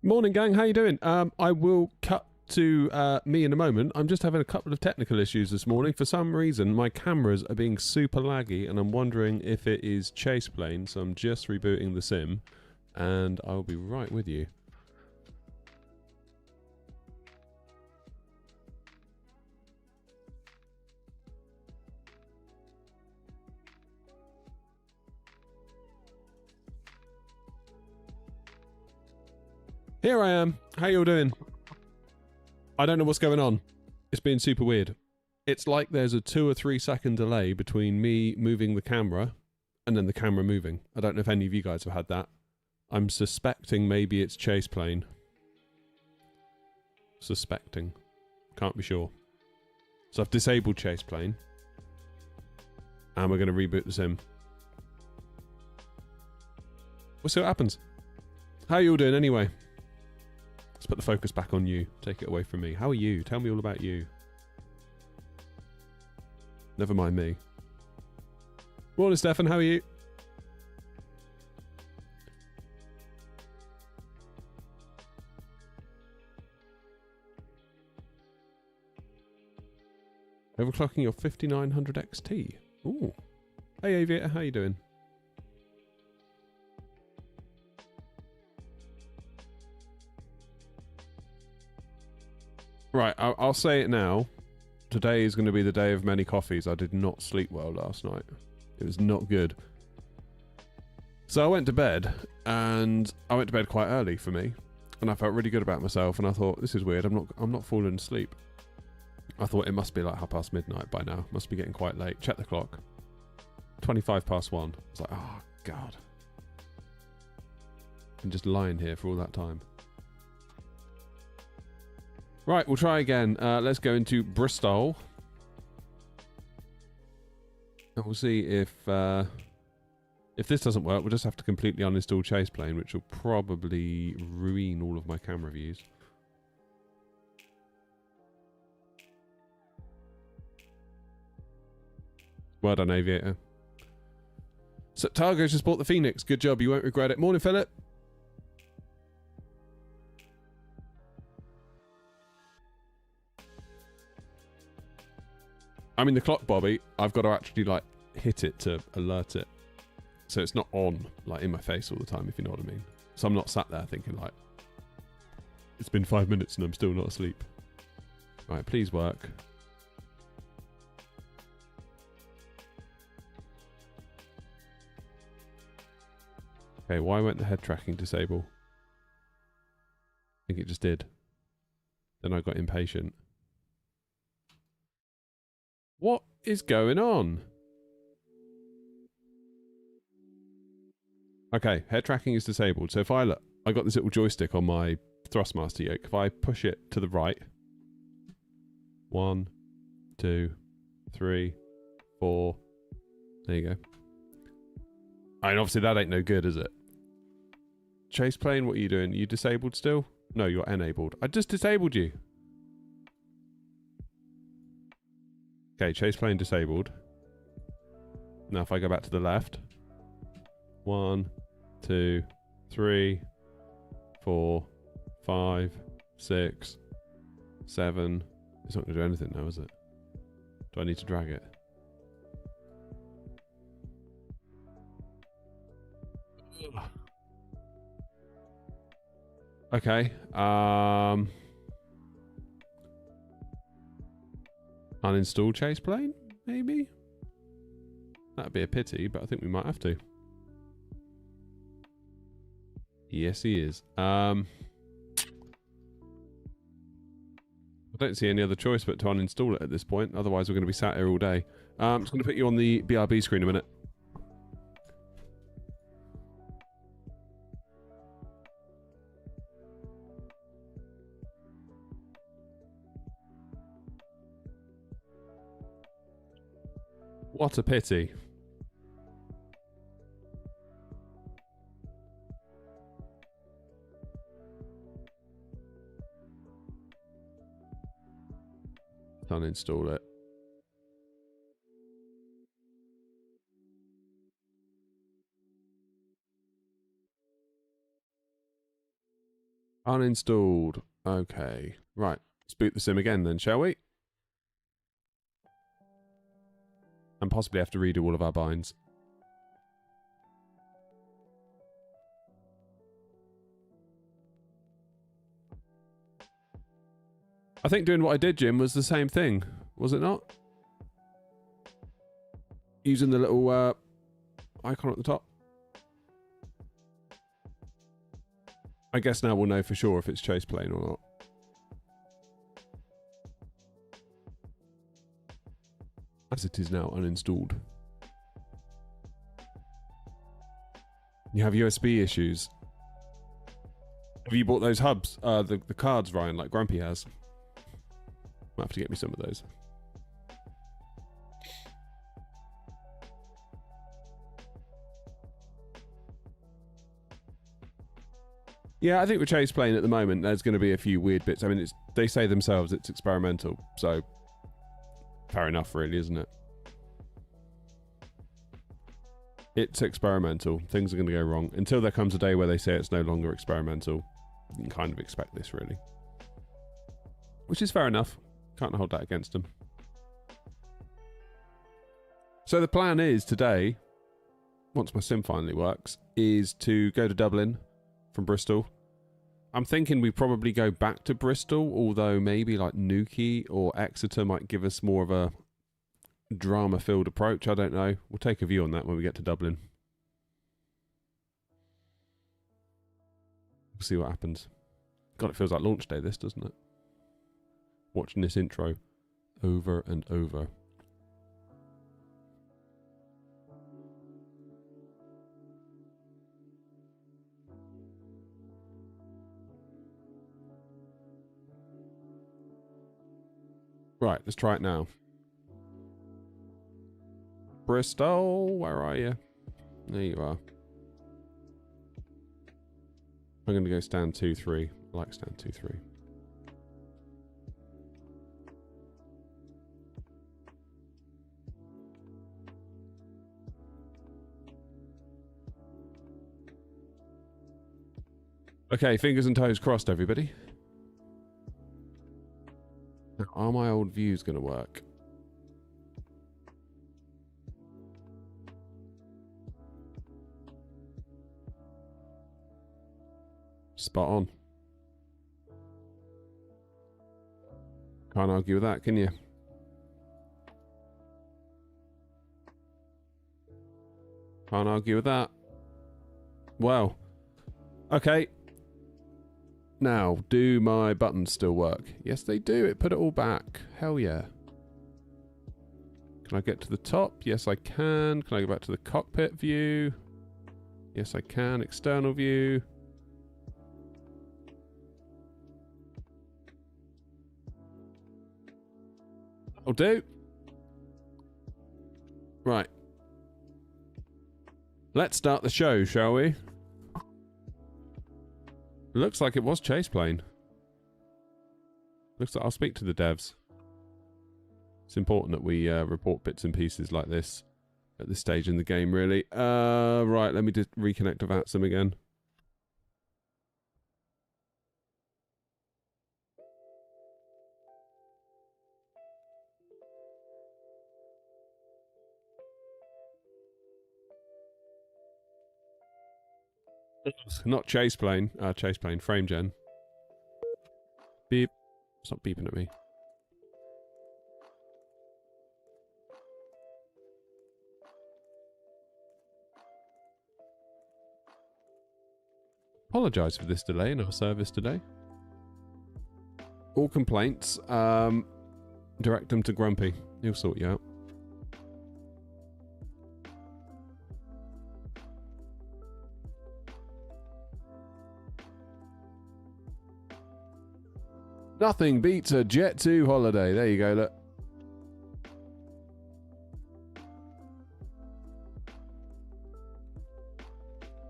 Morning, gang. How you doing? I will cut to me in a moment. I'm just having a couple of technical issues this morning. For some reason, my cameras are being super laggy, and I'm wondering if it is Chase Plane, so I'm just rebooting the sim, and I'll be right with you. Here I am. How you all doing? I don't know what's going on. It's been super weird. It's like there's a 2 or 3 second delay between me moving the camera and then the camera moving. I don't know if any of you guys have had that. I'm suspecting maybe it's Chase Plane. Suspecting. Can't be sure. So I've disabled Chase Plane. And we're going to reboot the sim. We'll see what happens. How you all doing anyway? Let's put the focus back on you. Take it away from me. How are you? Tell me all about you. Never mind me. Morning, Stefan. How are you? Overclocking your 5900 XT. Ooh. Hey, Aviator. How you doing? Right, I'll say it now. Today is going to be the day of many coffees. I did not sleep well last night. It was not good. So I went to bed, and I went to bed quite early for me, and I felt really good about myself. And I thought, this is weird. I'm not falling asleep. I thought it must be like midnight by now. Must be getting quite late. Check the clock. 1:25. I was like, oh god. I'm just lying here for all that time. Right, we'll try again. Let's go into Bristol. And we'll see if this doesn't work. We'll just have to completely uninstall Chase Plane, which will probably ruin all of my camera views. Well done, Aviator. So, Targo just bought the Phoenix. Good job. You won't regret it. Morning, Philip. I mean, the clock, Bobby, I've got to actually, like, hit it to alert it. So it's not on, like, in my face all the time, if you know what I mean. So I'm not sat there thinking, like, it's been 5 minutes and I'm still not asleep. Right, please work. Okay, why won't the head tracking disable? I think it just did. Then I got impatient. What is going on? Okay, head tracking is disabled. So if I look, I got this little joystick on my Thrustmaster yoke. If I push it to the right, 1, 2, 3, 4. There you go. I mean, obviously that ain't no good, is it? Chase Plane, what are you doing? Are you disabled still? No, you're enabled. I just disabled you. Okay, Chase Plane disabled. Now if I go back to the left. 1, 2, 3, 4, 5, 6, 7. It's not going to do anything now, is it? Do I need to drag it? Okay. Uninstall Chase Plane, maybe? That'd be a pity, but I think we might have to. Yes, he is. I don't see any other choice but to uninstall it at this point. Otherwise, we're going to be sat here all day. I'm just going to put you on the BRB screen a minute. What a pity. Uninstall it. Uninstalled. Okay. Right. Let's boot the sim again then, shall we? And possibly have to redo all of our binds. I think doing what I did, Jim, was the same thing. Was it not? Using the little icon at the top. I guess now we'll know for sure if it's chase plane or not. As it is now uninstalled. You have USB issues. Have you bought those hubs? The cards, Ryan, like Grumpy has? Might have to get me some of those. Yeah, I think with chase plane at the moment, there's going to be a few weird bits. I mean, they say themselves it's experimental, so fair enough, really, isn't it? It's experimental. Things are going to go wrong. Until there comes a day where they say it's no longer experimental, you can kind of expect this, really. Which is fair enough. Can't hold that against them. So the plan is today, once my sim finally works, is to go to Dublin from Bristol. I'm thinking we probably go back to Bristol, although maybe like Newquay or Exeter might give us more of a drama-filled approach. I don't know. We'll take a view on that when we get to Dublin. We'll see what happens. God, it feels like launch day, this, doesn't it? Watching this intro over and over. Right, let's try it now. Bristol, where are you? There you are. I'm going to go stand 2-3. I like stand 2-3. Okay, fingers and toes crossed, everybody. Now, are my old views going to work? Spot on. Can't argue with that, can you? Can't argue with that. Well, okay. Now, do my buttons still work? Yes, they do. It put it all back. Hell yeah. Can I get to the top? Yes, I can. Can I go back to the cockpit view? Yes, I can. External view. I'll do. Right. Let's start the show, shall we? Looks like it was chase plane. Looks like I'll speak to the devs. It's important that we report bits and pieces like this at this stage in the game, really. Right, let me just reconnect to VATSIM again. Not chase plane, frame gen. Beep. Stop beeping at me. Apologise for this delay in our service today. All complaints, direct them to Grumpy. He'll sort you out. Nothing beats a Jet 2 holiday. There you go, look.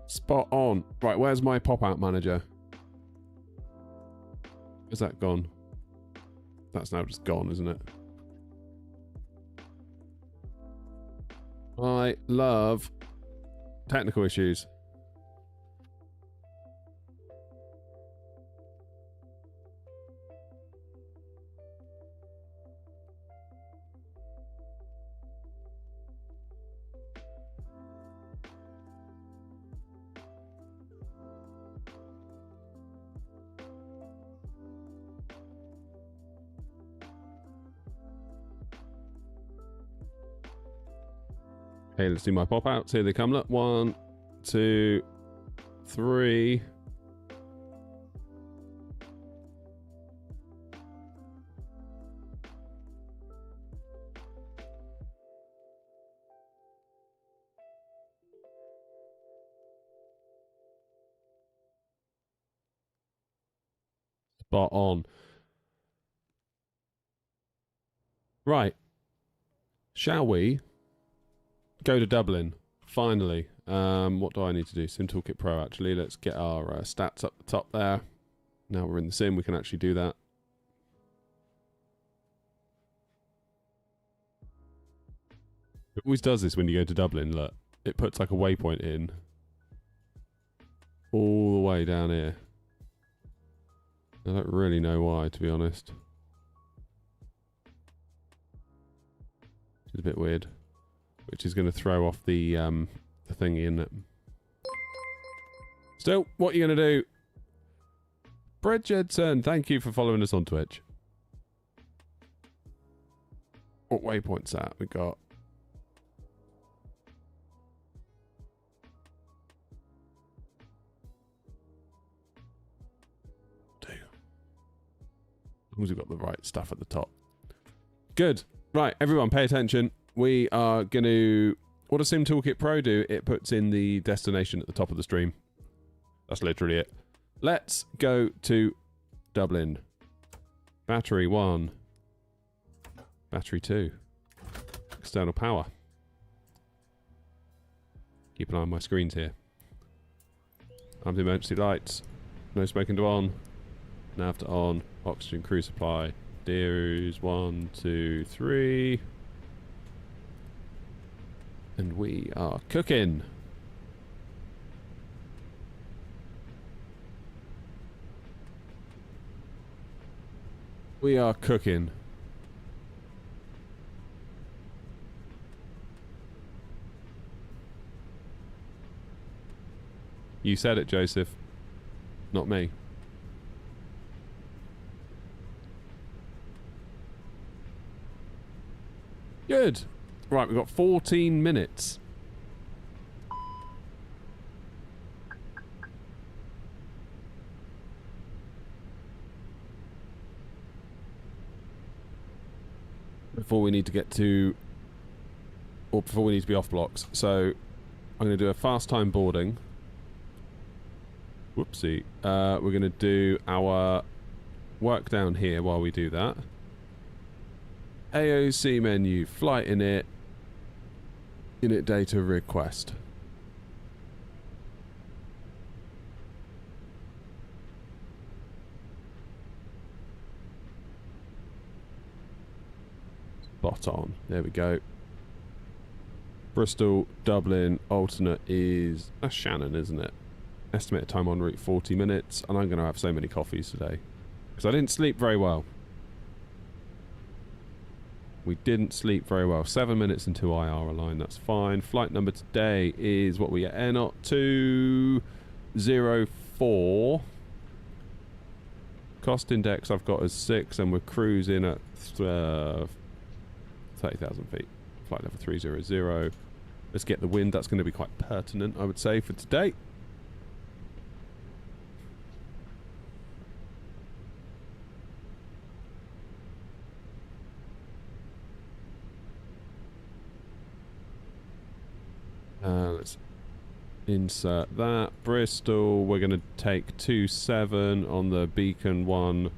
Spot on. Right, where's my pop-out manager? Is that gone? That's now just gone, isn't it? I love technical issues. Okay, let's do my pop outs. Here they come. Look, 1, 2, 3. Spot on. Right. Shall we go to Dublin? Finally. What do I need to do? Sim Toolkit Pro, actually. Let's get our stats up the top there. Now we're in the sim, we can actually do that. It always does this when you go to Dublin, look. It puts like a waypoint in. All the way down here. I don't really know why, to be honest. It's a bit weird. Which is going to throw off the thingy, isn't it? Still, what are you going to do? Bridgetson, thank you for following us on Twitch. What waypoint's that? We got... As long as we've got the right stuff at the top. Good. Right, everyone, pay attention. We are going to... What does Sim Toolkit Pro do? It puts in the destination at the top of the stream. That's literally it. Let's go to Dublin. Battery 1. Battery 2. External power. Keep an eye on my screens here. Armed emergency lights. No smoking to on. Nav to on. Oxygen crew supply. Deers 1, 2, 3. And we are cooking. We are cooking. You said it, Joseph. Not me. Good. Right, we've got 14 minutes. Before we need to get to... Or before we need to be off blocks. So, I'm going to do a fast time boarding. Whoopsie. We're going to do our work down here while we do that. AOC menu, flight init data request. Spot on. There we go. Bristol, Dublin, alternate is... That's Shannon, isn't it? Estimated time en route 40 minutes. And I'm going to have so many coffees today. Because I didn't sleep very well. We didn't sleep very well. 7 minutes into IR align, that's fine. Flight number today is what we get. Air 204. Cost index I've got as 6, and we're cruising at 30,000 feet. Flight level 300. Let's get the wind. That's going to be quite pertinent, I would say, for today. Let's insert that. Bristol, we're going to take 27 on the beacon one.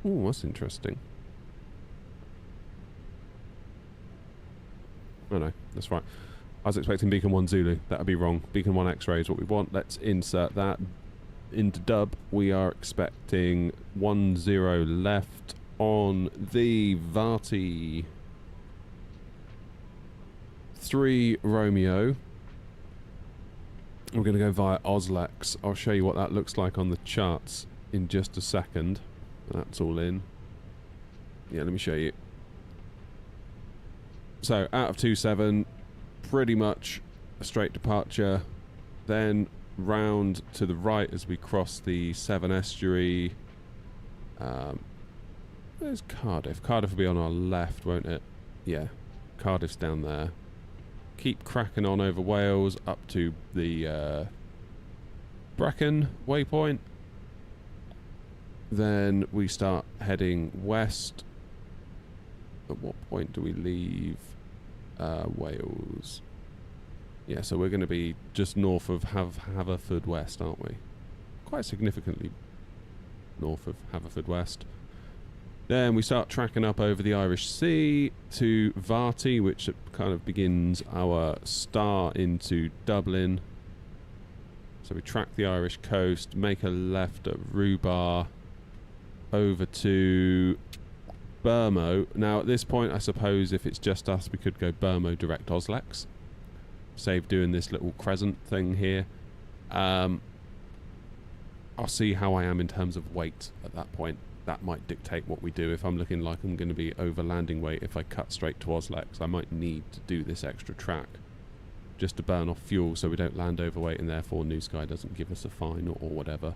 Oh, that's interesting. Oh no, that's right. I was expecting beacon 1 Zulu. That would be wrong. Beacon 1 X-ray is what we want. Let's insert that into dub. We are expecting 10 left on the Vati. 3 Romeo. We're going to go via Oslex. I'll show you what that looks like on the charts in just a second. That's all in. Yeah, let me show you. So, out of 27, pretty much a straight departure. Then round to the right as we cross the Severn Estuary. There's Cardiff. Cardiff will be on our left, won't it? Yeah. Cardiff's down there. Keep cracking on over Wales up to the Brecon waypoint. Then we start heading west. At what point do we leave Wales? Yeah, so we're going to be just north of Haverfordwest, aren't we? Quite significantly north of Haverfordwest. Then we start tracking up over the Irish Sea to Varty, which kind of begins our star into Dublin. So we track the Irish coast, make a left at Rhubarb, over to Burmo. Now at this point, I suppose if it's just us, we could go Burmo direct Oslex. Save doing this little crescent thing here. I'll see how I am in terms of weight at that point. That might dictate what we do. If I'm looking like I'm going to be over landing weight, if I cut straight to Oslex, I might need to do this extra track just to burn off fuel so we don't land overweight and therefore New Sky doesn't give us a fine or whatever.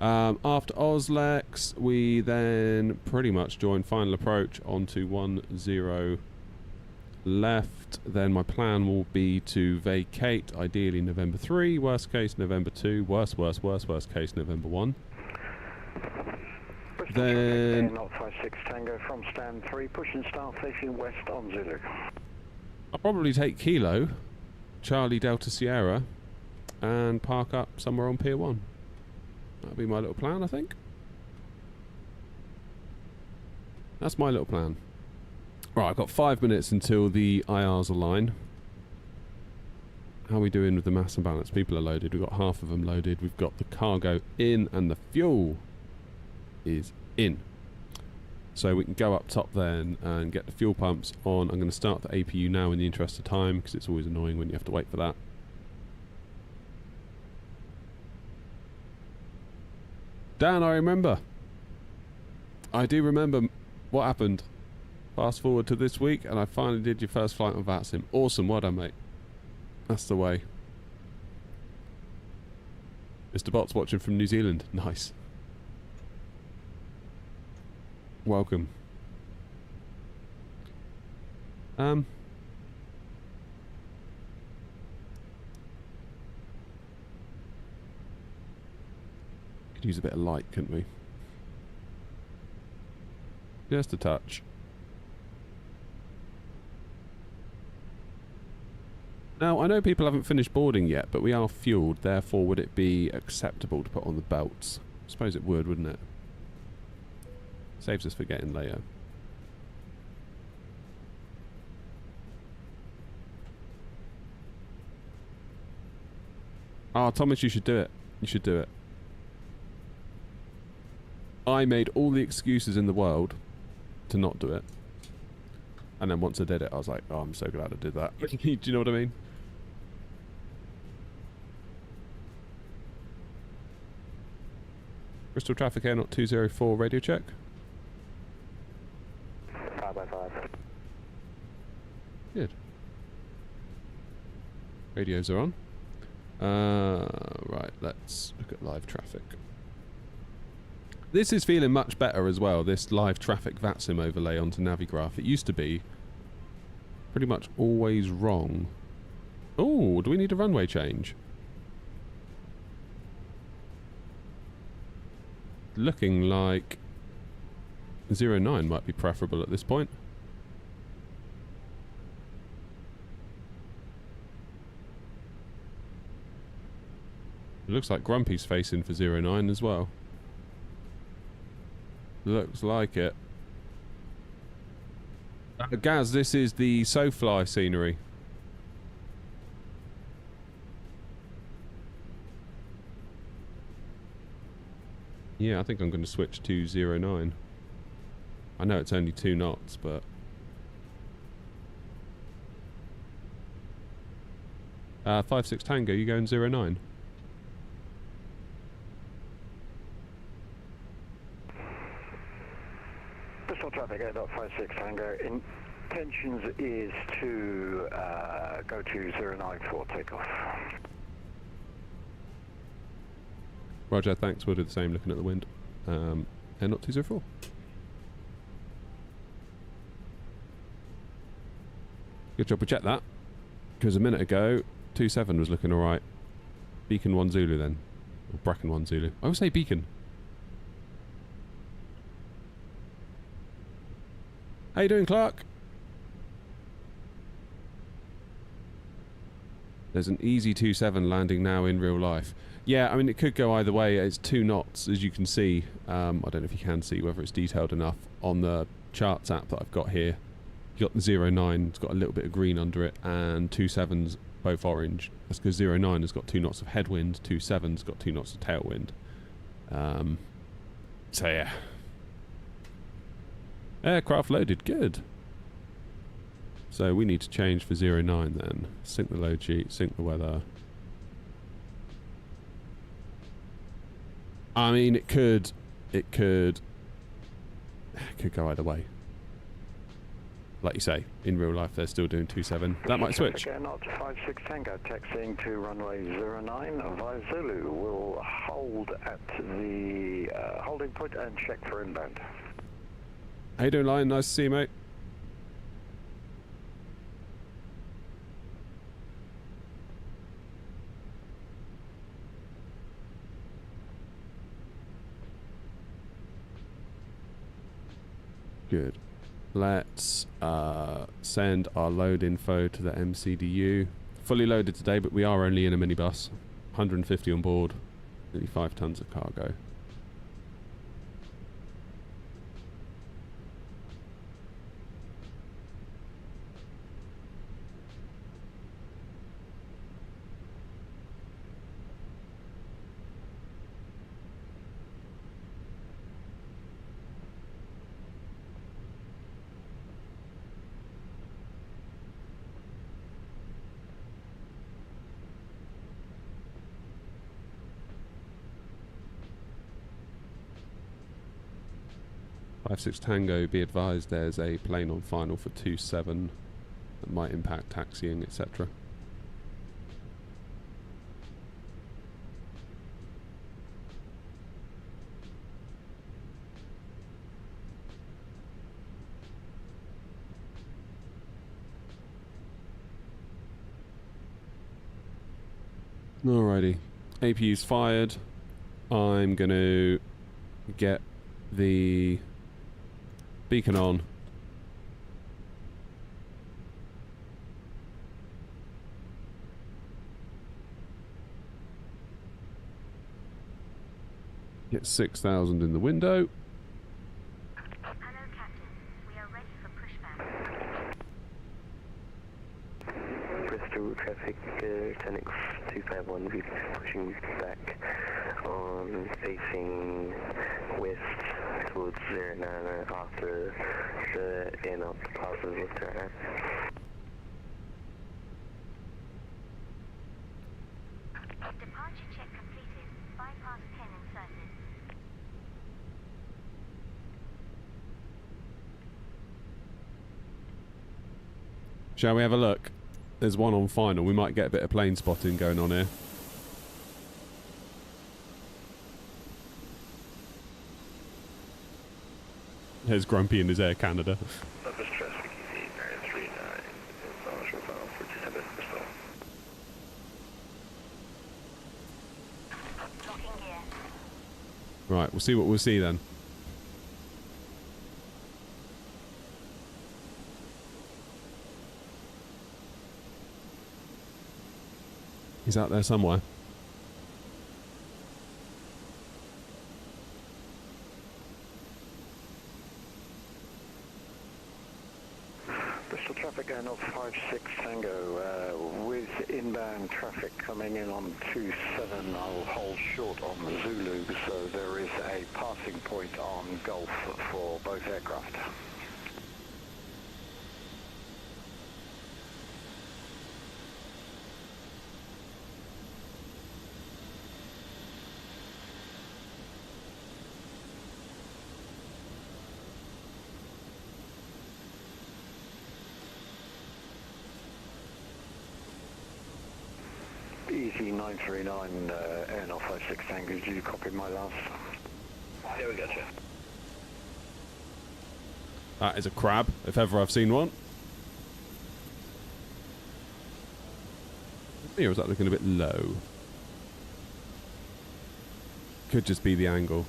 After Oslex, we then pretty much join final approach onto 10 left. Then my plan will be to vacate, ideally November 3, worst case November 2, worst case November 1. Then 056 Tango from stand 3, pushing start facing west on Zulu. I'll probably take Kilo, Charlie Delta Sierra, and park up somewhere on Pier 1. That'll be my little plan, I think. That's my little plan. Right, I've got 5 minutes until the IRs align. How are we doing with the mass and balance? People are loaded. We've got half of them loaded. We've got the cargo in and the fuel is in. So we can go up top then and get the fuel pumps on. I'm going to start the APU now in the interest of time because it's always annoying when you have to wait for that. Dan, I remember. I do remember what happened. Fast forward to this week and I finally did your first flight on VATSIM. Awesome, well done, mate. That's the way. Mr. Bot's watching from New Zealand. Nice. Welcome. Could use a bit of light, couldn't we? Just a touch. Now, I know people haven't finished boarding yet, but we are fueled, therefore would it be acceptable to put on the belts? I suppose it would, wouldn't it? Saves us forgetting later. Ah, Thomas, you should do it. You should do it. I made all the excuses in the world to not do it. And then once I did it, I was like, oh, I'm so glad I did that. Do you know what I mean? Bristol Traffic Air, not 204, radio check. 5x5. Good. Radios are on. Right, let's look at live traffic. This is feeling much better as well, this live traffic VATSIM overlay onto Navigraph. It used to be pretty much always wrong. Oh, do we need a runway change? Looking like 09 might be preferable at this point. It looks like Grumpy's facing for 09 as well. Looks like it. Gaz, this is the SoFly scenery. Yeah, I think I'm going to switch to 09. I know it's only 2 knots, but... 56 Tango, you going 09? Bristol Traffic 8.56 Tango. Intentions is to go to 09 for takeoff. Roger, thanks. We'll do the same looking at the wind. And not 204. Good job we checked that. Because a minute ago, 27 was looking alright. Beacon 1 Zulu then. Or Bracken 1 Zulu. I would say Beacon. How you doing, Clark? There's an easy 27 landing now in real life. Yeah, I mean, it could go either way. It's 2 knots, as you can see. I don't know if you can see whether it's detailed enough on the charts app that I've got here. You got the 09, it's got a little bit of green under it, and 27's both orange. That's because 09 has got 2 knots of headwind, 27's got 2 knots of tailwind. So yeah. Aircraft loaded, good. So we need to change for 09 then. Sync the load sheet, sync the weather. I mean, it could go either way. Like you say, in real life they're still doing 27. That might switch. Not 56 Tango, taxiing to runway 09 via Zulu. We'll hold at the holding point and check for inbound. How you doing, Lion? Nice to see you, mate. Good. Let's send our load info to the MCDU. Fully loaded today, but we are only in a minibus. 150 on board, nearly 5 tons of cargo. Six Tango, be advised there's a plane on final for 27 that might impact taxiing, etc. Alrighty, APU's fired. I'm going to get the beacon on. Get 6,000 in the window. Hello, Captain. We are ready for pushback. Bristol traffic, Tenix 251 will be pushing back on facing west towards 09 after the end of the positive turn. Departure check completed. Bypass 10 inserted. Shall we have a look? There's one on final. We might get a bit of plane spotting going on here. There's Grumpy in his Air Canada. Right, we'll see what we'll see then. He's out there somewhere. Bristol traffic going off 56 Tango with inbound traffic coming in on 27. I'll hold short on the Zulu, so there is a passing point on Gulf for both aircraft. Easy 939 Air 56 Tango, did you copy my last? Yeah, we got you. That is a crab, if ever I've seen one. Or is that looking a bit low? Could just be the angle.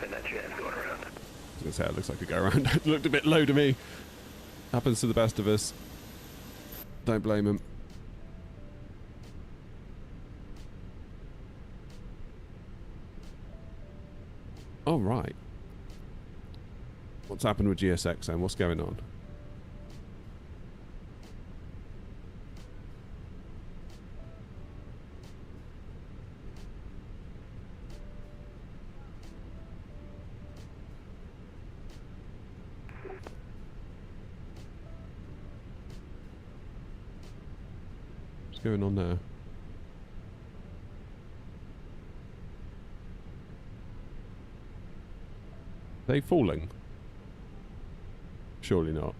And that jet's going around. I was going to say, it looks like a go around. It looked a bit low to me. Happens to the best of us. Don't blame him. All right. What's happened with GSX then? What's going on? What's going on there? Are they falling? Surely not.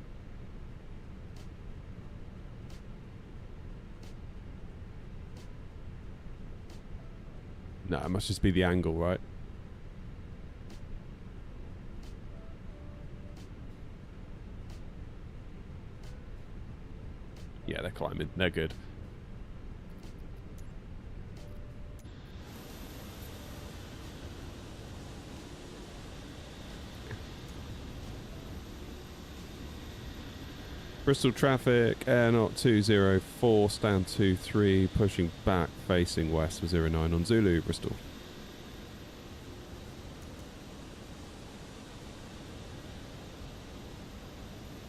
No, it must just be the angle, right? Yeah, they're climbing. They're good. Bristol traffic, air not 204, stand 23, pushing back, facing west for 09 on Zulu, Bristol.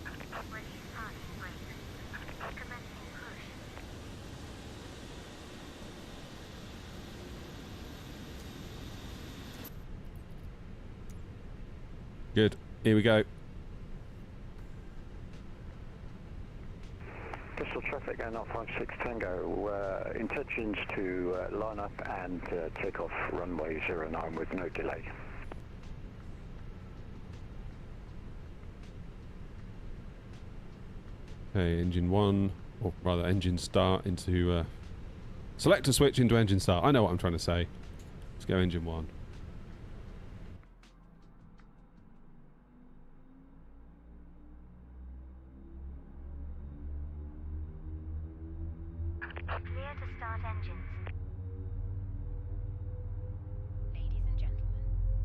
Release parking brakes. Commencing push. Good. Here we go. Bristol traffic, air not 56 Tango. Intentions to line up and take off runway 09 with no delay. Okay, engine 1, or rather engine start into... select a switch into engine start. I know what I'm trying to say. Let's go engine 1. Clear to start engines. Ladies and gentlemen,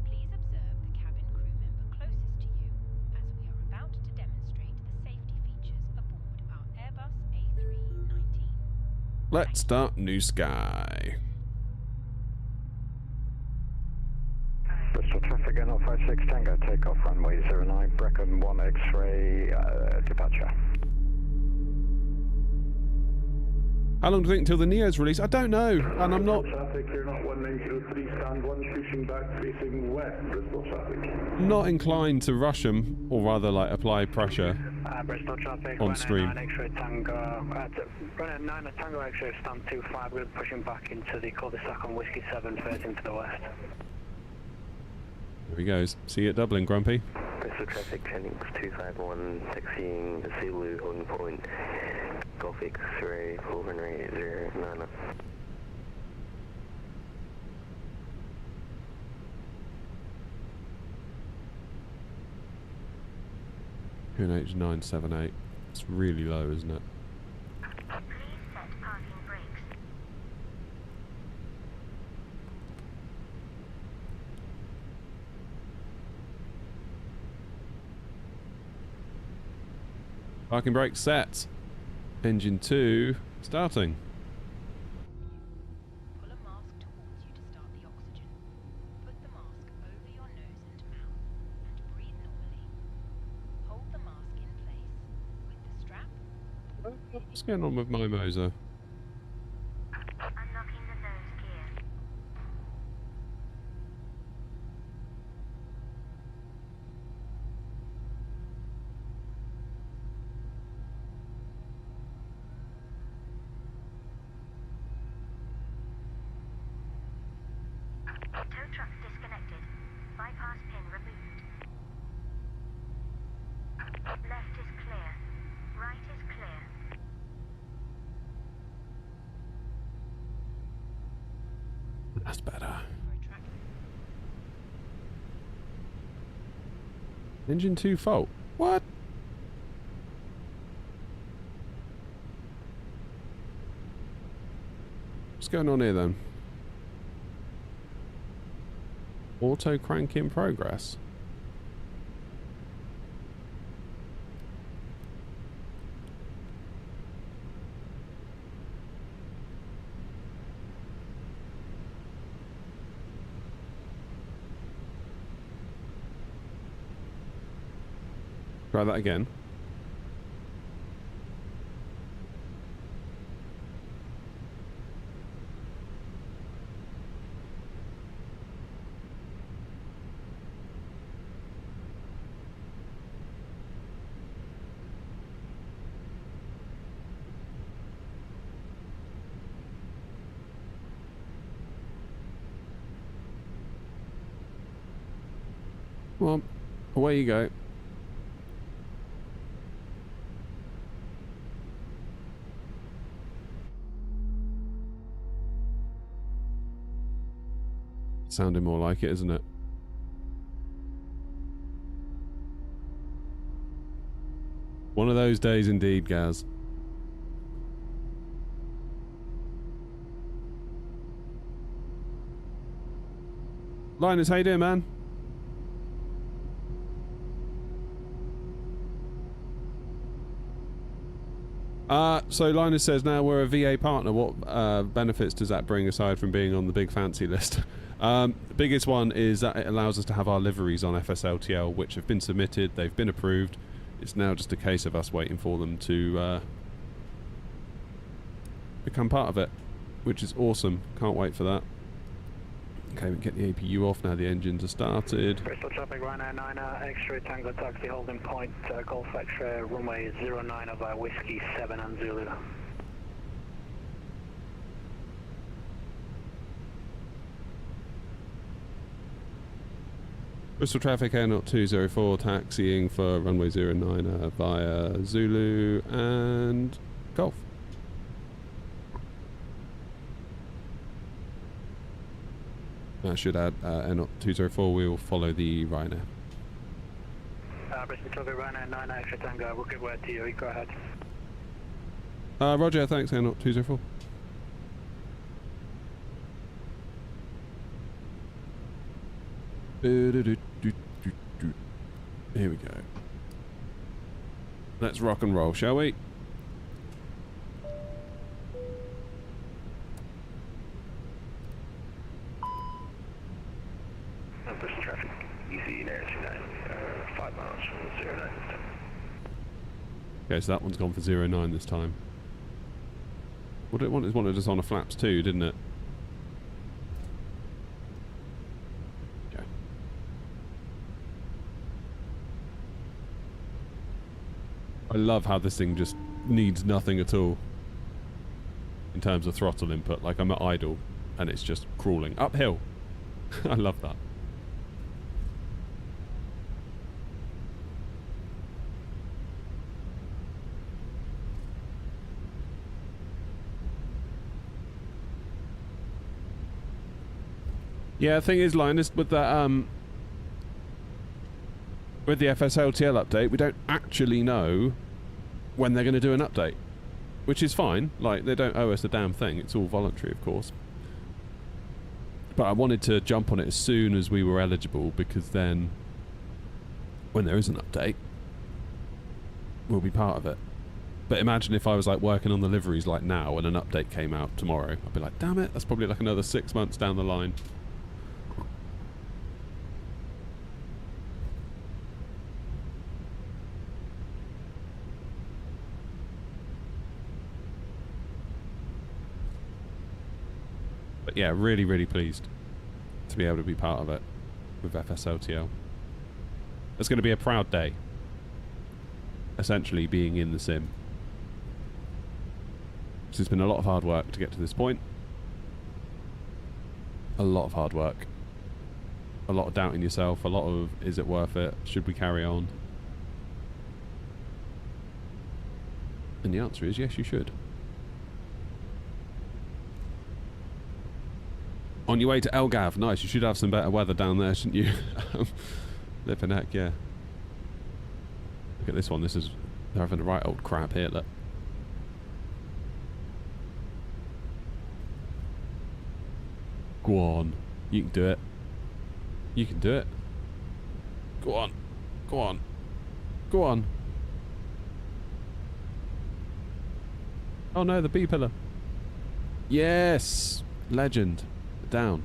please observe the cabin crew member closest to you as we are about to demonstrate the safety features aboard our Airbus A319. Let's start New Sky. Bristol traffic, air not 56 Tango, take off runway 09, Brecon 1 X-ray, departure. How long do you think until the Neo's release? I don't know, and I'm not Traffic, you're not 1903, stand 1, pushing back, facing west, Bristol traffic. not inclined to rush them, or rather like apply pressure Bristol traffic, on stream. 9 X-ray Tango, running 9 Tango X-ray, stand 25, we're pushing back into the cul-de-sac on Whiskey 7, facing to the west. Here he goes. See you at Dublin, Grumpy. Bristol traffic, Jennings 251, taxiing Zulu, holding point, Golf X-ray, 480, QNH 978. It's really low, isn't it? Please set parking brakes. Parking brake set. Engine 2 starting. Pull a mask towards you to start the oxygen. Put the mask over your nose and mouth and breathe normally. Hold the mask in place with the strap. What's going on with my Moser? Unlocking the nose gear. Tow truck disconnected. Bypass pin removed. Left is clear. Right is clear. That's better. For a track. Engine 2 fault. What? What's going on here then? Auto crank in progress. Try that again. Well, away you go. Sounding more like it, isn't it? One of those days indeed, Gaz. Linus, how you doing, man? So Linus says, now we're a VA partner, what benefits does that bring aside from being on the big fancy list? The biggest one is that it allows us to have our liveries on FSLTL, which have been submitted, they've been approved. It's now just a case of us waiting for them to become part of it, which is awesome. Can't wait for that. Okay, we can get the APU off now, the engines are started. Bristol traffic, Ryanair 9, X-ray Tango taxi holding point, Golf X-ray, runway 09 of Whiskey 7 and Zulu. Bristol traffic, Air 204, taxiing for runway 09 via Zulu and Golf. That should add Air 204, we will follow the Ryanair. Bristol traffic, Ryanair 9, X-ray Tango, we'll get word to you, go ahead. Roger, thanks, Air 204. Here we go. Let's rock and roll, shall we? Bristol traffic, easy Air 5 miles from 09. Okay, so that one's gone for 09 this time. What it wanted us on a flaps too, didn't it? Yeah. I love how this thing just needs nothing at all in terms of throttle input. Like, I'm at idle and it's just crawling uphill. I love that. Yeah, the thing is, Linus, with that, with the FSLTL update, we don't actually know when they're going to do an update, which is fine. Like, they don't owe us a damn thing. It's all voluntary, of course. But I wanted to jump on it as soon as we were eligible, because then, when there is an update, we'll be part of it. But imagine if I was like working on the liveries like now, and an update came out tomorrow. I'd be like, damn it, that's probably like another 6 months down the line. But yeah, really, really pleased to be able to be part of it with FSLTL. It's going to be a proud day, essentially being in the sim. So it's been a lot of hard work to get to this point. A lot of hard work. A lot of doubting yourself. A lot of, is it worth it? Should we carry on? And the answer is yes, you should. On your way to Elgav, nice. You should have some better weather down there, shouldn't you? Flipping heck, yeah. Look at this one. This is, they're having a right old crap here. Look. Go on. You can do it. You can do it. Go on. Go on. Go on. Oh no, the B pillar. Yes! Legend. Down.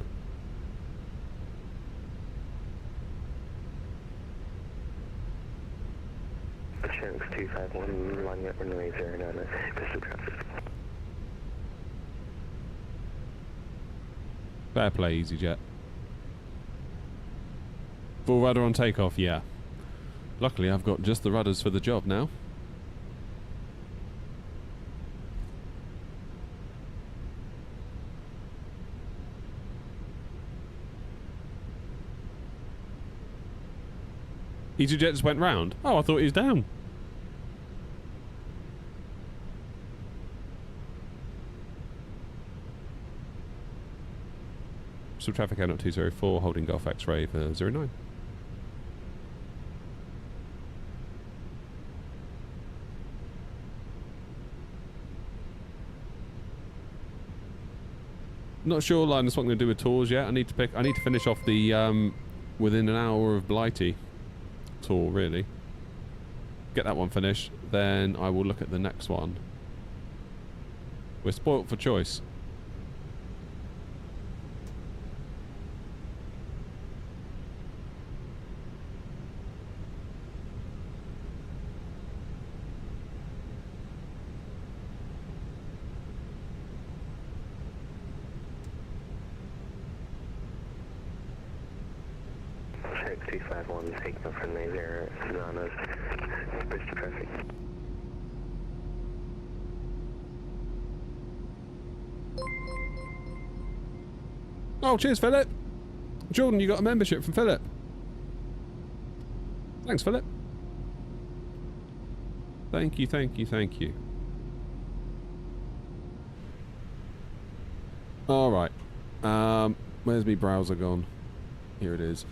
Channel 251 lining up runway 09, pistol traffic. Fair play, EasyJet. Full rudder on takeoff, yeah. Luckily, I've got just the rudders for the job now. EasyJet just went round? Oh, I thought he was down. Some traffic out 204, holding Golf X-ray for 09. Not sure, Linus, what I'm going to do with tours yet. I need to finish off the within an hour of Blighty tour, really. Get that one finished, then I will look at the next one. We're spoilt for choice. Check 251, taking off from there, Savannah's Bristol traffic. Oh, cheers, Philip. Jordan, you got a membership from Philip. Thanks, Philip. Thank you, thank you, thank you. Alright. Where's my browser gone? Here it is.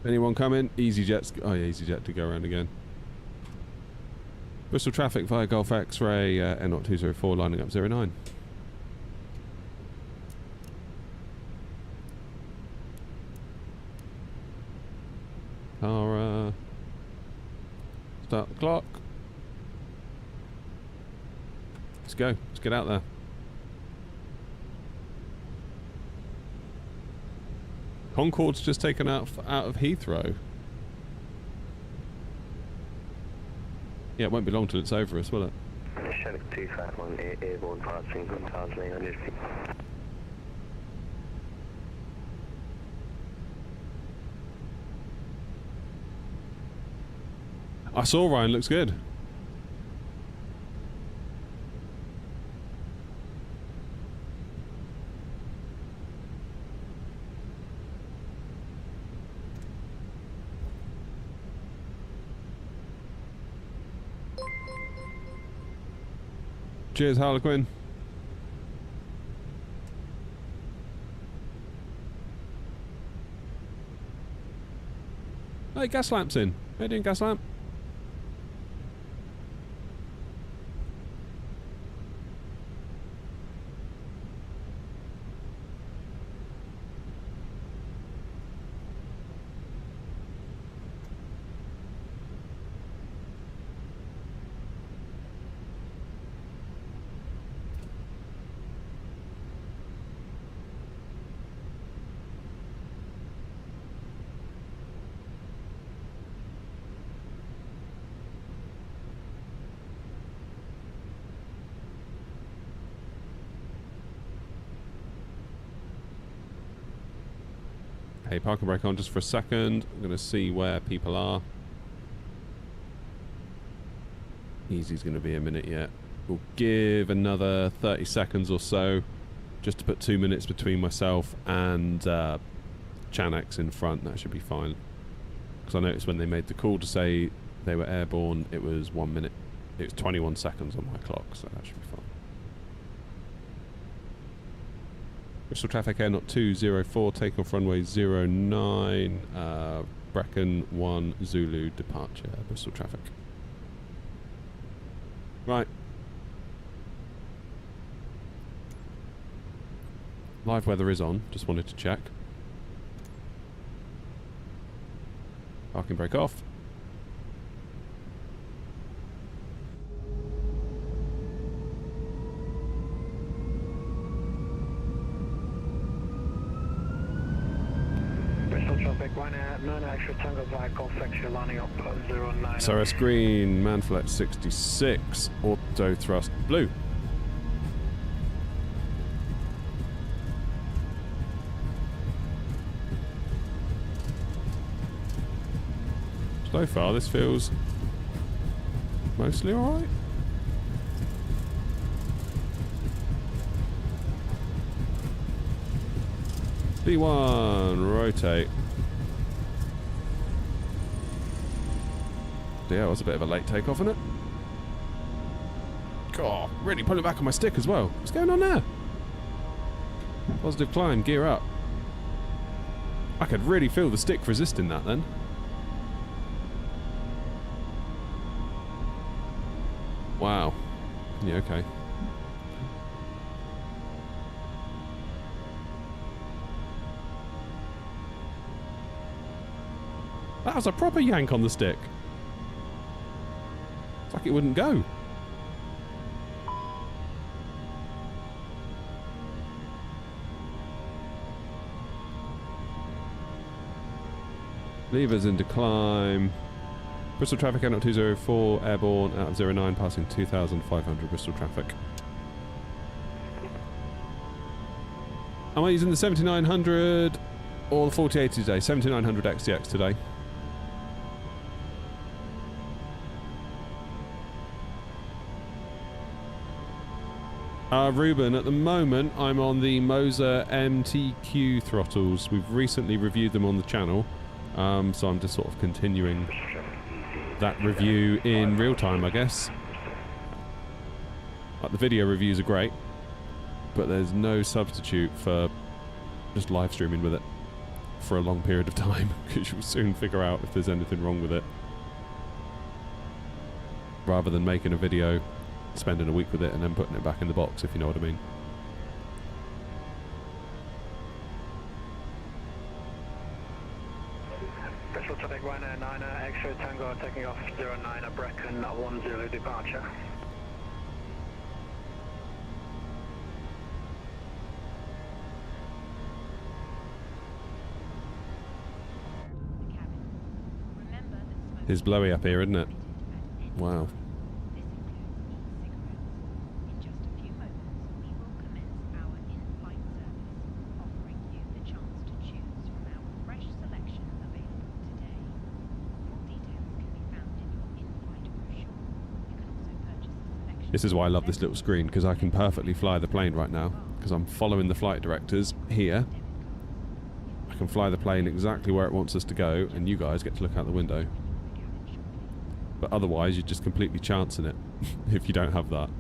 Anyone coming? EasyJet's... Oh yeah, EasyJet to go around again. Bristol traffic via Golf X-ray, N0 204 lining up 09. Tara. Start the clock. Let's go. Let's get out there. Concorde's just taken out of Heathrow. Yeah, it won't be long till it's over us, will it? Channel 251, airborne passing 1,800 feet. I saw Ryan, looks good. Cheers, Harlequin. Hey, gas lamp's in. How you doing, gas lamp? Hey, park and brake on just for a second. I'm going to see where people are. Easy's going to be a minute yet. We'll give another 30 seconds or so just to put 2 minutes between myself and Chanex in front. That should be fine. Because I noticed when they made the call to say they were airborne, it was 1 minute. It was 21 seconds on my clock, so that should be fine. Bristol traffic N0 204, takeoff runway 09, Brecon 1 Zulu departure, Bristol traffic. Right. Live weather is on. Just wanted to check. Parking brake off. Bristol traffic, 9 extra Tango vehicle, section lining up 09. SRS green, Manflet 66, auto thrust blue. So far, this feels mostly alright. B1, rotate. Yeah, it was a bit of a late takeoff, wasn't it? God, really pulling back on my stick as well. What's going on there? Positive climb, gear up. I could really feel the stick resisting that then. Wow. Yeah, okay. That was a proper yank on the stick. It's like it wouldn't go. Levers into climb. Bristol traffic out 204, airborne out of 09, passing 2,500 Bristol traffic. Am I using the 7900 or the 4080 today? 7900 XTX today. Ruben, at the moment I'm on the Moser MTQ throttles. We've recently reviewed them on the channel, so I'm just sort of continuing that review in real time, I guess. Like, the video reviews are great, but there's no substitute for just live streaming with it for a long period of time, because you'll soon figure out if there's anything wrong with it, rather than making a video, spending a week with it, and then putting it back in the box, if you know what I mean. Bristol traffic 109, extra Tango taking off 09, a Brecon 10 departure. The cabin. Remember that smoke It's blowy up here, isn't it? Wow. This includes e-cigarettes. In just a few moments, we will commence our in-flight service, offering you the chance to choose from our fresh selection available today. Full details can be found in your in-flight brochure. You can also purchase a selection. This is why I love this little screen, because I can perfectly fly the plane right now, because I'm following the flight directors here. I can fly the plane exactly where it wants us to go, and you guys get to look out the window. But otherwise, you're just completely chancing it if you don't have that.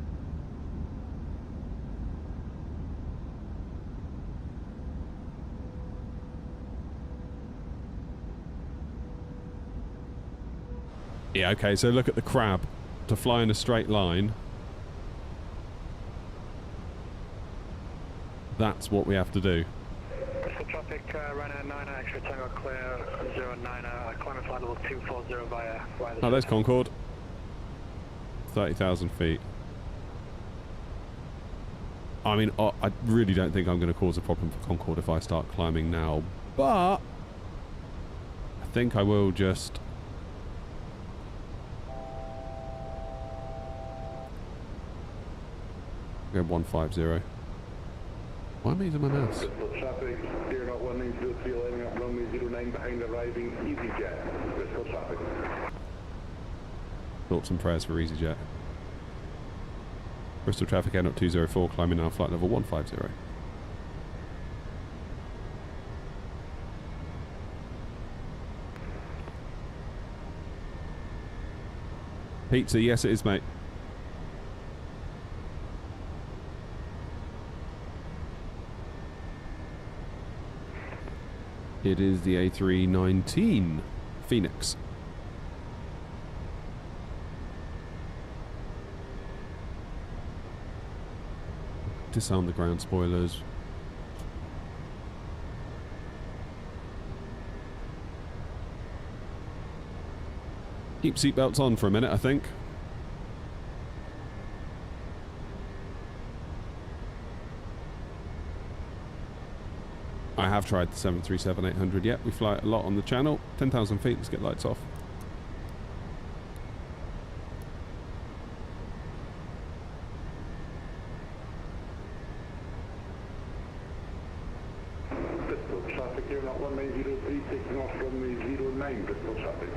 Yeah, okay, so look at the crab. To fly in a straight line, that's what we have to do. Bristol traffic, Ryanair 9, extra Tango clear 09, climate flight level 240 via the... Oh, there's Concorde. 30,000 feet. I mean, I really don't think I'm going to cause a problem for Concorde if I start climbing now, but I think I will just... go 150. Why am I using my mouse? Bristol traffic, Deer Knot 1903 lining up runway 09 behind arriving EasyJet. Bristol traffic. Thoughts and prayers for EasyJet. Bristol traffic out 204, climbing now flight level 150. Pizza, yes it is, mate. It is the A319 Phoenix. Disarm the ground spoilers. Keep seatbelts on for a minute, I think. I have tried the 737-800 yet. We fly it a lot on the channel. 10,000 feet, let's get lights off. Bristol traffic here, not 1903, taking off runway 09, Bristol traffic.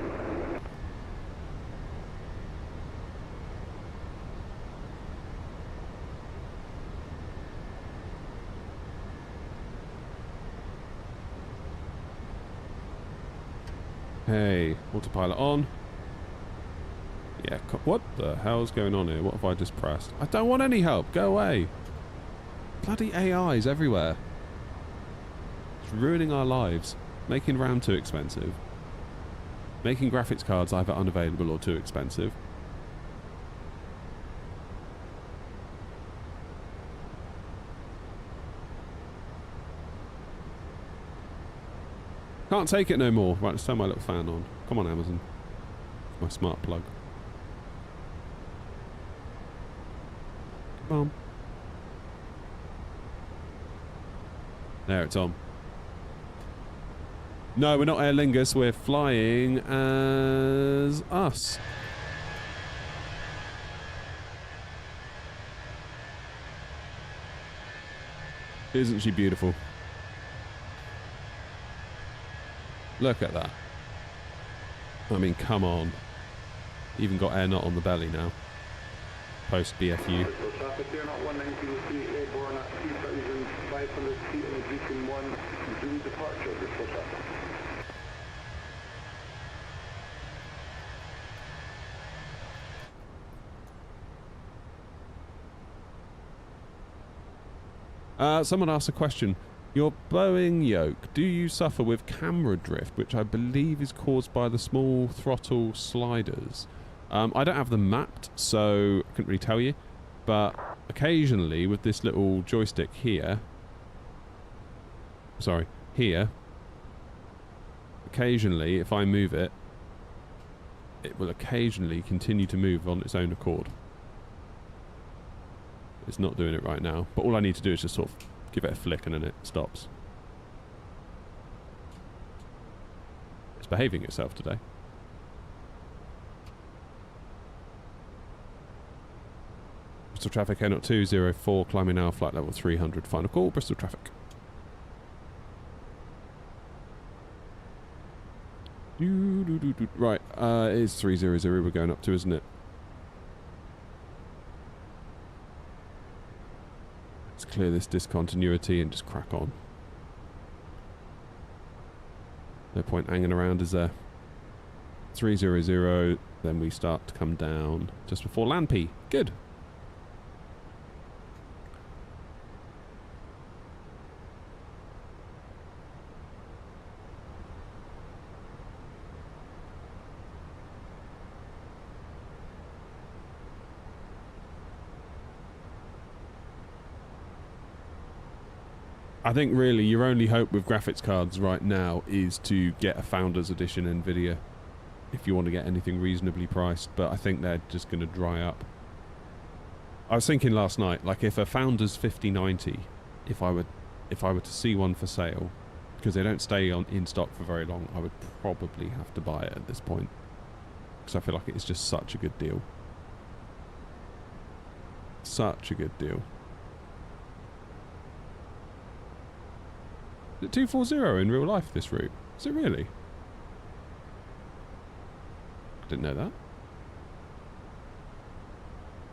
Hey, autopilot on. Yeah, what the hell's going on here? What have I just pressed? I don't want any help. Go away. Bloody AIs everywhere. It's ruining our lives. Making RAM too expensive. Making graphics cards either unavailable or too expensive. Can't take it no more. Right, let's turn my little fan on. Come on, Amazon. My smart plug. Come on. There, it's on. No, we're not Aer Lingus. We're flying as us. Isn't she beautiful? Look at that. I mean, come on. Even got air not on the belly now. Post BFU. Bristol traffic here, not 1903, airborne at 2,500 feet in a Beacon 1, Zulu departure, Bristol traffic. Someone asked a question. Your Boeing yoke, do you suffer with camera drift, which I believe is caused by the small throttle sliders? I don't have them mapped, so I couldn't really tell you. But occasionally, with this little joystick here... Sorry, here. Occasionally, if I move it, it will occasionally continue to move on its own accord. It's not doing it right now, but all I need to do is just sort of give it a flick and then it stops. It's behaving itself today. Bristol traffic Air 204, climbing now, flight level 300. Final call, Bristol traffic. Right, it is 300 we're going up to, isn't it? Let's clear this discontinuity and just crack on. No point hanging around, is there? 300, then we start to come down just before land P. Good. I think really your only hope with graphics cards right now is to get a Founders Edition NVIDIA if you want to get anything reasonably priced, but I think they're just going to dry up. I was thinking last night, like if a Founders 5090, if I were to see one for sale, because they don't stay in stock for very long, I would probably have to buy it at this point, because I feel like it's just such a good deal. Such a good deal. Is it 240 in real life, this route? Is it really? I didn't know that.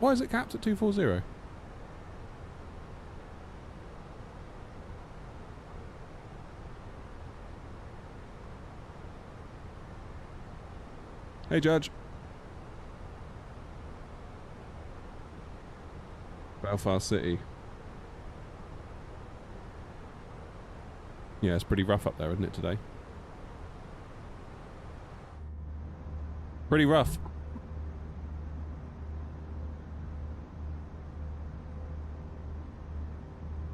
Why is it capped at 240? Hey, Judge. Belfast City. Yeah, it's pretty rough up there, isn't it, today? Pretty rough.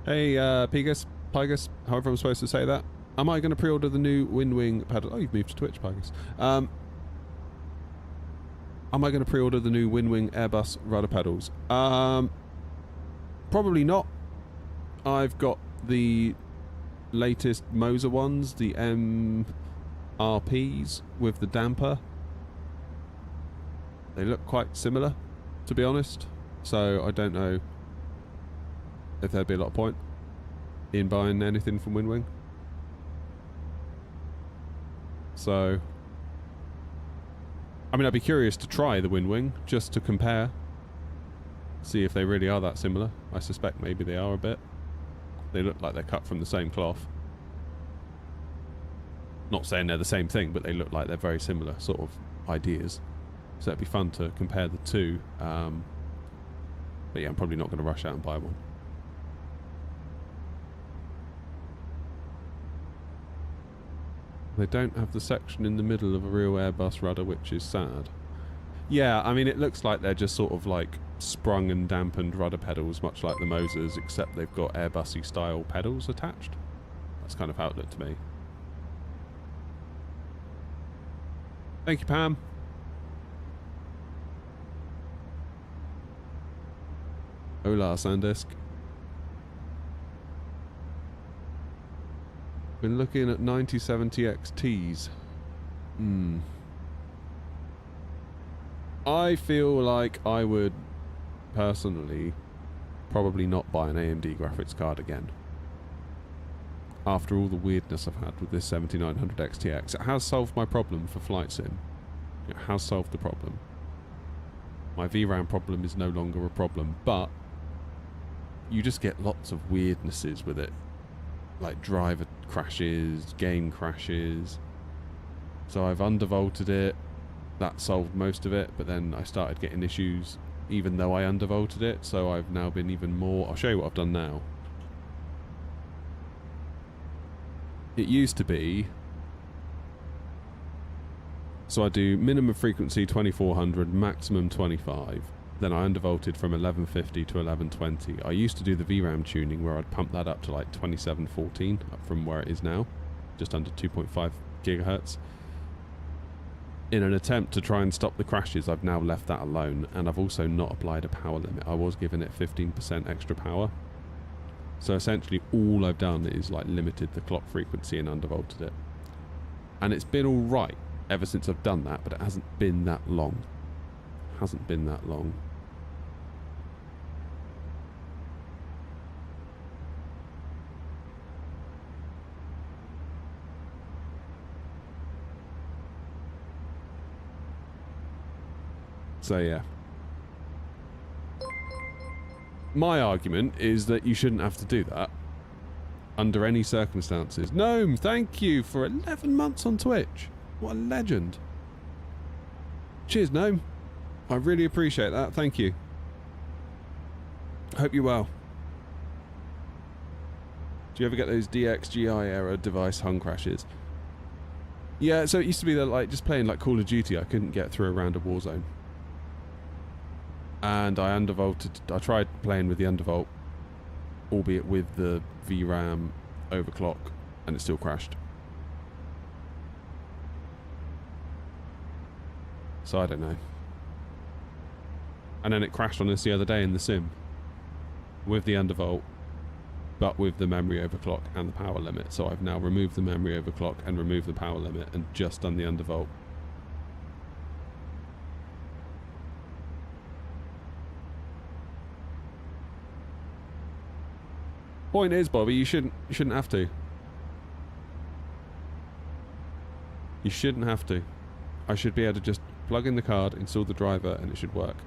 Hey, Pigus, however I'm supposed to say that. Am I going to pre-order the new Windwing paddle? Oh, you've moved to Twitch, Pigus. Am I going to pre-order the new Winwing Airbus rudder pedals? Probably not. I've got the latest Moser ones, the MRPs with the damper. They look quite similar, to be honest. So I don't know if there'd be a lot of point in buying anything from Winwing. So, I mean, I'd be curious to try the Winwing just to compare, see if they really are that similar. I suspect maybe they are a bit. They look like they're cut from the same cloth. Not saying they're the same thing, but they look like they're very similar sort of ideas. So it'd be fun to compare the two. But yeah, I'm probably not going to rush out and buy one. They don't have the section in the middle of a real Airbus rudder, which is sad. Yeah, I mean, it looks like they're just sort of like sprung and dampened rudder pedals, much like the Mosers, except they've got Airbus-y style pedals attached. That's kind of how it looked to me. Thank you, Pam. Hola, Sandisk. Been looking at 9070 XTs. I feel like I would personally probably not buy an AMD graphics card again. After all the weirdness I've had with this 7900 XTX, it has solved my problem for flight sim. It has solved the problem. My VRAM problem is no longer a problem, but you just get lots of weirdnesses with it. Like driver crashes, game crashes. So I've undervolted it. That solved most of it, but then I started getting issues even though I undervolted it, so I've now been even more... I'll show you what I've done now. It used to be... So I do minimum frequency 2400, maximum 25. Then I undervolted from 1150 to 1120. I used to do the VRAM tuning where I'd pump that up to like 2714, up from where it is now, just under 2.5 gigahertz. In an attempt to try and stop the crashes, I've now left that alone, and I've also not applied a power limit. I was giving it 15% extra power. So essentially all I've done is like limited the clock frequency and undervolted it. And it's been alright ever since I've done that, but it hasn't been that long. Hasn't been that long. So yeah. My argument is that you shouldn't have to do that under any circumstances. Gnome, thank you for 11 months on Twitch. What a legend. Cheers, Gnome. I really appreciate that. Thank you. Hope you're well. Do you ever get those DXGI era device hung crashes? Yeah, so it used to be that like just playing like Call of Duty, I couldn't get through around a war zone. And I undervolted. I tried playing with the undervolt, albeit with the VRAM overclock, and it still crashed. So I don't know. And then it crashed on us the other day in the sim with the undervolt, but with the memory overclock and the power limit. So I've now removed the memory overclock and removed the power limit and just done the undervolt. Point is, Bobby, you shouldn't have to. You shouldn't have to. I should be able to just plug in the card, install the driver, and it should work.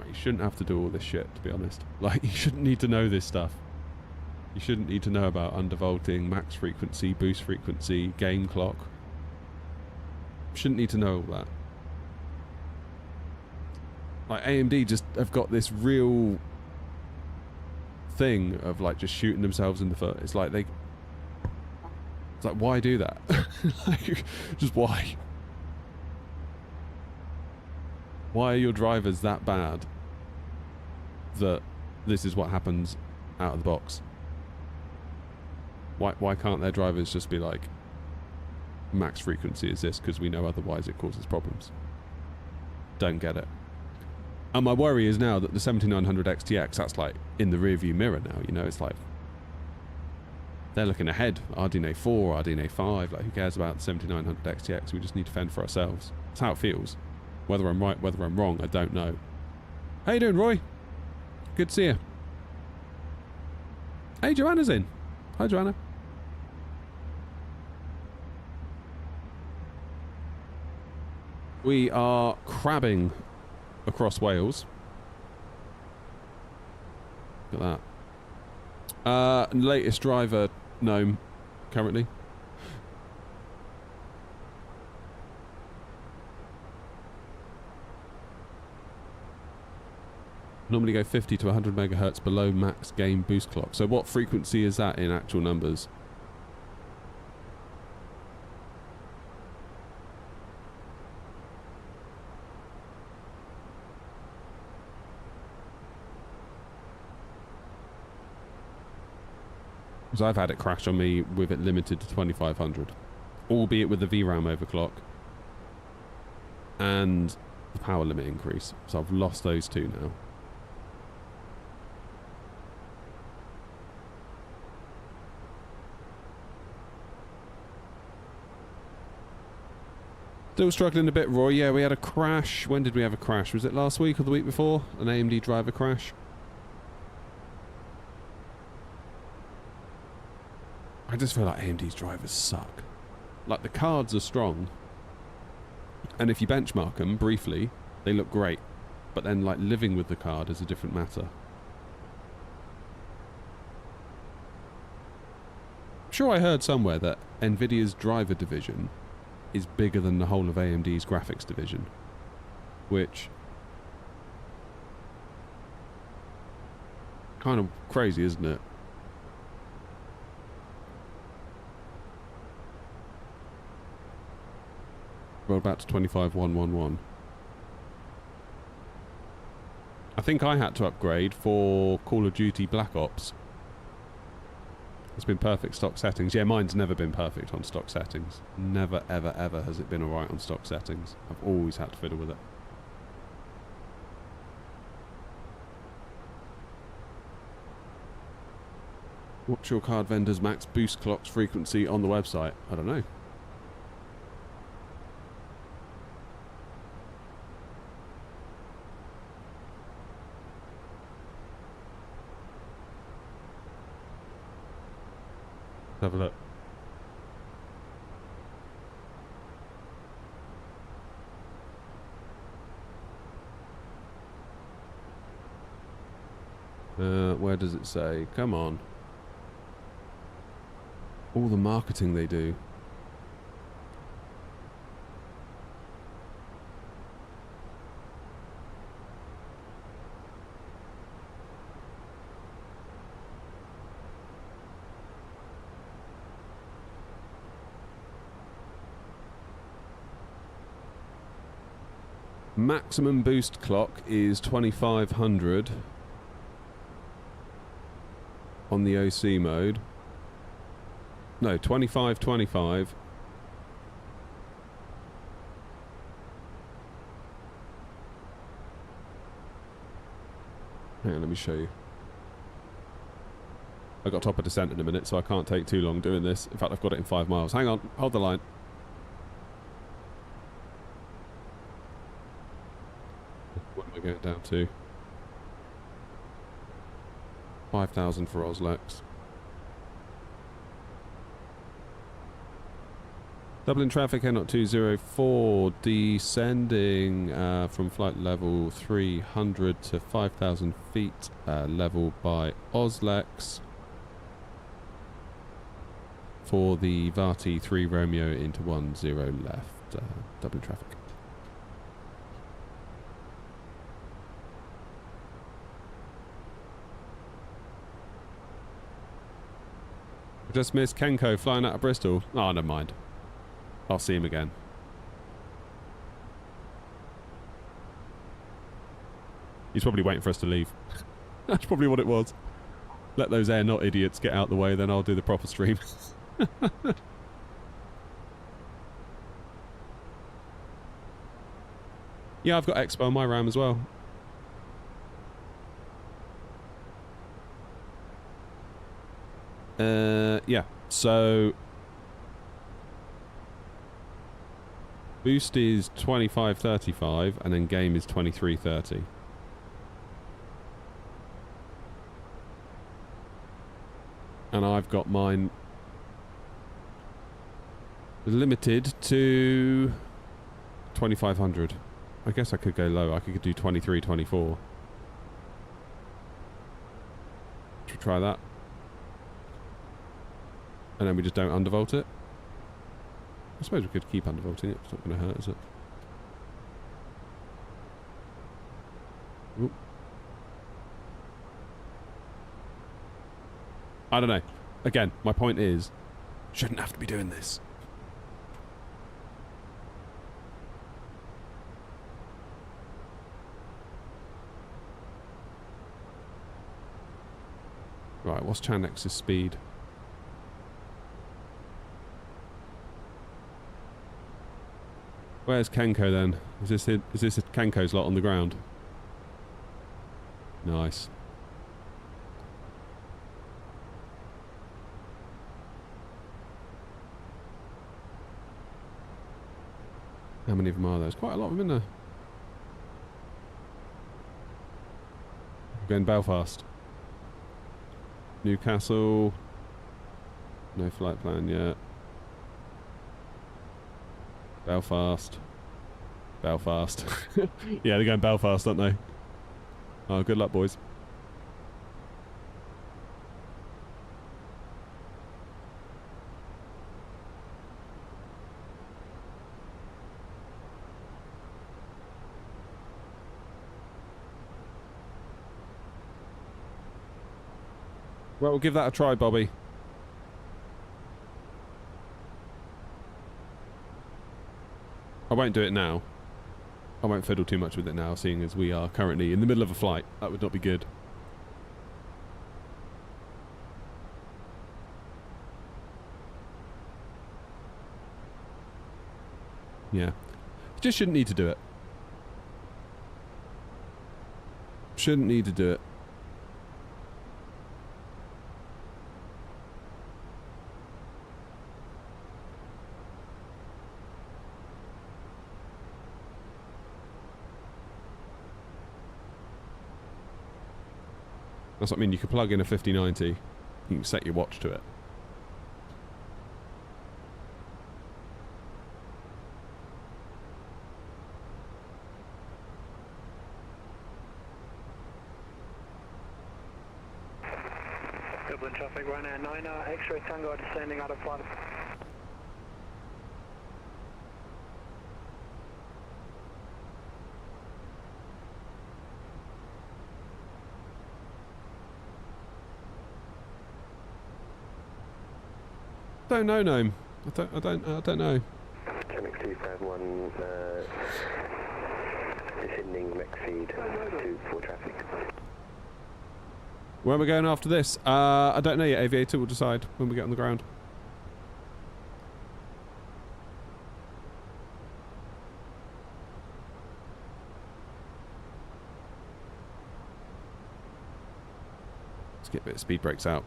You shouldn't have to do all this shit, to be honest. Like, you shouldn't need to know this stuff. You shouldn't need to know about undervolting, max frequency, boost frequency, game clock. You shouldn't need to know all that. Like, AMD just have got this real thing of like just shooting themselves in the foot. It's like why do that? Like, just why? Why are your drivers that bad that this is what happens out of the box? Why can't their drivers just be like, max frequency is this because we know otherwise it causes problems. Don't get it. And my worry is now that the 7900 XTX, that's like in the rearview mirror now, you know, it's like they're looking ahead. RDNA 4, RDNA 5, like who cares about the 7900 XTX? We just need to fend for ourselves. That's how it feels. Whether I'm right, whether I'm wrong, I don't know. How you doing, Roy? Good to see you. Hey, Joanna's in. Hi, Joanna. We are crabbing across Wales. Look at that. Latest driver gnome currently. Normally go 50 to 100 megahertz below max gain boost clock. So what frequency is that in actual numbers? Because I've had it crash on me with it limited to 2500, albeit with the VRAM overclock and the power limit increase. So I've lost those two now. Still struggling a bit, Roy. Yeah, we had a crash. When did we have a crash? Was it last week or the week before? An AMD driver crash? I just feel like AMD's drivers suck. Like, the cards are strong, and if you benchmark them briefly, they look great. But then, like, living with the card is a different matter. I'm sure I heard somewhere that Nvidia's driver division is bigger than the whole of AMD's graphics division, which kind of crazy, isn't it? We're about to 25.111. I think I had to upgrade for Call of Duty Black Ops. It's been perfect stock settings. Yeah, mine's never been perfect on stock settings. Never, ever, ever has it been alright on stock settings. I've always had to fiddle with it. What's your card vendor's max boost clock's frequency on the website? I don't know. Have a look. Where does it say? Come on. All the marketing they do. Maximum boost clock is 2500 on the OC mode. No, 2525. Hang on, let me show you. I got top of descent in a minute, so I can't take too long doing this. In fact, I've got it in 5 miles. Hang on, hold the line. What am I going down to? 5,000 for Oslex. Dublin traffic, N 204, descending from flight level 300 to 5,000 feet, level by Oslex for the Vati 3 Romeo into 10 left, Dublin traffic. I just missed Kenko flying out of Bristol. Oh, never mind. I'll see him again. He's probably waiting for us to leave. That's probably what it was. Let those air not idiots get out the way, then I'll do the proper stream. Yeah, I've got Expo on my RAM as well. Yeah, so boost is 25.35 and then game is 23.30. And I've got mine limited to 2500. I guess I could go low. I could do 23, 24. Should we try that? And then we just don't undervolt it. I suppose we could keep undervolting it. It's not going to hurt, is it? Oop. I don't know. Again, my point is, shouldn't have to be doing this. Right, what's Chandex's speed? Where's Kenko then? Is this Kenko's lot on the ground? Nice. How many of them are there? There's quite a lot of them in there. Going Belfast. Newcastle. No flight plan yet. Belfast. Belfast. Yeah, they're going Belfast, aren't they? Oh, good luck, boys. Well, we'll give that a try, Bobby. I won't do it now. I won't fiddle too much with it now, seeing as we are currently in the middle of a flight. That would not be good. Yeah. Just shouldn't need to do it. Shouldn't need to do it. That's what I mean, you could plug in a 5090, you can set your watch to it. Dublin traffic right now, 9 X-ray Tango descending out of flight. Don't know, Gnome. I don't know. Channel 251, descending max speed to full traffic. Where am I going after this? I don't know yet, Aviator. We'll decide when we get on the ground. Let's get a bit of speed brakes out.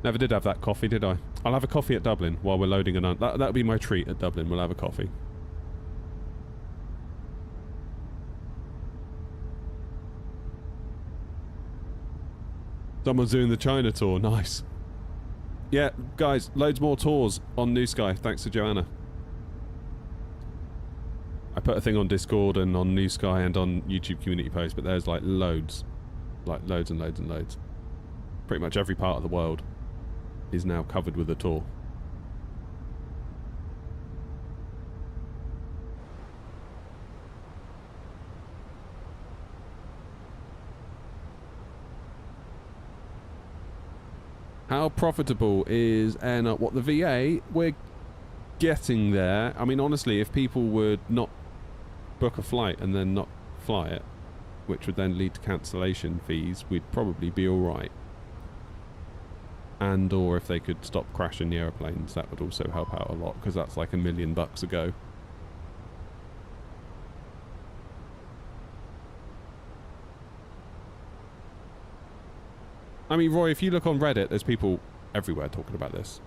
Never did have that coffee, did I? I'll have a coffee at Dublin while we're loading an... That'll be my treat at Dublin. We'll have a coffee. Someone's doing the China tour. Nice. Yeah, guys, loads more tours on New Sky, thanks to Joanna. I put a thing on Discord and on New Sky and on YouTube community post, but there's like loads. Like loads and loads and loads. Pretty much every part of the world is now covered with a tour. How profitable is what the VA? We're getting there. I mean, honestly, if people would not book a flight and then not fly it, which would then lead to cancellation fees, we'd probably be alright. And or if they could stop crashing the aeroplanes, that would also help out a lot, because that's like $1 million a go. I mean, Roy, if you look on Reddit, there's people everywhere talking about this.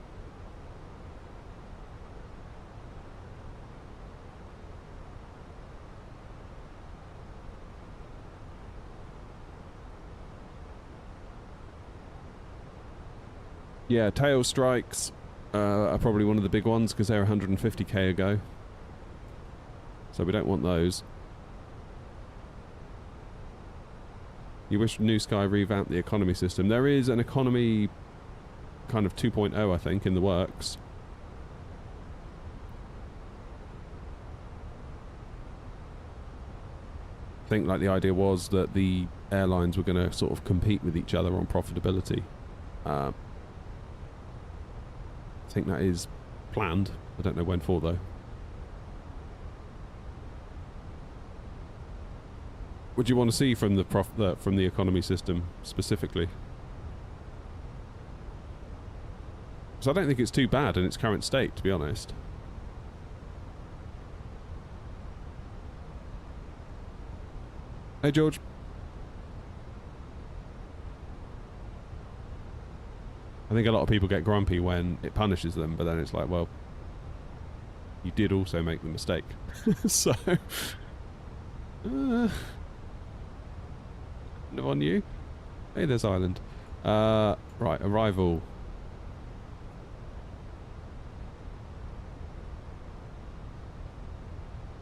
Yeah, tail strikes are probably one of the big ones because they're 150k a go. So we don't want those. You wish New Sky revamped the economy system. There is an economy kind of 2.0, I think, in the works. I think like the idea was that the airlines were going to sort of compete with each other on profitability. I think that is planned. I don't know when for though. What do you want to see from from the economy system specifically? So I don't think it's too bad in its current state, to be honest. Hey George. I think a lot of people get grumpy when it punishes them, but then it's like, well, you did also make the mistake. So, on you. Hey, there's Ireland. Right, arrival.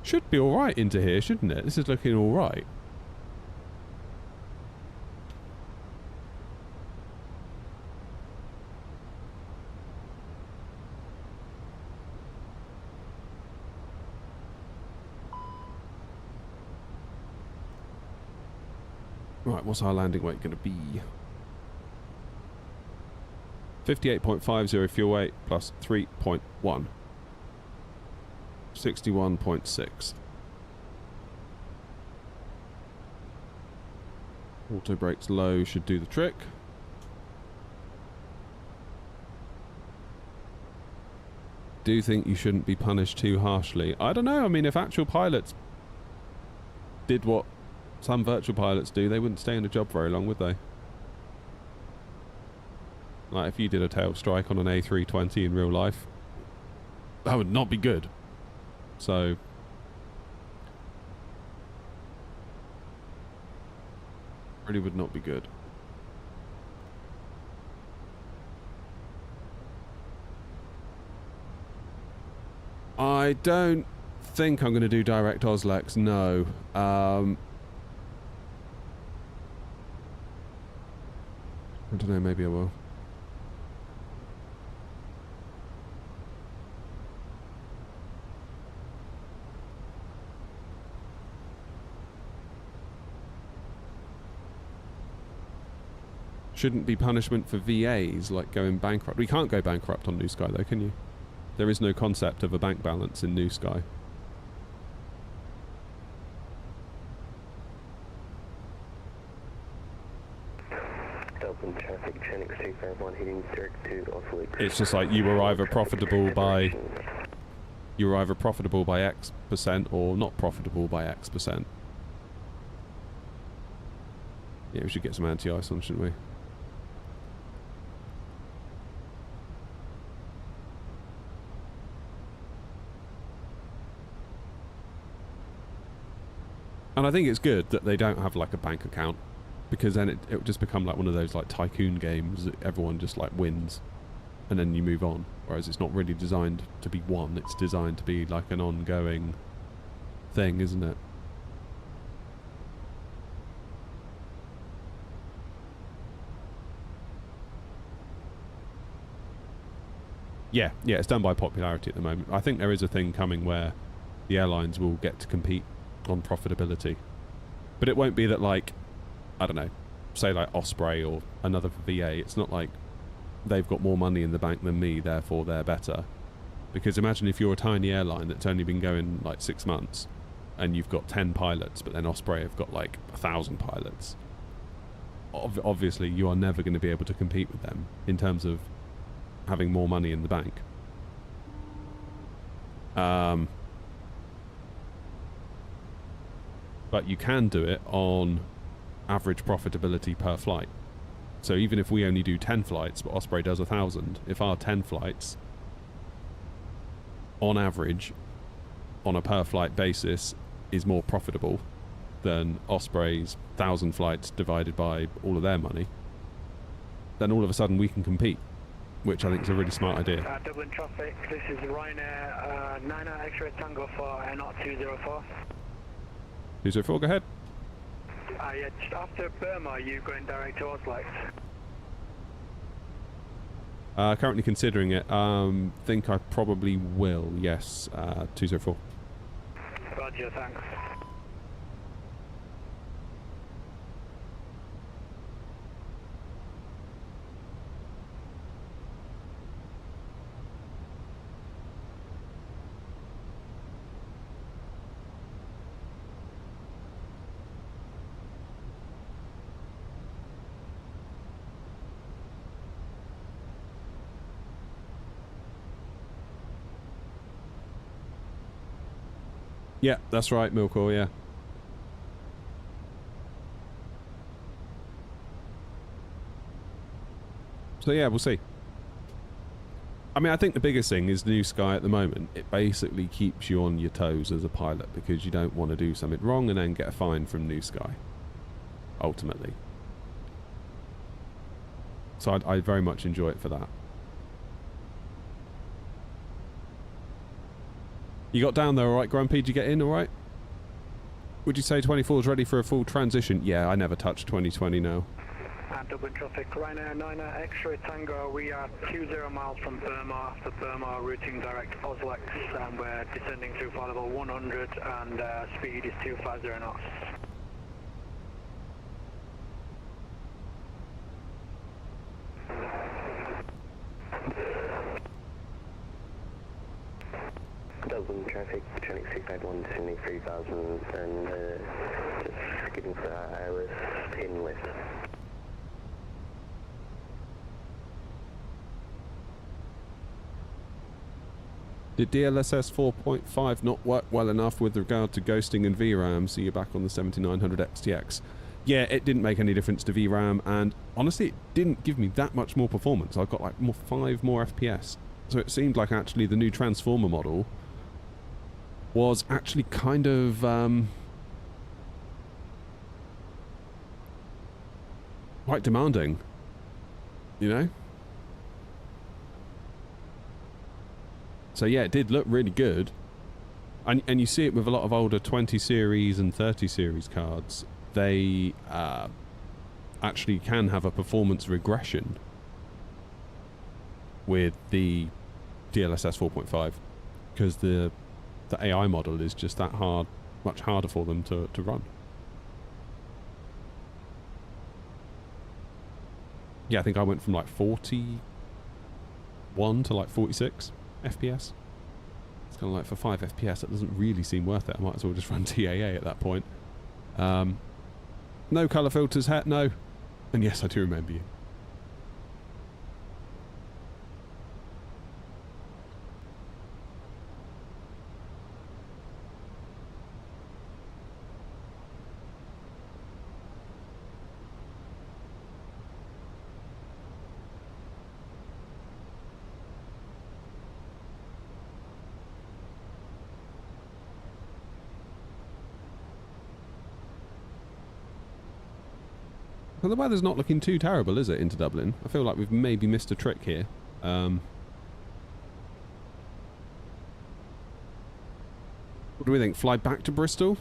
Should be alright into here, shouldn't it? This is looking alright. Right, what's our landing weight going to be? 58.50 fuel weight plus 3.1. 61.6. Auto brakes low should do the trick. Do you think you shouldn't be punished too harshly? I don't know. I mean, if actual pilots did what some virtual pilots do, they wouldn't stay in a job very long, would they? Like, if you did a tail strike on an A320 in real life, that would not be good. So, really would not be good. I don't think I'm going to do direct Oslex, no. I don't know, maybe I will. Shouldn't be punishment for VAs, like going bankrupt. We can't go bankrupt on New Sky though, can you? There is no concept of a bank balance in New Sky. Dublin traffic, Chandra 251 heading direct to Oswego. It's just like you were either profitable by X% or not profitable by X%. Yeah, we should get some anti-ice on, shouldn't we? And I think it's good that they don't have like a bank account, because then it would just become like one of those like tycoon games that everyone just like wins and then you move on, whereas it's not really designed to be won, it's designed to be like an ongoing thing, isn't it? Yeah, it's done by popularity at the moment. I think there is a thing coming where the airlines will get to compete on profitability, but it won't be that, like, I don't know, say like Osprey or another VA. It's not like they've got more money in the bank than me, therefore they're better. Because imagine if you're a tiny airline that's only been going like 6 months and you've got 10 pilots, but then Osprey have got like 1,000 pilots. Obviously, you are never going to be able to compete with them in terms of having more money in the bank. But you can do it on average profitability per flight. So even if we only do 10 flights, but Osprey does 1,000, if our 10 flights, on average, on a per flight basis, is more profitable than Osprey's 1,000 flights divided by all of their money, then all of a sudden we can compete, which I think is a really smart idea. Dublin traffic, this is Ryanair, 9 X-ray Tango for NOT 204. 204, go ahead. Yeah, just after Burma, you going direct to Oslo? Currently considering it. Think I probably will, yes. 204. Roger, thanks. Yeah, that's right, Milkor, yeah. So yeah, we'll see. I mean, I think the biggest thing is New Sky at the moment. It basically keeps you on your toes as a pilot because you don't want to do something wrong and then get a fine from New Sky, ultimately. So I very much enjoy it for that. You got down there all right, Grumpy? Did you get in all right? Would you say 24 is ready for a full transition? Yeah, I never touched 2020 now. Dublin traffic, Ryanair 9 X-ray Tango, we are 20 miles from Burma. After Burma, routing direct Oslo, and we're descending through flight level 100 and speed is 250 knots. Dublin traffic, Tronic 681, descending 3000 and just skipping for ILS 10 left. Did DLSS 4.5 not work well enough with regard to ghosting and VRAM? So you're back on the 7900 XTX. Yeah, it didn't make any difference to VRAM, and honestly, it didn't give me that much more performance. I got like 5 more FPS. So it seemed like actually the new Transformer model was actually kind of quite demanding, you know? So yeah, it did look really good. And you see it with a lot of older 20 series and 30 series cards. They actually can have a performance regression with the DLSS 4.5 because the AI model is just that hard, much harder for them to run. Yeah, I think I went from like 41 to like 46 FPS. It's kind of like for 5 FPS, it doesn't really seem worth it. I might as well just run TAA at that point. No colour filters, no. And yes, I do remember you. Well, the weather's not looking too terrible, is it, into Dublin? I feel like we've maybe missed a trick here. What do we think? Fly back to Bristol?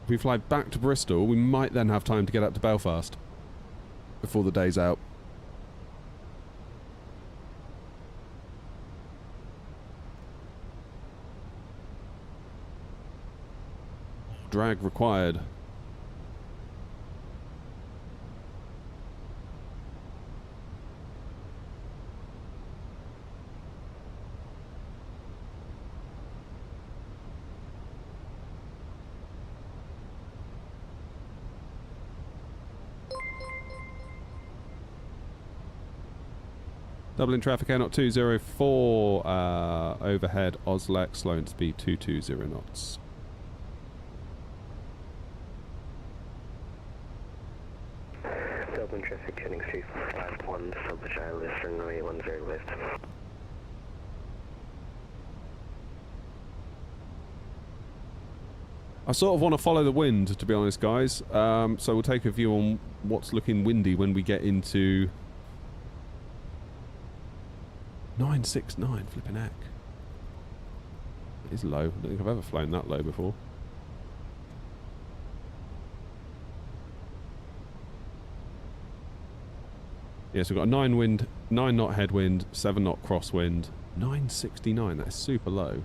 If we fly back to Bristol, we might then have time to get up to Belfast before the day's out. Drag required. Dublin traffic Air 204 overhead Oslex, slowing to speed 220 knots. Dublin traffic heading 251, Southwich Isles, runway 10 left. I sort of want to follow the wind, to be honest, guys. So we'll take a view on what's looking windy when we get into 969, flipping heck. It is low. I don't think I've ever flown that low before. Yeah, so we've got a 9 knot headwind, 7 knot crosswind, 969. That is super low.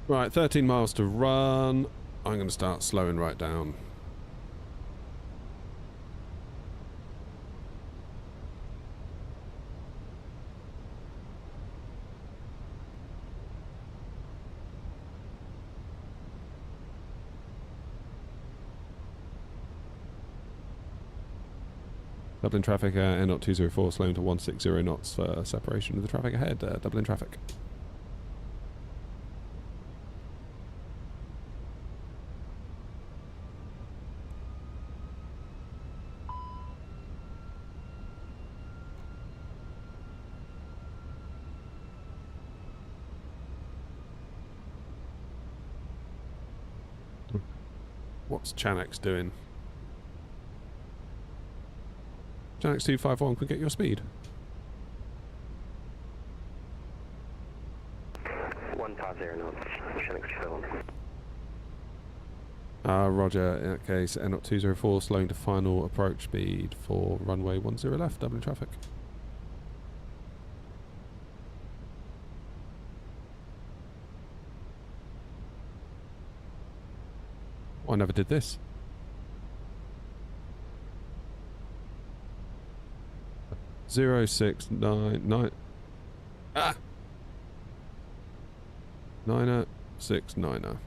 Right, 13 miles to run. I'm going to start slowing right down. Dublin traffic, Air 204, slowing to 160 knots for separation of the traffic ahead. Dublin traffic. What's Chanex doing? Chanex 251 could get your speed. 150 knots, Chanex 251. Roger, in that case, Air 204 slowing to final approach speed for runway 10 left, Dublin traffic. I never did this. Zero 699. Ah! 9069.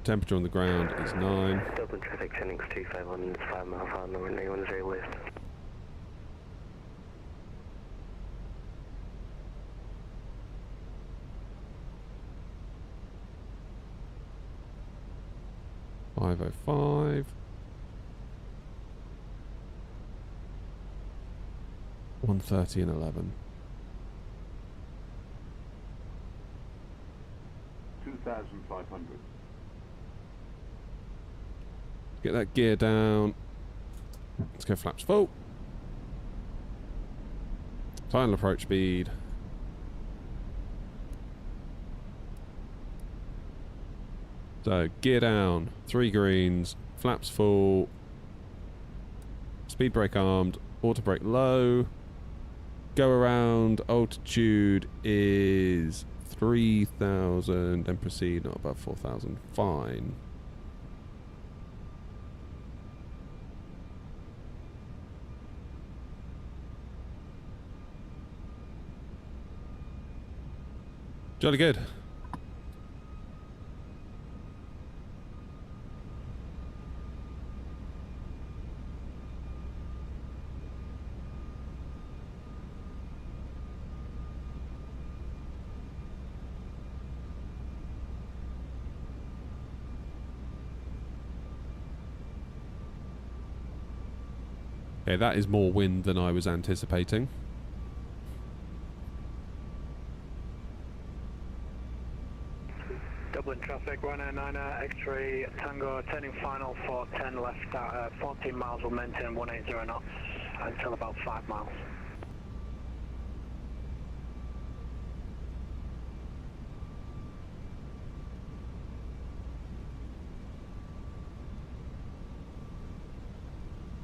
Temperature on the ground is 9. Dublin traffic, Chanex 251, it's 5 mile final, runway 10 west. .505. 130 and 11. 2,500. Get that gear down. Let's go flaps full. Final approach speed. So, gear down, 3 greens, flaps full, speed brake armed, auto brake low, go around, altitude is 3,000 and proceed not above 4,000, fine. Jolly good. Okay, that is more wind than I was anticipating. Dublin traffic, 109 X-ray Tango, turning final for 10 left at 14 miles, will maintain 180 knots until about 5 miles.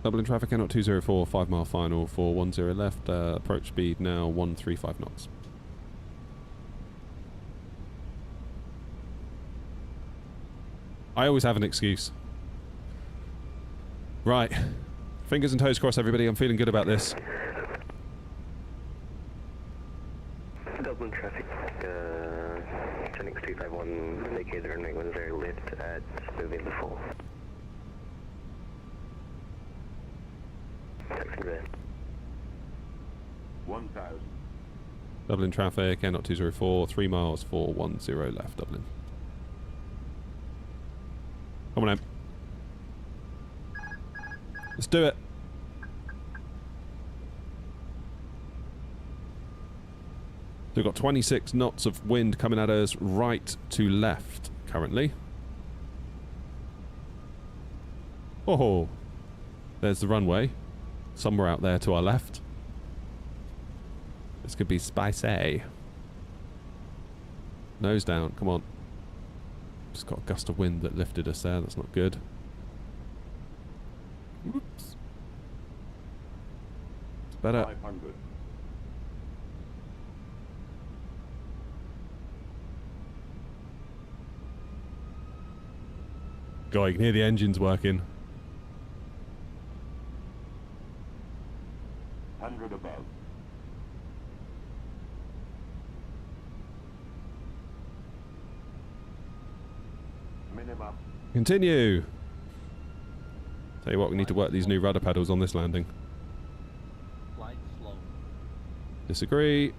Dublin traffic, Air 204, 5 mile final for 10 left, approach speed now 135 knots. I always have an excuse. Right. Fingers and toes crossed, everybody. I'm feeling good about this. Dublin traffic, Chandra 251, indicator and was very lift at moving the full. Taxi red. 1,000. Dublin traffic, Air 204, 3 miles, 410 left, Dublin. Come on, Em. Let's do it. So we've got 26 knots of wind coming at us right to left currently. Oh, there's the runway. Somewhere out there to our left. This could be spicy. Nose down, come on. Just got a gust of wind that lifted us there, that's not good. Oops. It's better. 500. God, you can hear the engines working. 100 above. Minimum. Continue. Tell you what, we need to work these new rudder pedals on this landing. Flight slow. Disagree,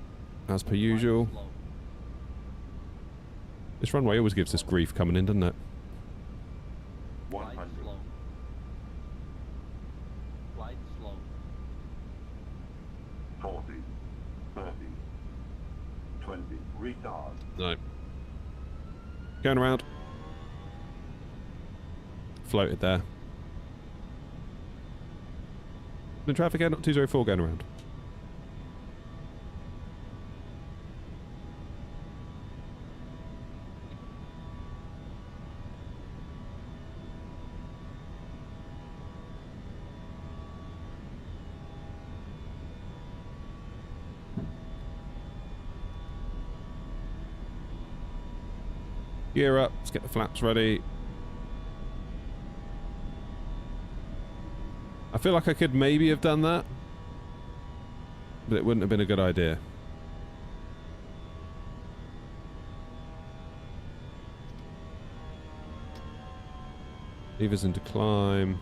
as per usual. Flight slow. This runway always gives us grief coming in, doesn't it? Flight 100. slow. Flight slow. 40. 30. 20. Retard. No. Going around. Floated there. The traffic Air 204 going around. Gear up, let's get the flaps ready. I feel like I could maybe have done that, but it wouldn't have been a good idea. Levers into climb.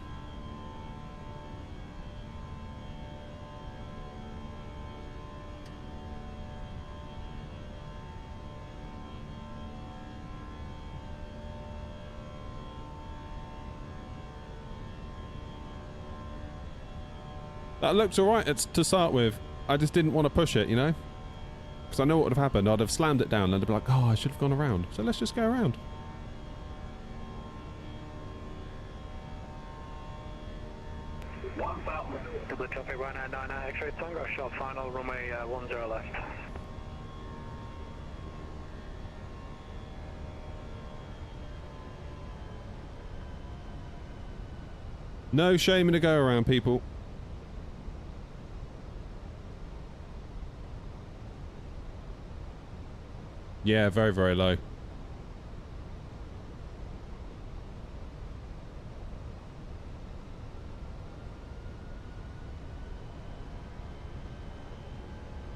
That looked alright to start with. I just didn't want to push it, you know? Because I know what would have happened. I'd have slammed it down and I'd be like, oh, I should have gone around. So let's just go around. Dublin traffic 199 X-ray Tango, short final, runway 10 left. No shame in a go around, people. Yeah, very, very low.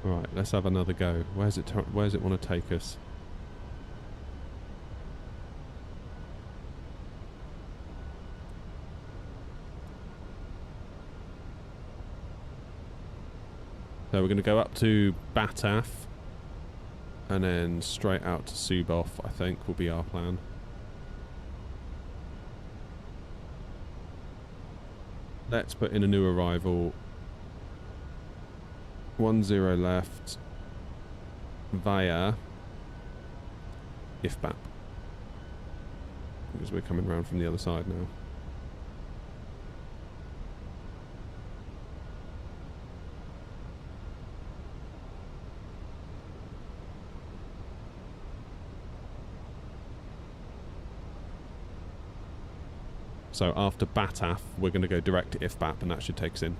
Alright, let's have another go. Where's it want to take us? So we're going to go up to Bataf. And then straight out to Suboff, I think, will be our plan. Let's put in a new arrival. 10 left. Via IFBAP. Because we're coming round from the other side now. So after Bataf, we're going to go direct to IFBAP, and that should take us in.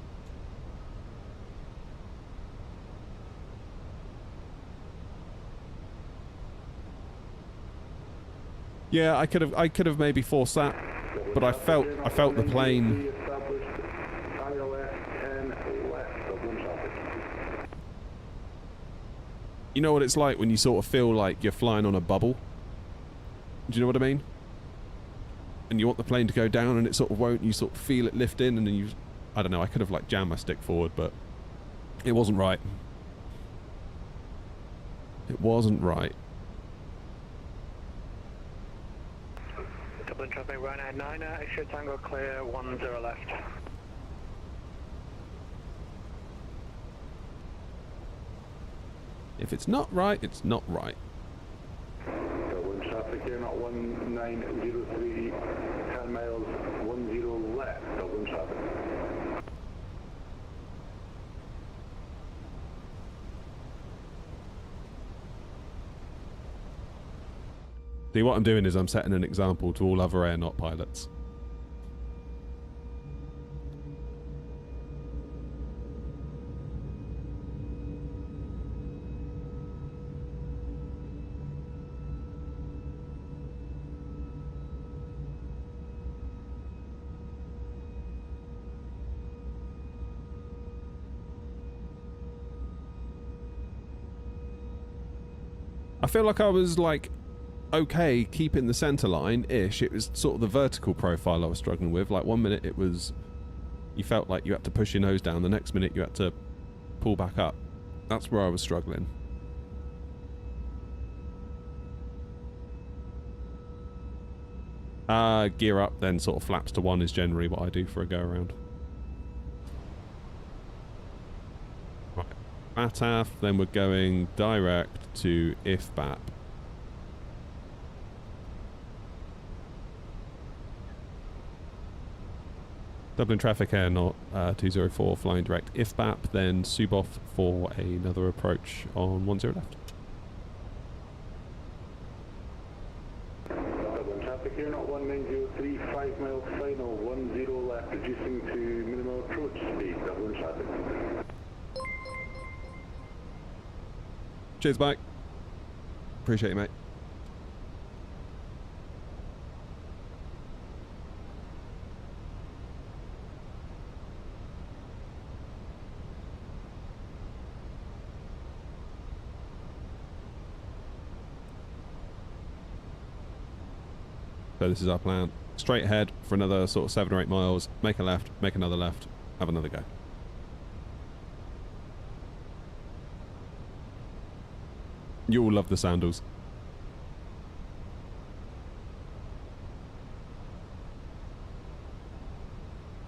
Yeah, I could have maybe forced that, but I felt the plane. You know what it's like when you sort of feel like you're flying on a bubble? Do you know what I mean? And you want the plane to go down and it sort of won't. You sort of feel it lift in and then you... I don't know, I could have like jammed my stick forward, but it wasn't right. It wasn't right. Dublin traffic, Ryanair 9, extra Tango clear, 10 left. If it's not right, it's not right. Dublin traffic here, not 1903, 10 miles, 10 left, Dublin traffic. See, what I'm doing is I'm setting an example to all other air-not pilots. I feel like I was like okay keeping the center line-ish. It was sort of the vertical profile I was struggling with. Like 1 minute it was, you felt like you had to push your nose down, the next minute you had to pull back up. That's where I was struggling. Gear up, then sort of flaps to 1 is generally what I do for a go around. Right, ATAF, then we're going direct to IFBAP. Dublin traffic air not 204 flying direct IFBAP, then Suboff for another approach on 10 left. Dublin traffic here, not 1903, 5 miles final, 10 left, reducing to minimal approach speed, Dublin traffic. Cheers, Mike. Appreciate you, mate. So this is our plan. Straight ahead for another sort of 7 or 8 miles, make a left, make another left, have another go. You all love the sandals.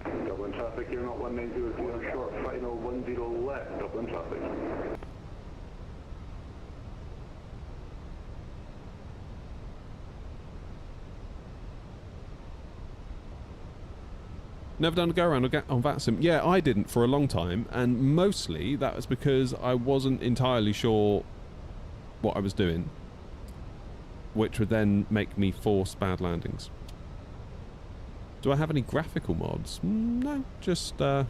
Dublin traffic here, not 1903, short final, 10 left, Dublin traffic. Never done a go around on VATSIM. Yeah, I didn't for a long time, and mostly that was because I wasn't entirely sure what I was doing, which would then make me force bad landings. Do I have any graphical mods? No, just a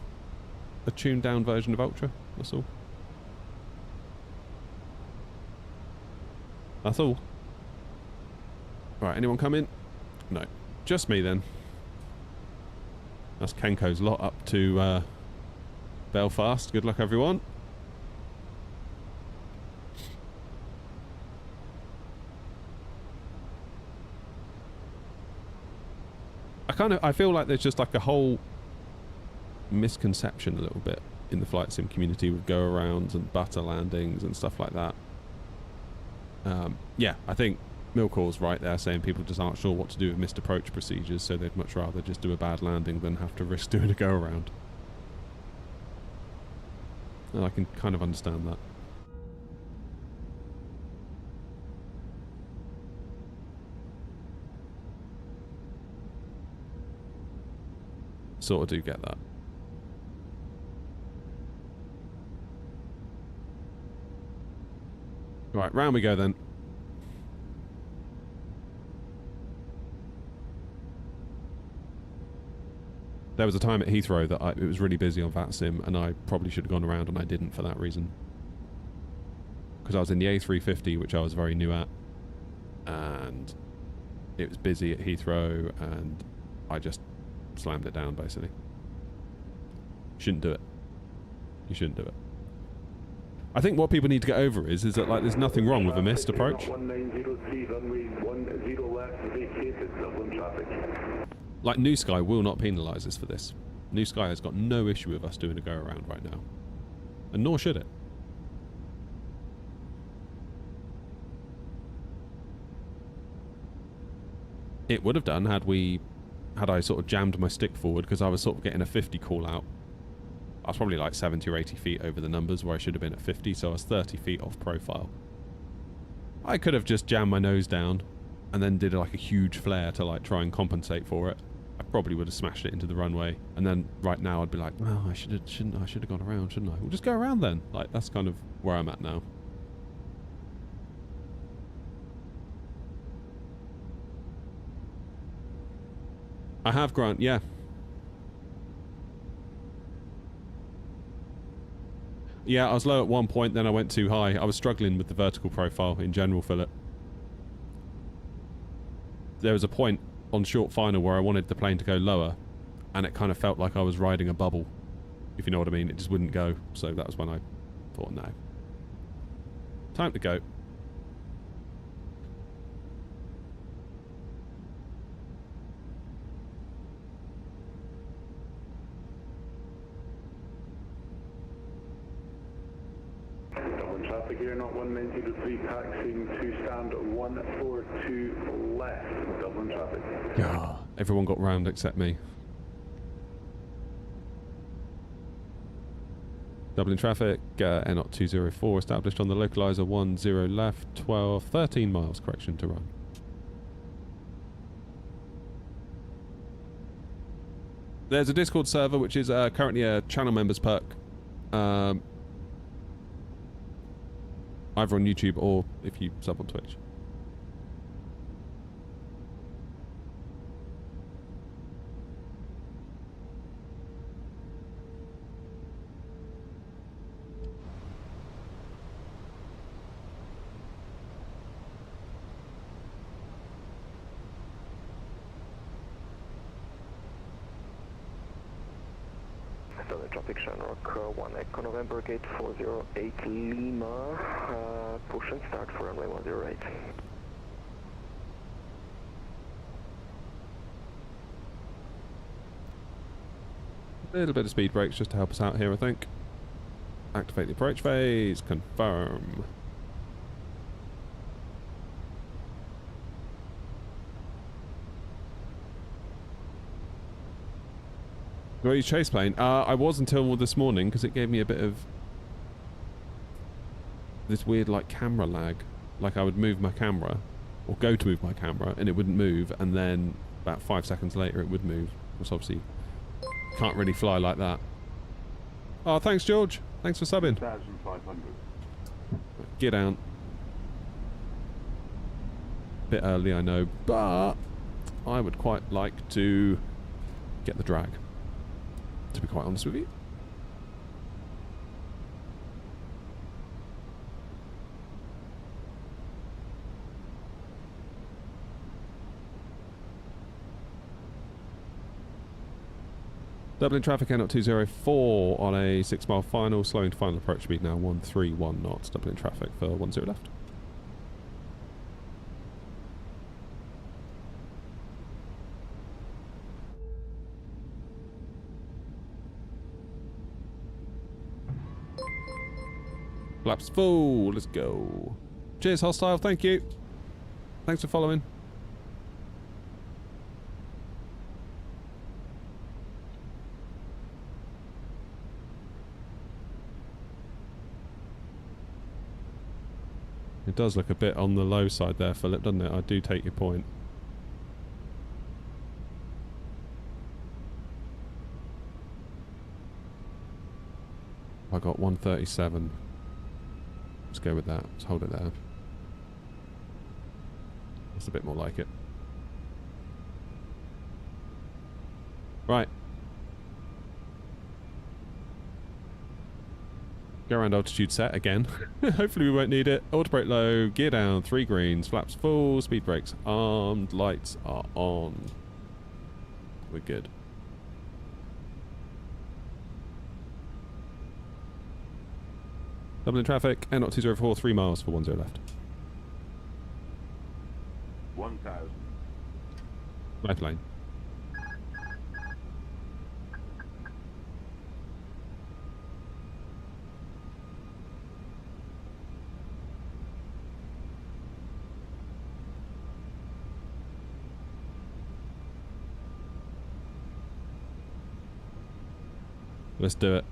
tuned down version of Ultra, that's all. That's all. Right, anyone come in? No. Just me then. That's Kenko's lot up to Belfast. Good luck, everyone. I feel like there's just like a whole misconception a little bit in the flight sim community with go-arounds and butter landings and stuff like that. Yeah, I think Milkor's right there saying people just aren't sure what to do with missed approach procedures, so they'd much rather just do a bad landing than have to risk doing a go-around. And I can kind of understand that. Sort of do get that. Right, round we go then. There was a time at Heathrow that it was really busy on VATSIM, and I probably should have gone around, and I didn't for that reason. Because I was in the A350, which I was very new at, and it was busy at Heathrow, and I just slammed it down, basically. Shouldn't do it. You shouldn't do it. I think what people need to get over is that like there's nothing wrong with a missed approach. 1903, runway 10 left, vacated, Dublin traffic. Like New Sky will not penalise us for this. New Sky has got no issue with us doing a go around right now, and nor should it. It would have done had I sort of jammed my stick forward, because I was sort of getting a 50 call out. I was probably like 70 or 80 feet over the numbers where I should have been at 50, so I was 30 feet off profile. I could have just jammed my nose down and then did like a huge flare to like try and compensate for it. I probably would have smashed it into the runway, and then right now I'd be like, well, I should have gone around, shouldn't I? We'll just go around then. Like, that's kind of where I'm at now. I have, Grant, yeah. Yeah, I was low at one point, then I went too high. I was struggling with the vertical profile in general, Philip. There was a point on short final where I wanted the plane to go lower, and it kind of felt like I was riding a bubble, if you know what I mean. It just wouldn't go, so that was when I thought, no. Time to go. Traffic here, not 1903, taxiing to stand 142 left, Dublin traffic. Yeah, everyone got round except me. Dublin traffic, N0 204 established on the localizer 10 left, 13 miles correction to run. There's a Discord server which is currently a channel members perk. Either on YouTube or if you sub on Twitch. Dublin traffic, Shamrock 1 Echo November gate 408 Lima, push and start for runway 108. A little bit of speed brakes just to help us out here, I think. Activate the approach phase, confirm. Were you chase plane? I was until this morning, because it gave me a bit of this weird like camera lag. Like I would move my camera, or go to move my camera, and it wouldn't move, and then about 5 seconds later it would move. Which obviously can't really fly like that. Oh, thanks George. Thanks for subbing. 1,500. Get down. Bit early, I know, but I would quite like to get the drag, to be quite honest with you. Dublin traffic N0 204 on a 6 mile final, slowing to final approach speed now 131 knots. Dublin traffic for 10 left. Flaps full, let's go. Cheers, hostile, thank you. Thanks for following. It does look a bit on the low side there, Philip, doesn't it? I do take your point. I got 137. Let's go with that. Let's hold it there. That's a bit more like it. Right. Go around altitude set again. Hopefully we won't need it. Auto brake low, gear down, 3 greens, flaps full, speed brakes armed, lights are on. We're good. Dublin traffic, Air 204, 3 miles for 10 left. 1000. Lifeline. Let's do it.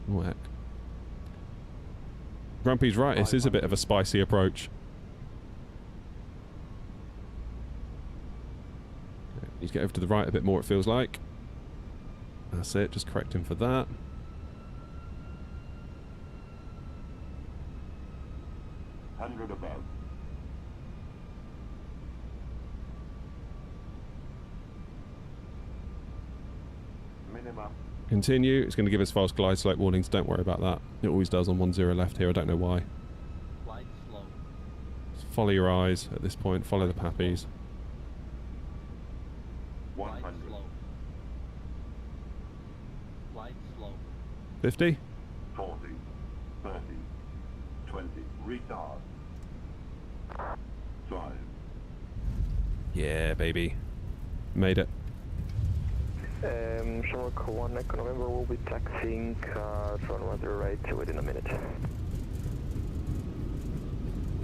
Oh, heck. Grumpy's right, this is a bit of a spicy approach. Okay, need to get over to the right a bit more, it feels like. That's it, just correct him for that. Hundred above. Minimum. Continue. It's going to give us false glide slope warnings. Don't worry about that. It always does on 10 left here. I don't know why. Flight slow. Just follow your eyes at this point. Follow the pappies. Flight 100. slow. Flight slow. 50? 40. 30. 20. Retard. 5. Yeah, baby. Made it. Shamrock 1 Echo November will be taxiing runway 0 right within a minute.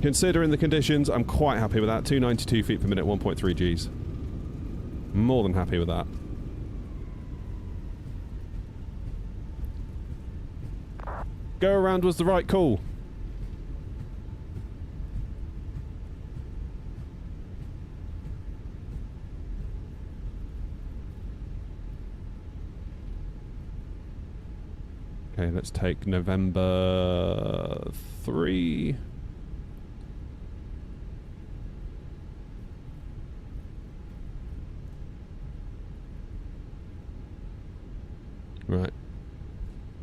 Considering the conditions, I'm quite happy with that. 292 feet per minute, 1.3 Gs. More than happy with that. Go around was the right call. Okay, let's take November 3. Right.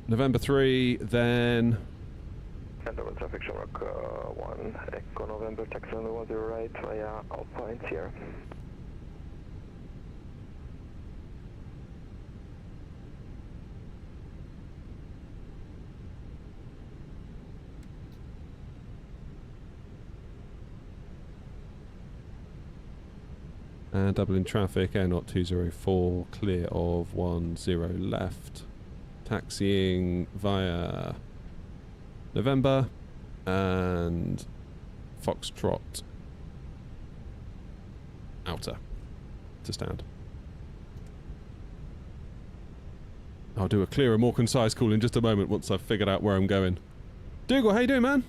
November 3, then... Dublin traffic, Shamrock 1 Echo November, taxi on the 10 right via Alpine Sierra. And Dublin traffic, Air 204, clear of 10 left. Taxiing via November and Foxtrot outer to stand. I'll do a clearer, more concise call in just a moment once I've figured out where I'm going. Dougal, how you doing, man?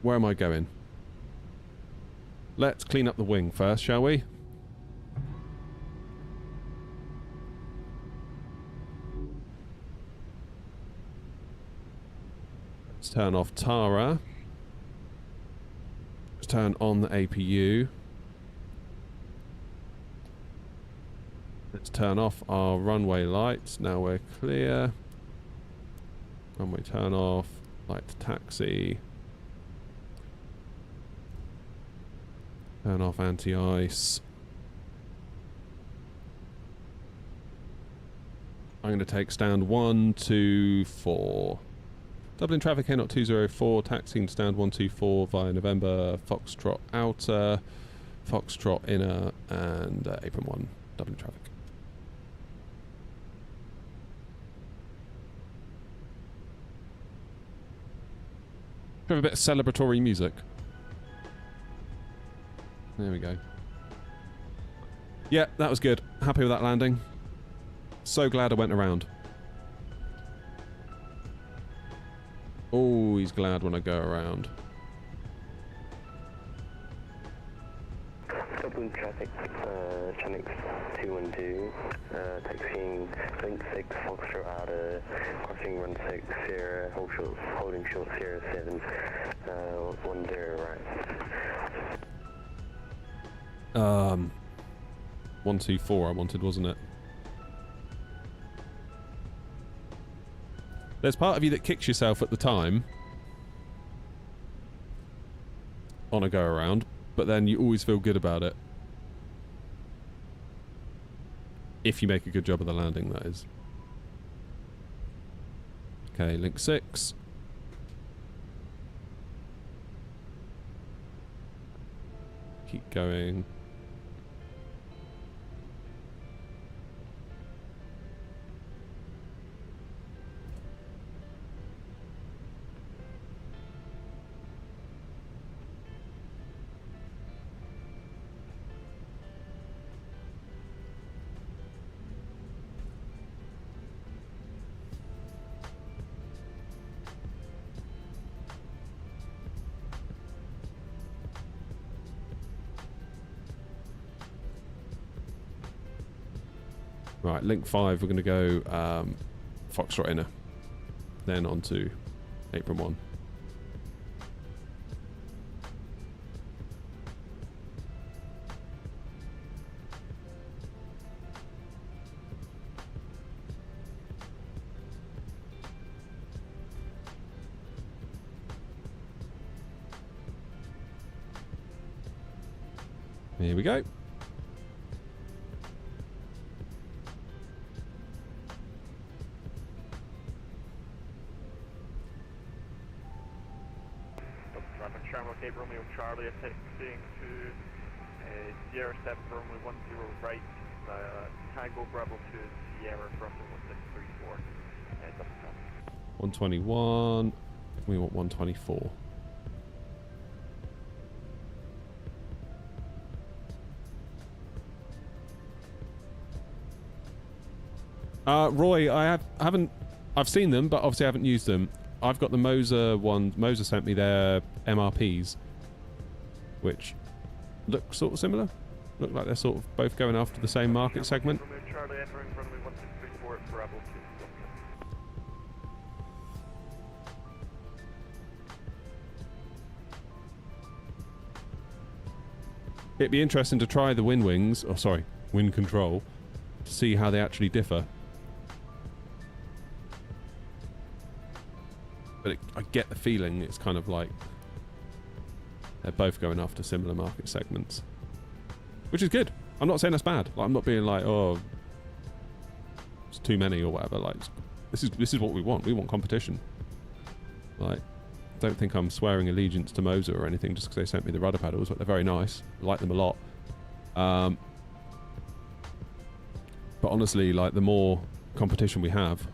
Where am I going? Let's clean up the wing first, shall we? Let's turn off Tara. Let's turn on the APU. Let's turn off our runway lights. Now we're clear. Runway turn off. Light to taxi. Turn off anti-ice. I'm going to take stand 124. Dublin traffic, Air 204, taxiing to stand 124 via November, Foxtrot outer, Foxtrot inner, and apron 1, Dublin traffic. Have a bit of celebratory music. There we go. Yeah, that was good. Happy with that landing. So glad I went around. Always glad when I go around. Dublin traffic, Chandra 212, taxiing link 6, Foxtrot outer, crossing run 6, Sierra, holding short Sierra 7, 10 right. 124 I wanted, wasn't it? There's part of you that kicks yourself at the time on a go around, but then you always feel good about it. If you make a good job of the landing, that is. Okay, link 6. Keep going. Right, link 5, we're going to go Foxtrot Inner, then on to Apron 1. Here we go. Chandra, Cape Romeo Charlie, taxiing to Sierra 7 runway 10 right, Tango Bravo to Sierra runway 1634. 121. We want 124. Roy, I've seen them, but obviously I haven't used them. I've got the Moser one. Moser sent me their MRPs, which look sort of similar. Look like they're sort of both going after the same market segment. It'd be interesting to try the wind wings, or sorry, wind control, to see how they actually differ. But I get the feeling it's kind of like they're both going after similar market segments, which is good. I'm not saying that's bad. Like, I'm not being like, oh, it's too many or whatever. Like, this is what we want. We want competition. Like, don't think I'm swearing allegiance to Moser or anything just because they sent me the rudder paddles, but they're very nice. I like them a lot. But honestly, like, the more competition we have,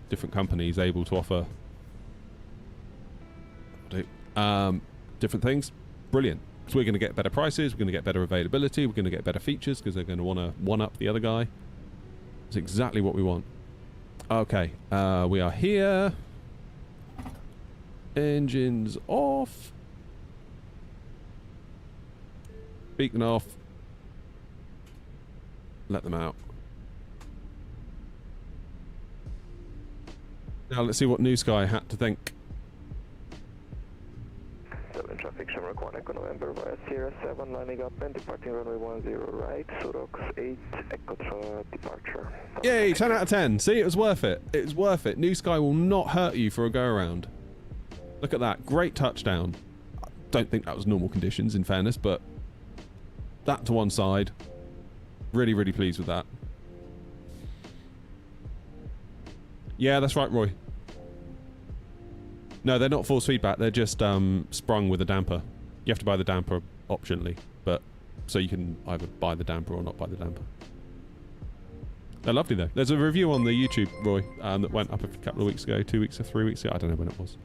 different companies able to offer different things, brilliant. So we're going to get better prices, we're going to get better availability, we're going to get better features because they're going to want to one-up the other guy. It's exactly what we want. Okay, we are here. Engines off. Beacon off. Let them out. Now let's see what New Sky had to think. 7 traffic, Shamrock 1 Echo November via Sierra 7, lining up and departing runway 10 right, Surox 8, Echo departure. Yay, 10 out of 10. See, it was worth it. It was worth it. New Sky will not hurt you for a go-around. Look at that. Great touchdown. I don't think that was normal conditions, in fairness, but that to one side. Really, really pleased with that. Yeah, that's right, Roy. No, they're not force feedback. They're just sprung with a damper. You have to buy the damper optionally, but so you can either buy the damper or not buy the damper. They're lovely though. There's a review on the YouTube, Roy, that went up a couple of weeks ago, 2 weeks or 3 weeks ago. I don't know when it was.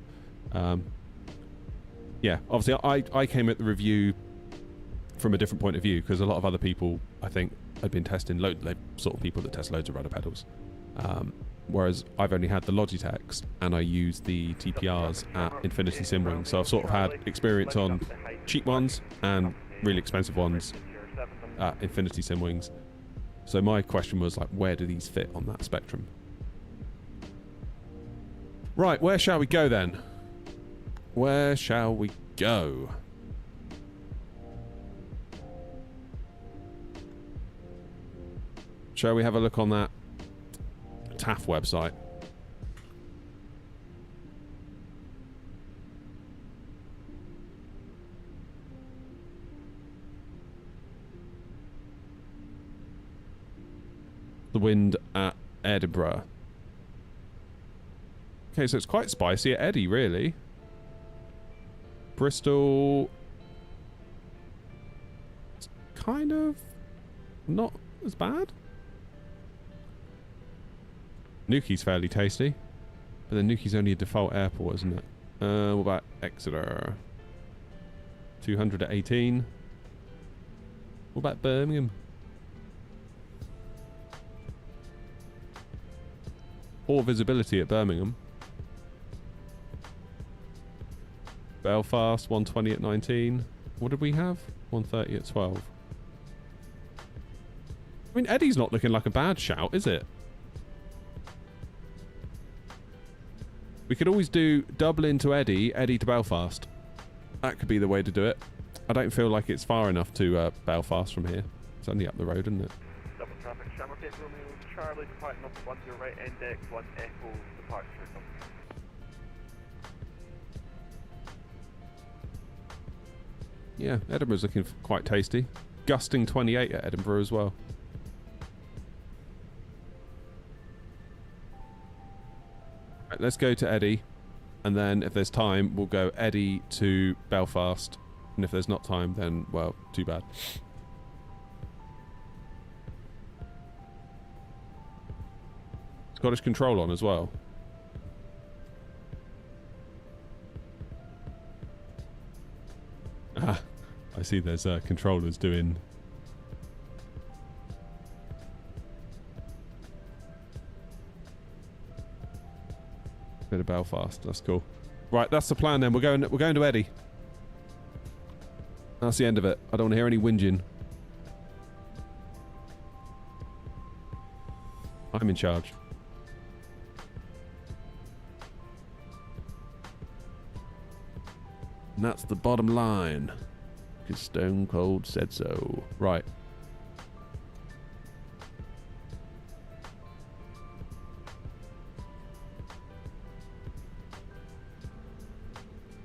Yeah, obviously I came at the review from a different point of view because a lot of other people, I think, had been testing sort of people that test loads of rudder pedals. Whereas I've only had the Logitechs and I use the TPRs at Infinity Simwing. So I've sort of had experience on cheap ones and really expensive ones at Infinity Simwings. So my question was like, where do these fit on that spectrum? Right, where shall we go then? Where shall we go? Shall we have a look on that TAF website? The wind at Edinburgh. Okay, so it's quite spicy at Eddy, really. Bristol... It's kind of not as bad. Nuki's fairly tasty. But then Nuki's only a default airport, isn't it? What about Exeter? 200 at 18. What about Birmingham? Poor visibility at Birmingham. Belfast, 120 at 19. What did we have? 130 at 12. I mean, Eddy's not looking like a bad shout, is it? We could always do Dublin to Eddy, Eddy to Belfast. That could be the way to do it. I don't feel like it's far enough to Belfast from here. It's only up the road, isn't it? Double traffic, Chandra, Cape Romeo, Charlie, departing up 1 to your right, index 1 Echo, departure. Yeah, Edinburgh's looking quite tasty. Gusting 28 at Edinburgh as well. Right, let's go to Eddy, and then if there's time, we'll go Eddy to Belfast, and if there's not time, then, well, too bad. Scottish Control on as well. Ah, I see there's controllers doing... bit of Belfast, that's cool. Right, that's the plan then. We're going to Eddy. That's the end of it. I don't want to hear any whinging. I'm in charge. And that's the bottom line. Because Stone Cold said so. Right.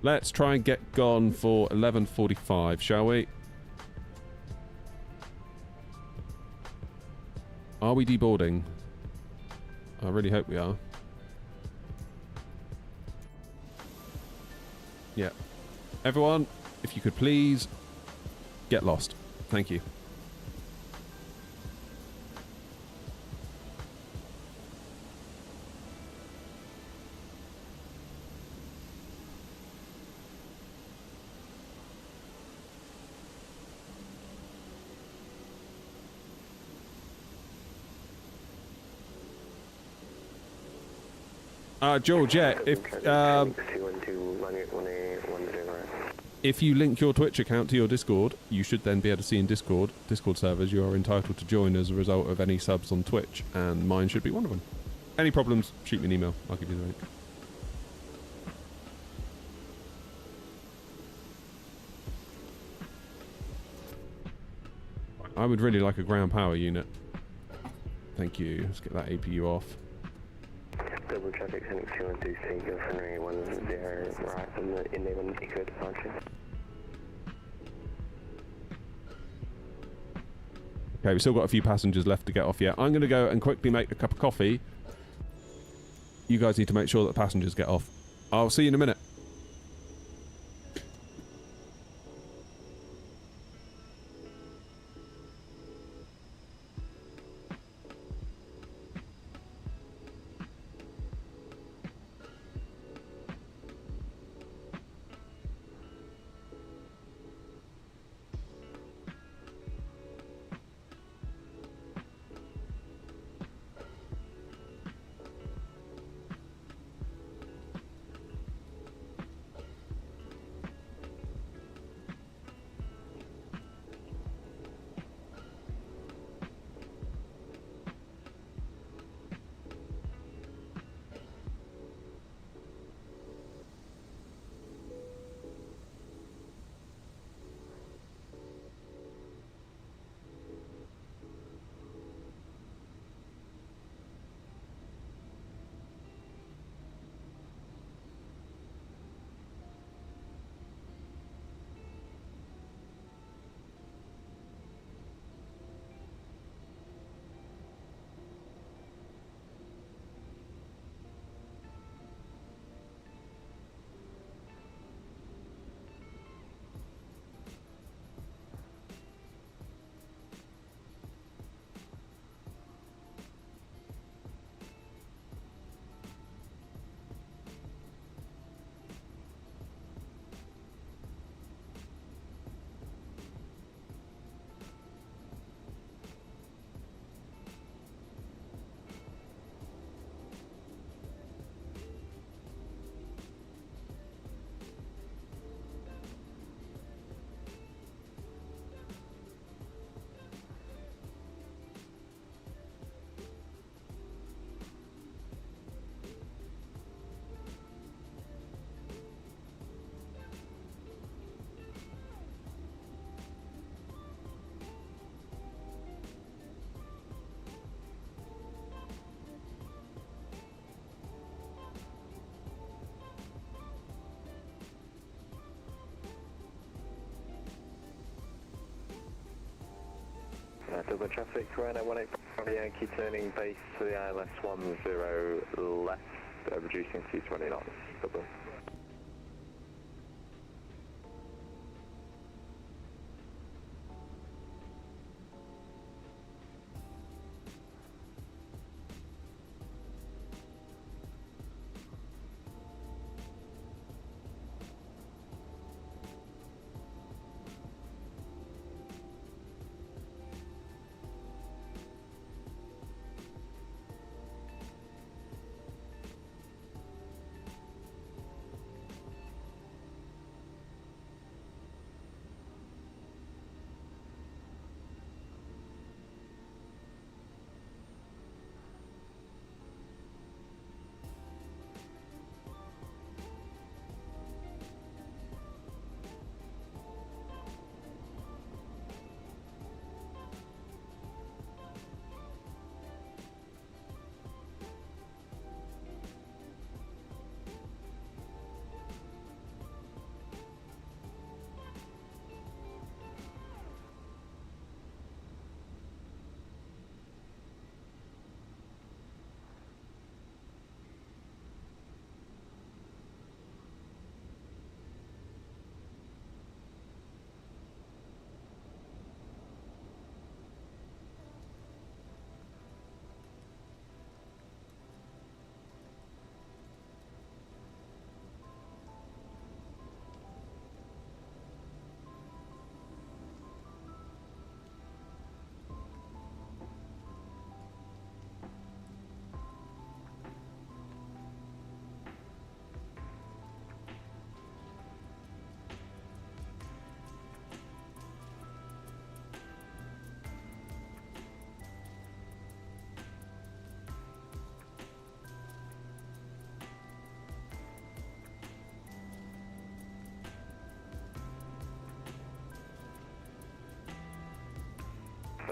Let's try and get gone for 11:45, shall we? Are we deboarding? I really hope we are. Yeah. Everyone, if you could please get lost. Thank you. George, yeah, if you link your Twitch account to your Discord, you should then be able to see in Discord servers you are entitled to join as a result of any subs on Twitch, and mine should be one of them. Any problems, shoot me an email. I'll give you the link. I would really like a ground power unit. Thank you. Let's get that APU off. Double traffic, Cynic 212, take Gulf Henry 10 right from the Indian Eco departure. Okay, we've still got a few passengers left to get off yet. I'm going to go and quickly make a cup of coffee. You guys need to make sure that the passengers get off. I'll see you in a minute. Double traffic, Rhino 18 Bravo Yankee turning base to the ILS 10 left, reducing to 20 knots. Dublin.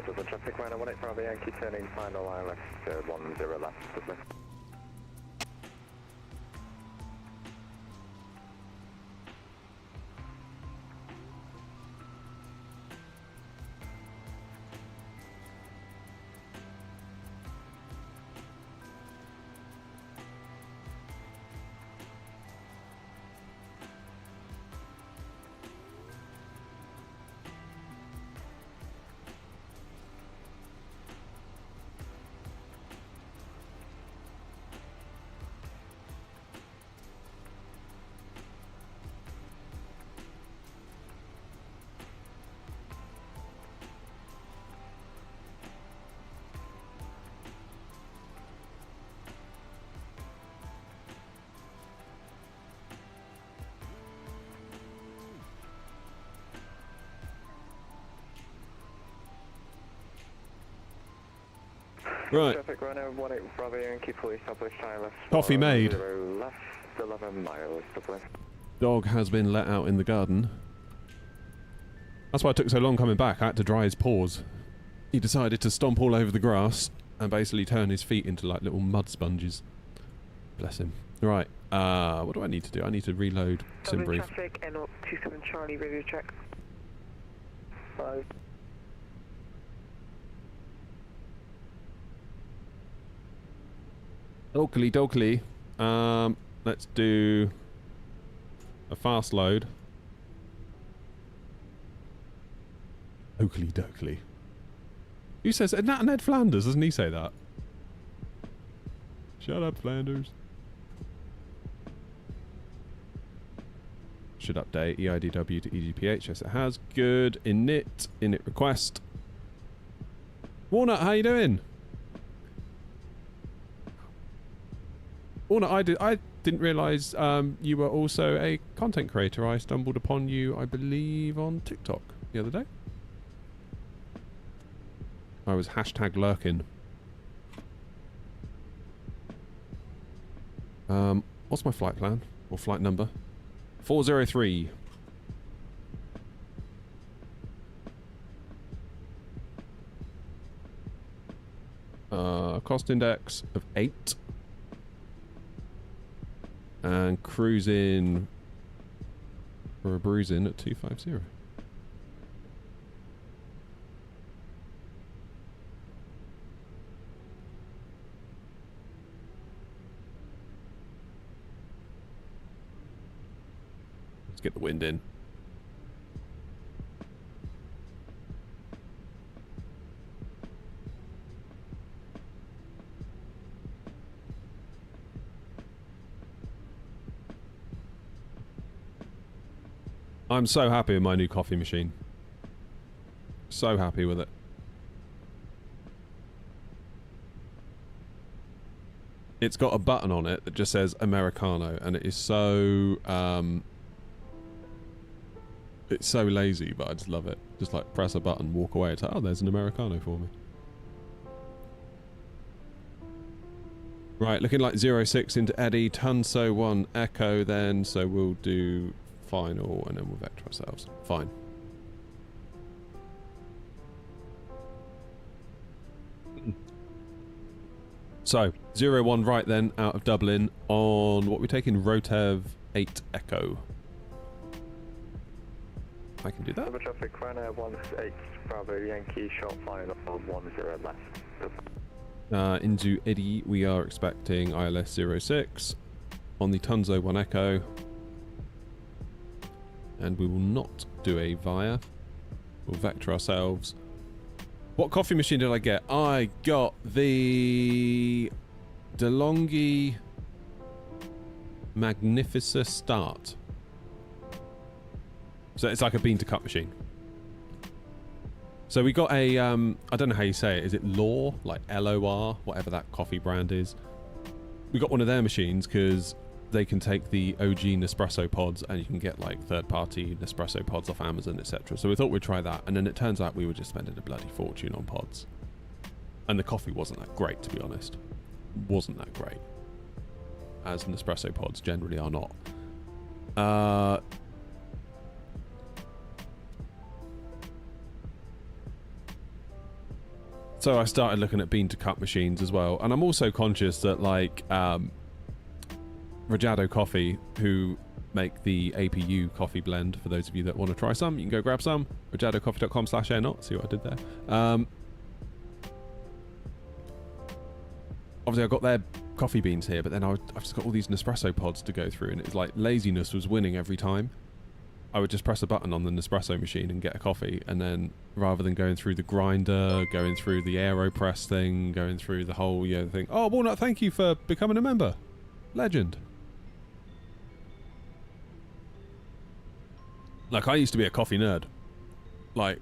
Double traffic, Rhino 18 Bravo Yankee turning final ILS 10 left, Dublin. Right. Traffic Rhino 18 Bravo Yankee, fully established ILS. Coffee made. 10 left, 11 miles, Dublin. Dog has been let out in the garden. That's why it took so long coming back. I had to dry his paws. He decided to stomp all over the grass and basically turn his feet into like little mud sponges. Bless him. Right. What do I need to do? I need to reload SimBrief. Traffic, N27 Charlie, radio check. 5. Oakley dokley. Let's do a fast load. Oakley dokley. Who says Ned Flanders? Doesn't he say that? Shut up, Flanders. Should update EIDW to EGPH. Yes, it has. Good. Init request. Walnut, how you doing? Walnut, I didn't realise you were also a content creator. I stumbled upon you, I believe, on TikTok the other day. I was hashtag lurking. What's my flight plan? Or flight number? 403. Cost index of 8. And cruising for a bruising at 250. Let's get the wind in. I'm so happy with my new coffee machine. So happy with it. It's got a button on it that just says Americano, and it is so it's so lazy, but I just love it. Just like press a button, walk away. It's like, oh, there's an Americano for me. Right, looking like 06 into Eddie, Tunso 1 Echo then, so we'll do final and then we'll vector ourselves. Fine. So, 01 right then, out of Dublin, on what we're taking, Rotev 8 Echo. I can do that. Double traffic, runner 18 Bravo Yankee, short final 10 left. Into Eddie, we are expecting ILS 06 on the Tunso 1 Echo. And we will not do a via. We'll vector ourselves. What coffee machine did I get? I got the DeLonghi Magnifica Start. So it's like a bean to cup machine. So we got a, I don't know how you say it. Is it Lor? Like LOR? Whatever that coffee brand is. We got one of their machines because they can take the OG Nespresso pods and you can get like third-party Nespresso pods off Amazon, etc. So we thought we'd try that, and then it turns out we were just spending a bloody fortune on pods. And the coffee wasn't that great, to be honest. Wasn't that great. As Nespresso pods generally are not. So I started looking at bean to cup machines as well, and I'm also conscious that like Rajado Coffee, who make the APU coffee blend, for those of you that want to try some, you can go grab some. rajadocoffee.com/airnot. See what I did there. Obviously I got their coffee beans here, but then I've just got all these Nespresso pods to go through, and it's like laziness was winning every time. I would just press a button on the Nespresso machine and get a coffee, and then rather than going through the grinder, going through the AeroPress thing, going through the whole thing. Oh, Walnut, thank you for becoming a member. Legend. Like, I used to be a coffee nerd. Like,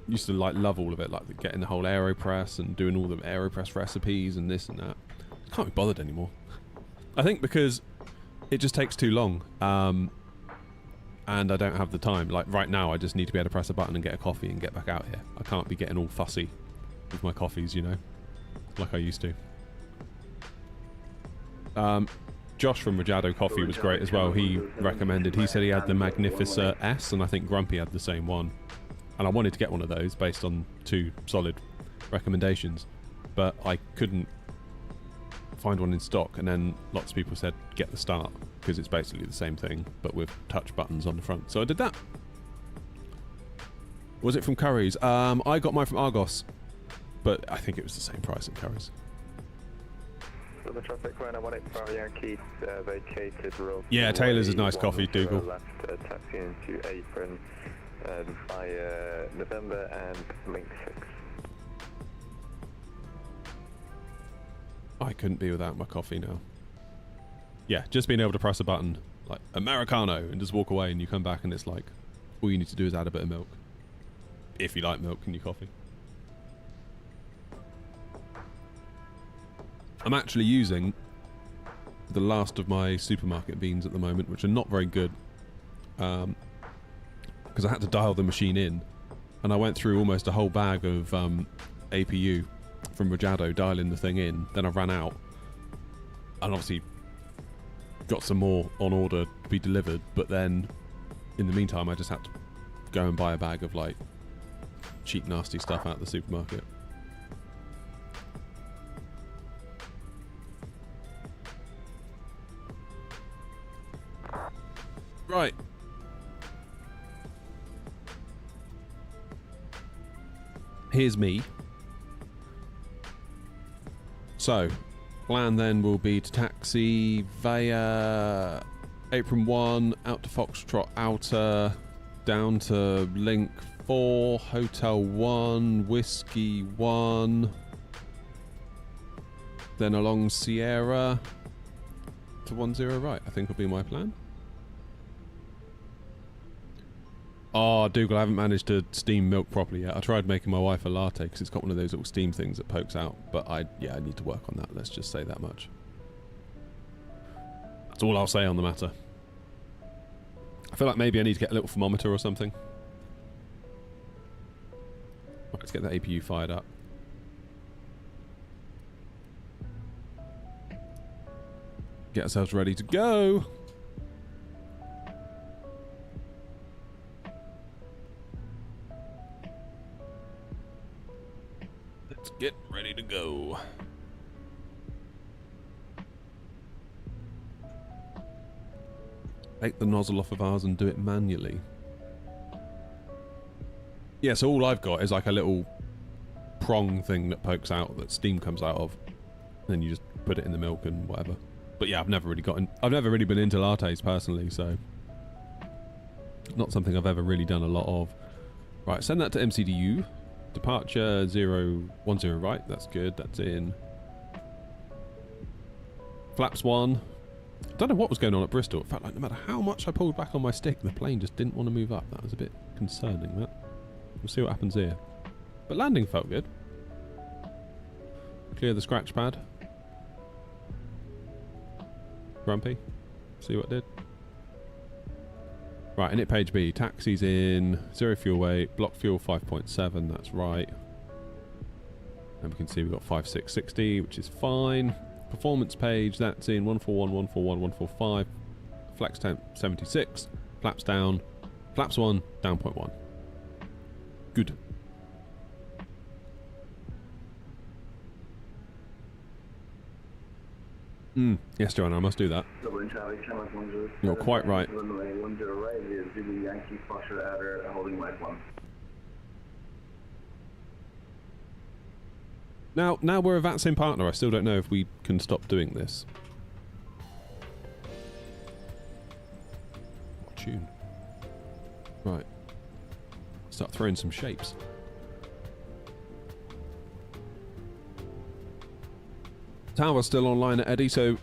used to like love all of it, like getting the whole AeroPress and doing all the AeroPress recipes and this and that. Can't be bothered anymore. I think because it just takes too long, and I don't have the time. Like right now, I just need to be able to press a button and get a coffee and get back out here. I can't be getting all fussy with my coffees, you know, like I used to. Josh from Rajado Coffee was great as well. He recommended, he said he had the Magnifica S, and I think Grumpy had the same one. And I wanted to get one of those based on 2 solid recommendations, but I couldn't find one in stock, and then lots of people said get the Start because it's basically the same thing but with touch buttons on the front. So I did that. Was it from Curry's? I got mine from Argos, but I think it was the same price at Curry's. So the traffic runner 185 Yankee vacated road. Yeah, Taylor's is nice coffee, Dougal. Left taxi into apron by November and link 6. I couldn't be without my coffee now. Yeah, just being able to press a button like Americano and just walk away, and you come back and it's like all you need to do is add a bit of milk, if you like milk in your coffee. I'm actually using the last of my supermarket beans at the moment, which are not very good, because I had to dial the machine in, and I went through almost a whole bag of APU from Rajado dialing the thing in. Then I ran out, and obviously got some more on order to be delivered, but then in the meantime I just had to go and buy a bag of like cheap nasty stuff out of the supermarket. Right. Here's me. So, plan then will be to taxi via Apron 1, out to Foxtrot Outer, down to Link 4, Hotel 1, Whiskey 1, then along Sierra to 10 right, I think will be my plan. Oh, Dougal, I haven't managed to steam milk properly yet. I tried making my wife a latte because it's got one of those little steam things that pokes out, but I need to work on that, let's just say that much. That's all I'll say on the matter. I feel like maybe I need to get a little thermometer or something. Right, let's get that APU fired up. Get ourselves ready to go. Let's get ready to go. Take the nozzle off of ours and do it manually. Yeah, so all I've got is like a little prong thing that pokes out, that steam comes out of. Then you just put it in the milk and whatever. But yeah, I've never really been into lattes personally, so not something I've ever really done a lot of. Right, send that to MCDU. Departure 010 right, that's good, that's in. Flaps 1. I don't know what was going on at Bristol. It felt like no matter how much I pulled back on my stick, the plane just didn't want to move up. That was a bit concerning, that. We'll see what happens here. But landing felt good. Clear the scratch pad. Grumpy. See what it did. Right, init page B. Taxis in. 0 fuel weight. Block fuel 5.7. That's right. And we can see we've got 5660, which is fine. Performance page, that's in 141, 141, 145. Flex temp 76. Flaps down. Flaps 1, down 0.1. Good. Yes, Joanna, I must do that. You're quite right. Now we're a VATSIM partner, I still don't know if we can stop doing this. What tune? Right. Start throwing some shapes. Tower's still online at Eddie, so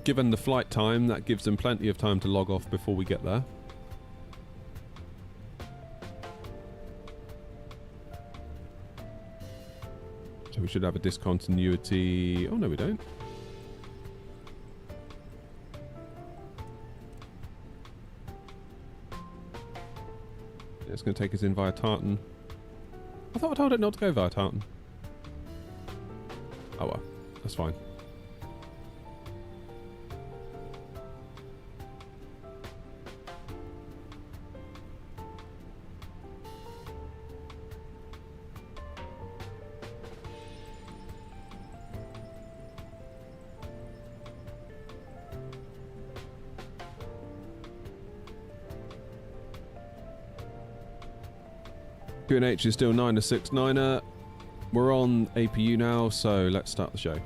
given the flight time, that gives them plenty of time to log off before we get there. So we should have a discontinuity. Oh no, we don't. It's going to take us in via Tartan. I thought I told it not to go via Tartan. Oh well, that's fine. QNH is still 9-6-9er. We're on APU now, so let's start the show.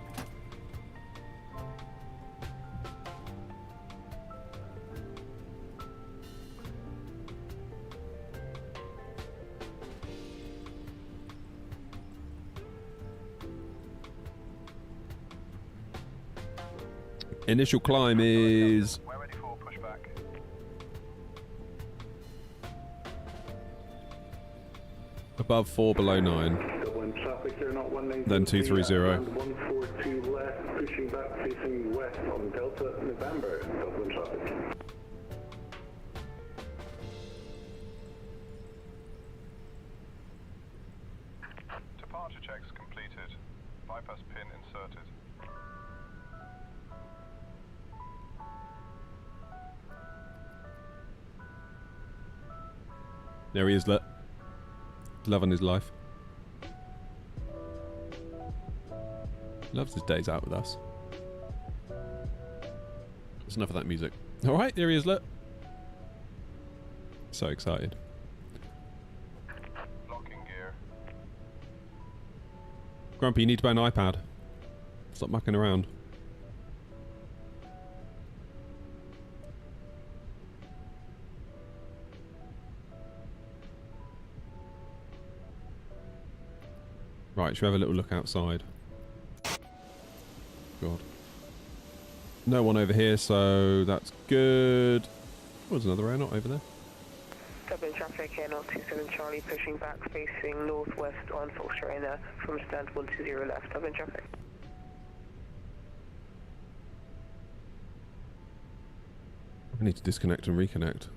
Initial climb is... We're ready for pushback. above 4, below 9. Traffic there, not 193, Then 230. 142 left, pushing back, facing west on Delta November, Dublin traffic. Departure checks completed. Bypass pin inserted. There he is, loving his life. Loves his days out with us. That's enough of that music. Alright, there he is, So excited. Locking gear. Grumpy, you need to buy an iPad. Stop mucking around. Right, should we have a little look outside? God. No one over here, so that's good. Oh, there's another aeronaut over there. Dublin traffic, airnaut 27 Charlie, pushing back, facing northwest on Foxtrot from stand 120 left. Dublin traffic. I need to disconnect and reconnect.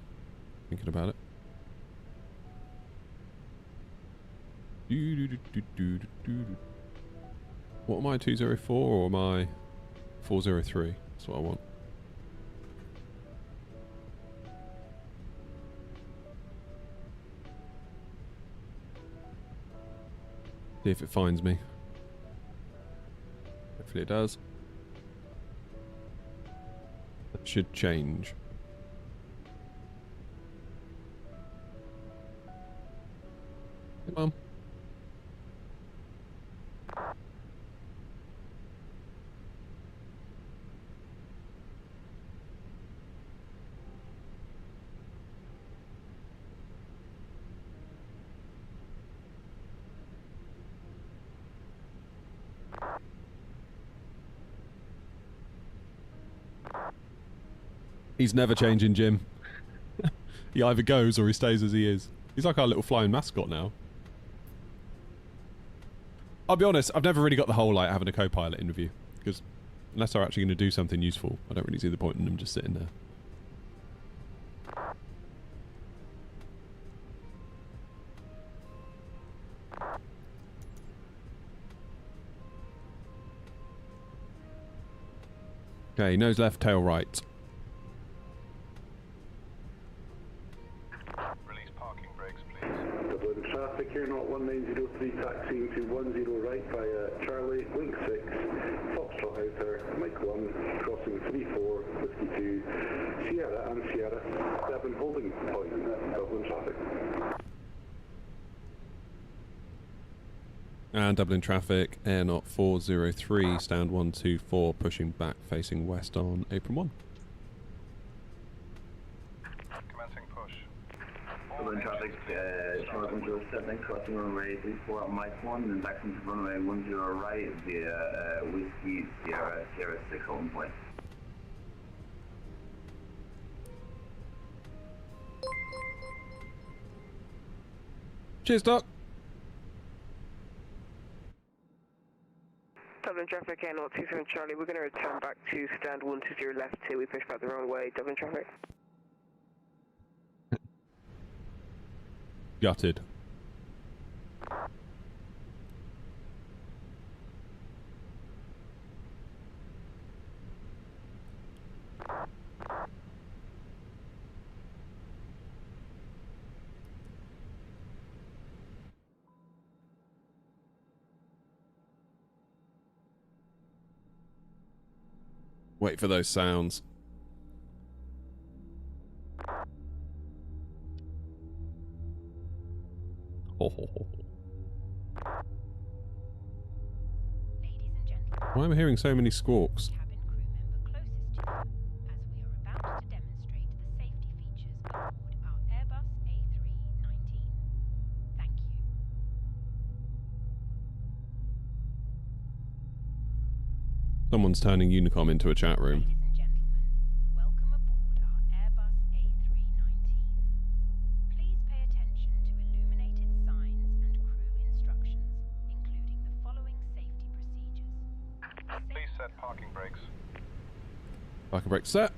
Thinking about it. What am I, 204 or am I 403? That's what I want. See if it finds me. Hopefully it does. That should change. Hey, Mum. He's never changing, Jim. He either goes or he stays as he is. He's like our little flying mascot now. I'll be honest, I've never really got the whole like having a co-pilot interview, because unless they're actually going to do something useful, I don't really see the point in them just sitting there. Okay, nose left, tail right. Release parking brakes, please. Dublin traffic, airnaut 1903 taxiing to 10 right via Charlie, Link 6, Foxtrot Outer, Mike 1, crossing 34, Whiskey 2, Sierra and Sierra, Devon holding point, Dublin traffic. And Dublin traffic, airnaut 403, stand 124, pushing back, facing west on apron 1. Commencing push. Dublin traffic, short 107, crossing runway 34 on Mike 1, and back into runway 10 right via Whiskey, Sierra, Sierra 6 holding point. Cheers, Doc. Dublin traffic, airnaut 27 Charlie, we're going to return back to stand 120 left till we push back the wrong way. Dublin traffic. Gutted. Wait for those sounds. Ho, ho, ho. Ladies and gentlemen, Why am I hearing so many squawks? cabin crew member closest to you, as we are about to demonstrate the safety features aboard our Airbus A319. Thank you. Someone's turning Unicom into a chat room. Ladies and gentlemen, welcome aboard our Airbus A319. Please pay attention to illuminated signs and crew instructions, including the following safety procedures. Please set parking brakes. Parking brake set.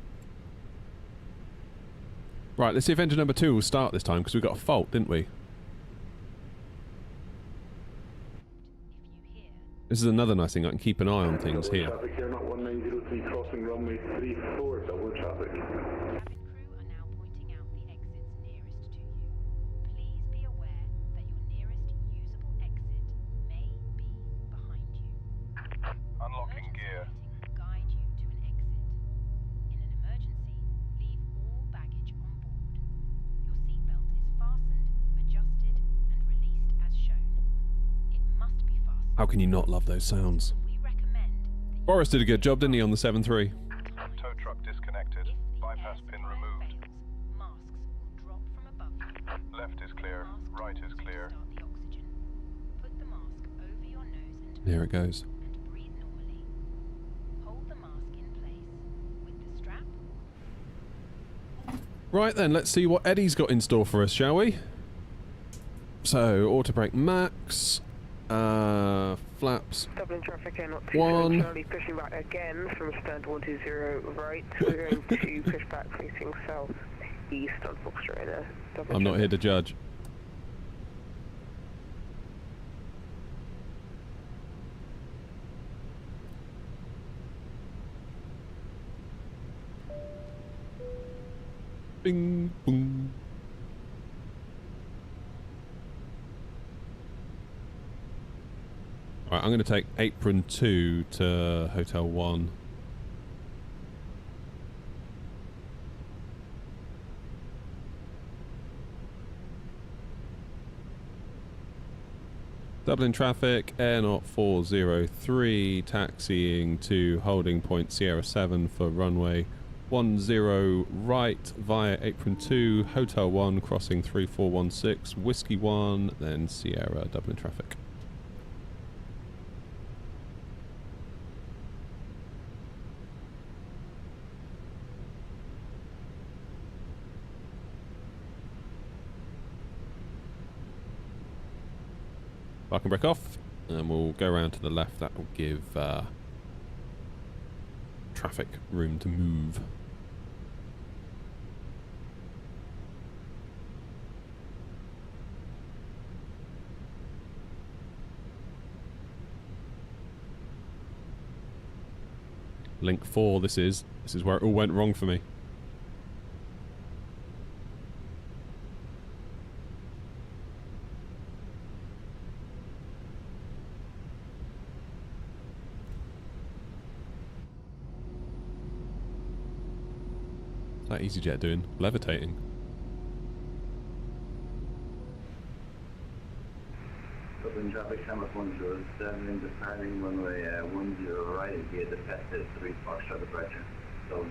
Right, let's see if engine number 2 will start this time, because we got a fault, didn't we? If you hear This is another nice thing, I can keep an eye on things Dublin here. traffic, airnaut 1903 crossing runway 34, Dublin traffic. cabin crew are now pointing out the exits nearest to you. Please be aware that your nearest usable exit may be behind you. Unlocking gear. Emergency lighting will guide you to an exit. In an emergency, leave all baggage on board. Your seatbelt is fastened, adjusted, and released as shown. It must be fastened. How can you not love those sounds? We recommend that you Boris did a good job, didn't he, on the 7.3? Tow truck disconnected. If the Bypass air pin supply removed. fails, masks will drop from above you. Left is clear. Mask Right is tools to clear. start the oxygen. Put the mask over your Here it goes. And breathe normally. Hold the mask in place with the strap. Right then, let's see what Eddie's got in store for us, shall we? So, auto brake max, flaps. Dublin traffic air not 1. 27 Charlie, pushing back again from stand 120 right. We're going to push back facing south east on Foxtrot in a Dublin I'm not traffic. here to judge. Bing, boom. Alright, I'm going to take apron 2 to Hotel 1. Dublin traffic, Air Not 403, taxiing to holding point Sierra 7 for runway 10 right via apron 2, Hotel 1, crossing 3416, Whiskey 1, then Sierra, Dublin traffic. Park and brake off, and we'll go around to the left. That will give traffic room to move. Link 4, this is where it all went wrong for me. What's that EasyJet doing? Levitating. Dublin traffic, Hamlet 107, departing runway 10 right, via the Festive 3 Foxtrot departure. So.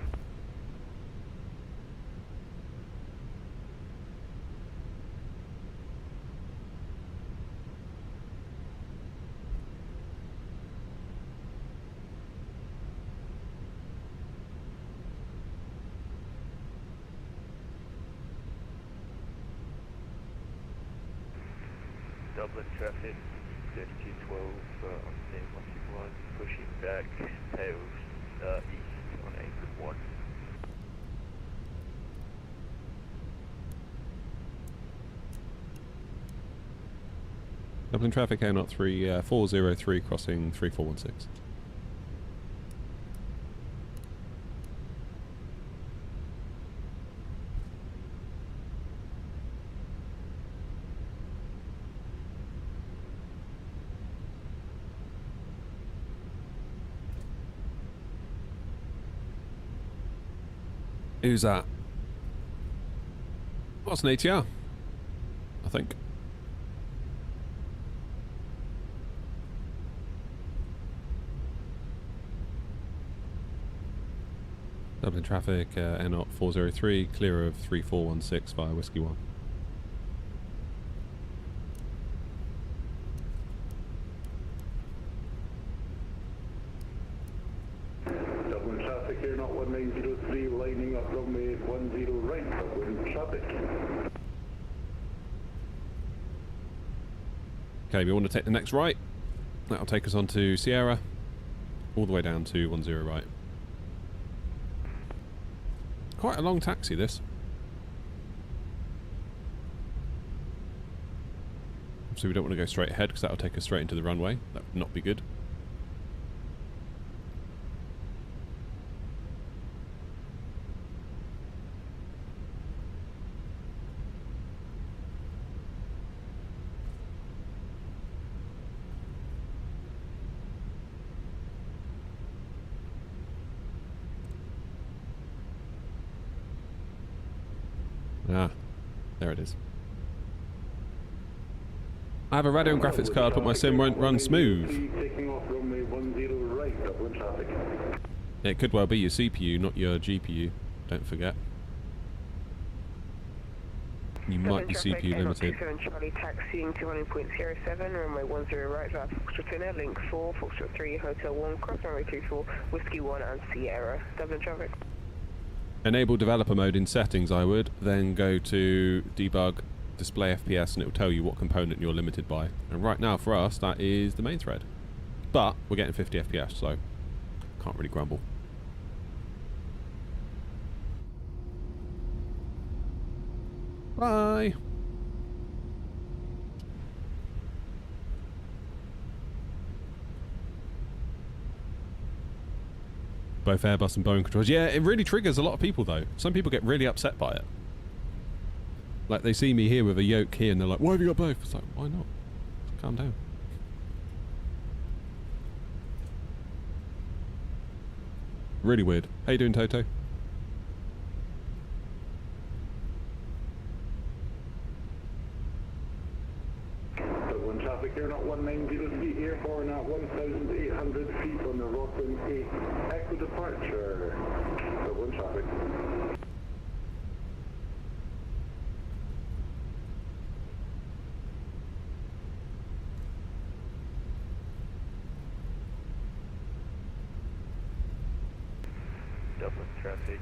Dublin traffic, 3212 on the 161, pushing back, tails east on apron 1. Dublin traffic, Air Not 403, crossing 3416. Who's that? What's an ATR? I think. Dublin traffic, Air Not 403, clear of 3416 via Whiskey 1. Dublin traffic, Air Not 1903, lining up runway 10 right, Dublin traffic. Okay, we want to take the next right. That'll take us on to Sierra, all the way down to 10 right. Quite a long taxi, this. So we don't want to go straight ahead because that'll take us straight into the runway. That would not be good. Ah, there it is. I have a radio and graphics card, but my sim won't run smooth. Taking off runway 10 right, Dublin traffic. It could well be your CPU, not your GPU. Don't forget. You might be traffic, CPU limited. 27 Charlie taxiing to 1.07, runway 10 right via Foxtrot Inner, link 4, Foxtrot 3, Hotel 1, cross runway 24, Whiskey 1 and Sierra. Dublin traffic. Enable developer mode in settings, I would. Then go to debug, display FPS, and it will tell you what component you're limited by. And right now for us, that is the main thread. But we're getting 50 FPS, so can't really grumble. Bye. Both Airbus and Boeing controls. Yeah, it really triggers a lot of people though. Some people get really upset by it. Like they see me here with a yoke here and they're like, why have you got both? It's like, why not? Calm down. Really weird. How you doing, Toto? Dublin traffic, Airnaut 1903, airborne at 1,800 feet on the Rockland 8. Echo departure. Dublin traffic. Dublin traffic,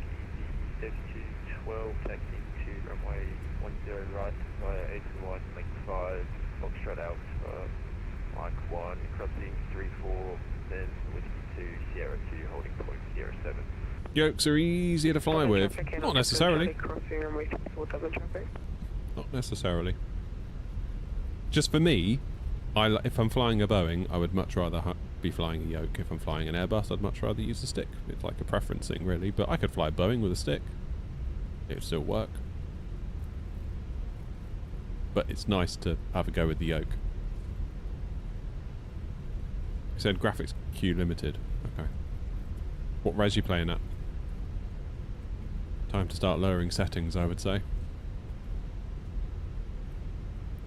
ED 7212, taxi to runway 10 right via 81, link 5, Foxtrot Alpha, Mike 1, crossing 34, then Whiskey 2, Sierra 2, holding point Sierra 7. Yokes are easier to fly with. Not necessarily. Crossing runway 24, Dublin traffic. Not necessarily. Just for me, if I'm flying a Boeing, I would much rather be flying a yoke. If I'm flying an Airbus, I'd much rather use a stick. It's like a preference thing, really. But I could fly a Boeing with a stick. It would still work. But it's nice to have a go with the yoke. You said graphics Q limited. Okay. What res you playing at? Time to start lowering settings, I would say.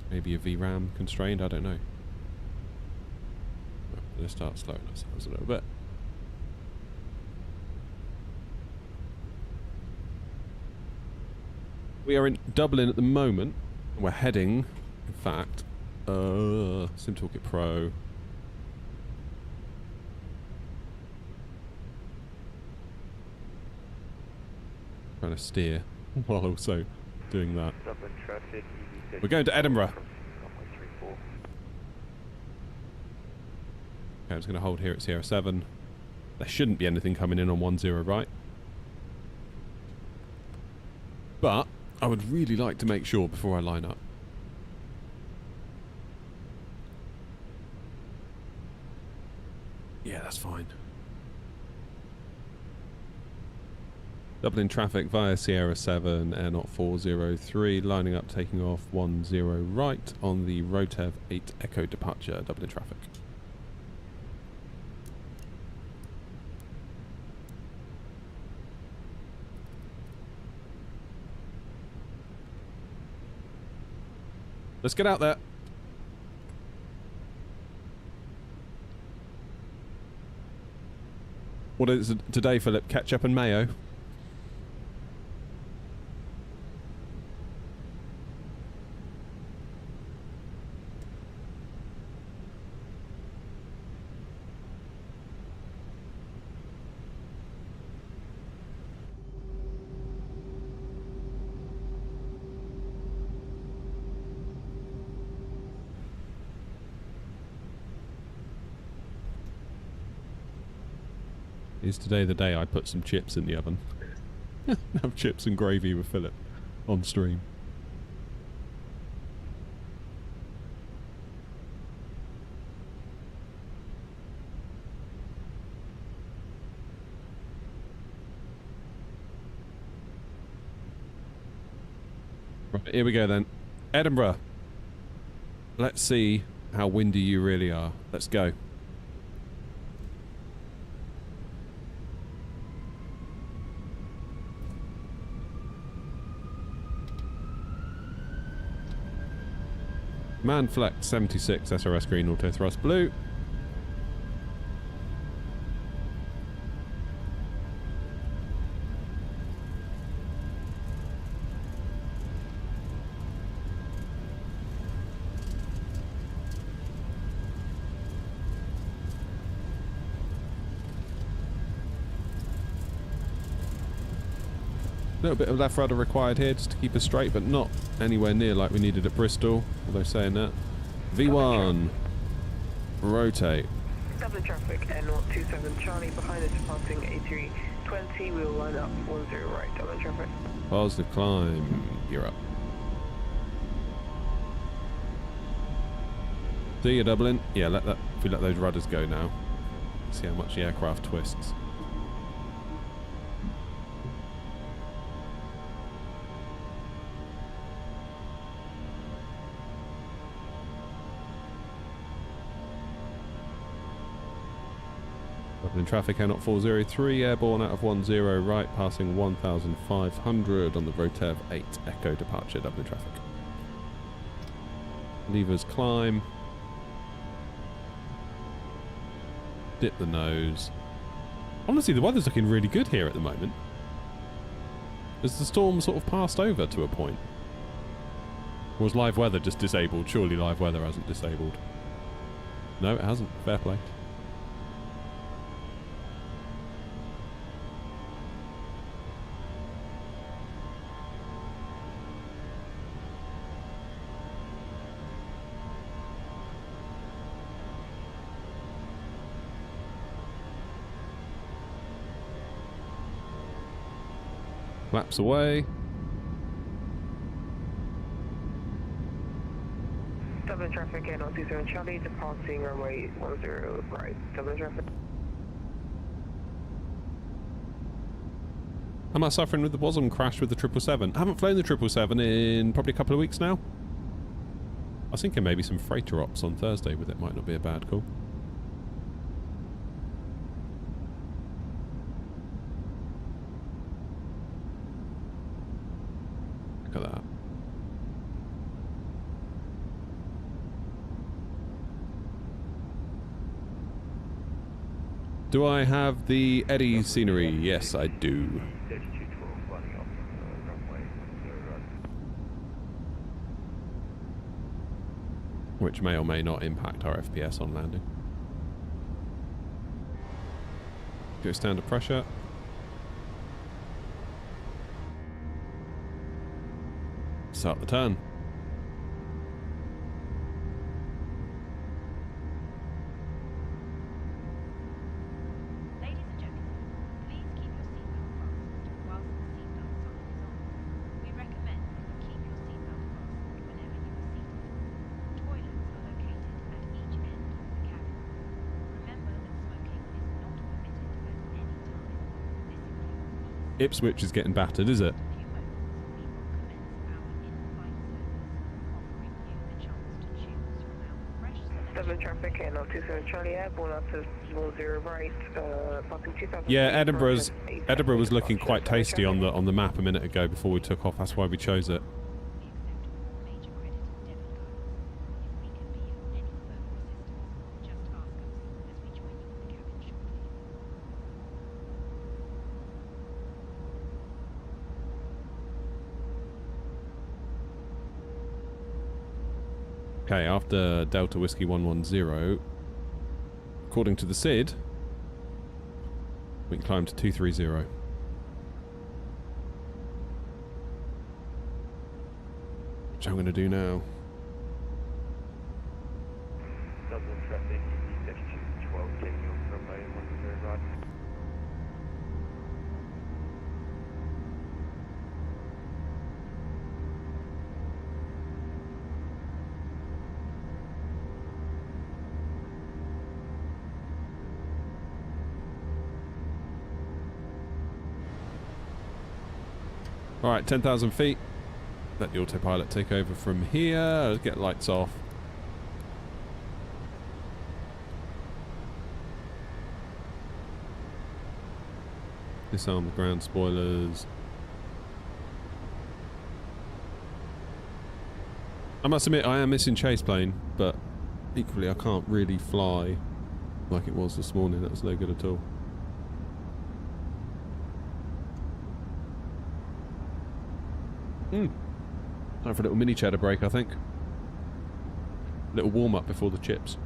Maybe a VRAM constrained, I don't know. Let's start slowing ourselves a little bit. We are in Dublin at the moment. We're heading, in fact, SimToolkit Pro. Trying to steer while also doing that. Dublin traffic, ED We're going to Edinburgh. runway 34. Okay, I'm just going to hold here at Sierra 7. There shouldn't be anything coming in on 10 right. But I would really like to make sure before I line up. Yeah, that's fine. Dublin traffic via Sierra 7, Airnaut 403, lining up, taking off 10 right on the Rotev 8 Echo departure, Dublin traffic. Let's get out there. What is it today, Philip? Ketchup and mayo? Is today the day I put some chips in the oven? Have chips and gravy with Philip on stream. Right, here we go then. Edinburgh. Let's see how windy you really are. Let's go. Man Flex 76 SRS green auto thrust blue. A little bit of left rudder required here just to keep us straight, but not anywhere near like we needed at Bristol, although saying that. V1. Rotate. Dublin traffic, N027 Charlie, behind us passing A320, we'll line up 10 right, Dublin traffic. Positive climb. You're up. See you, Dublin. Yeah, if we let those rudders go now. See how much the aircraft twists. Dublin traffic, N 403, airborne out of 10 right, passing 1,500 on the Rotev 8 Echo departure, Dublin traffic. Levers climb. Dip the nose. Honestly, the weather's looking really good here at the moment. Has the storm sort of passed over to a point? Or was live weather just disabled? Surely live weather hasn't disabled. No, it hasn't. Fair play. Flaps away. Dublin traffic, N027 Charlie, departing runway 10 right, Dublin traffic. Am I suffering with the WASM crash with the 777? I haven't flown the 777 in probably a couple of weeks now. I was thinking maybe some freighter ops on Thursday with it might not be a bad call. Look at that. Do I have the Eddie scenery? Yes, I do. Which may or may not impact our FPS on landing. Go standard pressure. Start the turn. Ladies and gentlemen, please keep your seatbelt fastened whilst the seatbelt sign is on. We recommend that you keep your seatbelt fastened whenever you are seated. Toilets are located at each end of the cabin. Remember that smoking is not permitted at any time. This includes Ipswich is getting battered, is it? Dublin traffic, N027 Charlie, airborne out of 10 right, passing 2,000. Yeah, Edinburgh was looking quite tasty on the map a minute ago before we took off. That's why we chose it. Okay, after Delta Whiskey 110, according to the SID, we can climb to 230. Which I'm going to do now. Dublin traffic, EC 12 taking off from runway 10 right. Alright, 10,000 feet. Let the autopilot take over from here. Let's get lights off. Disarm the ground spoilers. I must admit, I am missing chase plane, but equally I can't really fly like it was this morning. That was no good at all. Time for a little mini cheddar break, I think. Little warm up before the chips.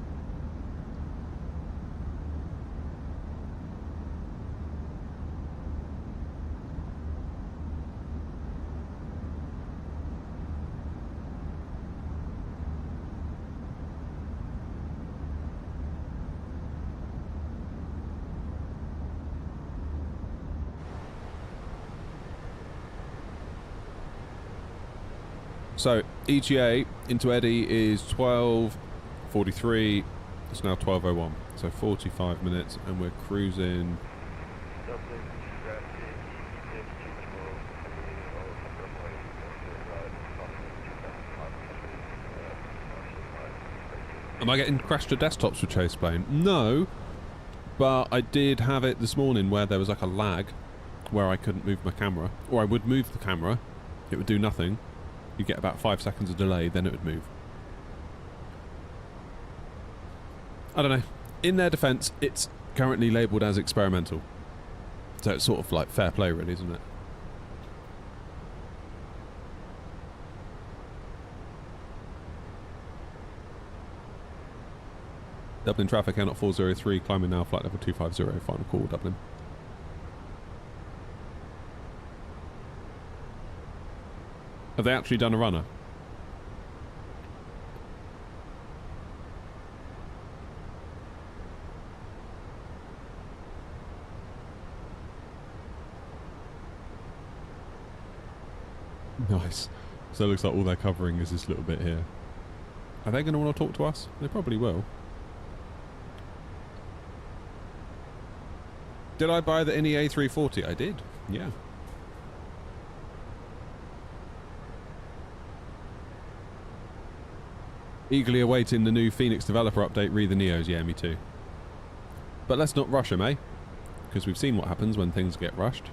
So ETA into Eddie is 12:43. It's now 12:01. So 45 minutes, and we're cruising. Am I getting crashed to desktops with Chase Plane? No, but I did have it this morning where there was like a lag where I couldn't move my camera, or I would move the camera, it would do nothing. You'd get about 5 seconds of delay, then it would move. I don't know. In their defence, it's currently labelled as experimental. So it's sort of like fair play really, isn't it? Dublin traffic, Airnot 403, climbing now, flight level 250, final call, Dublin. Have they actually done a runner? Nice. So it looks like all they're covering is this little bit here. Are they going to want to talk to us? They probably will. Did I buy the INI A340? I did, yeah. Eagerly awaiting the new Phoenix developer update, read the Neos. Yeah, me too. But let's not rush them, eh? Because we've seen what happens when things get rushed.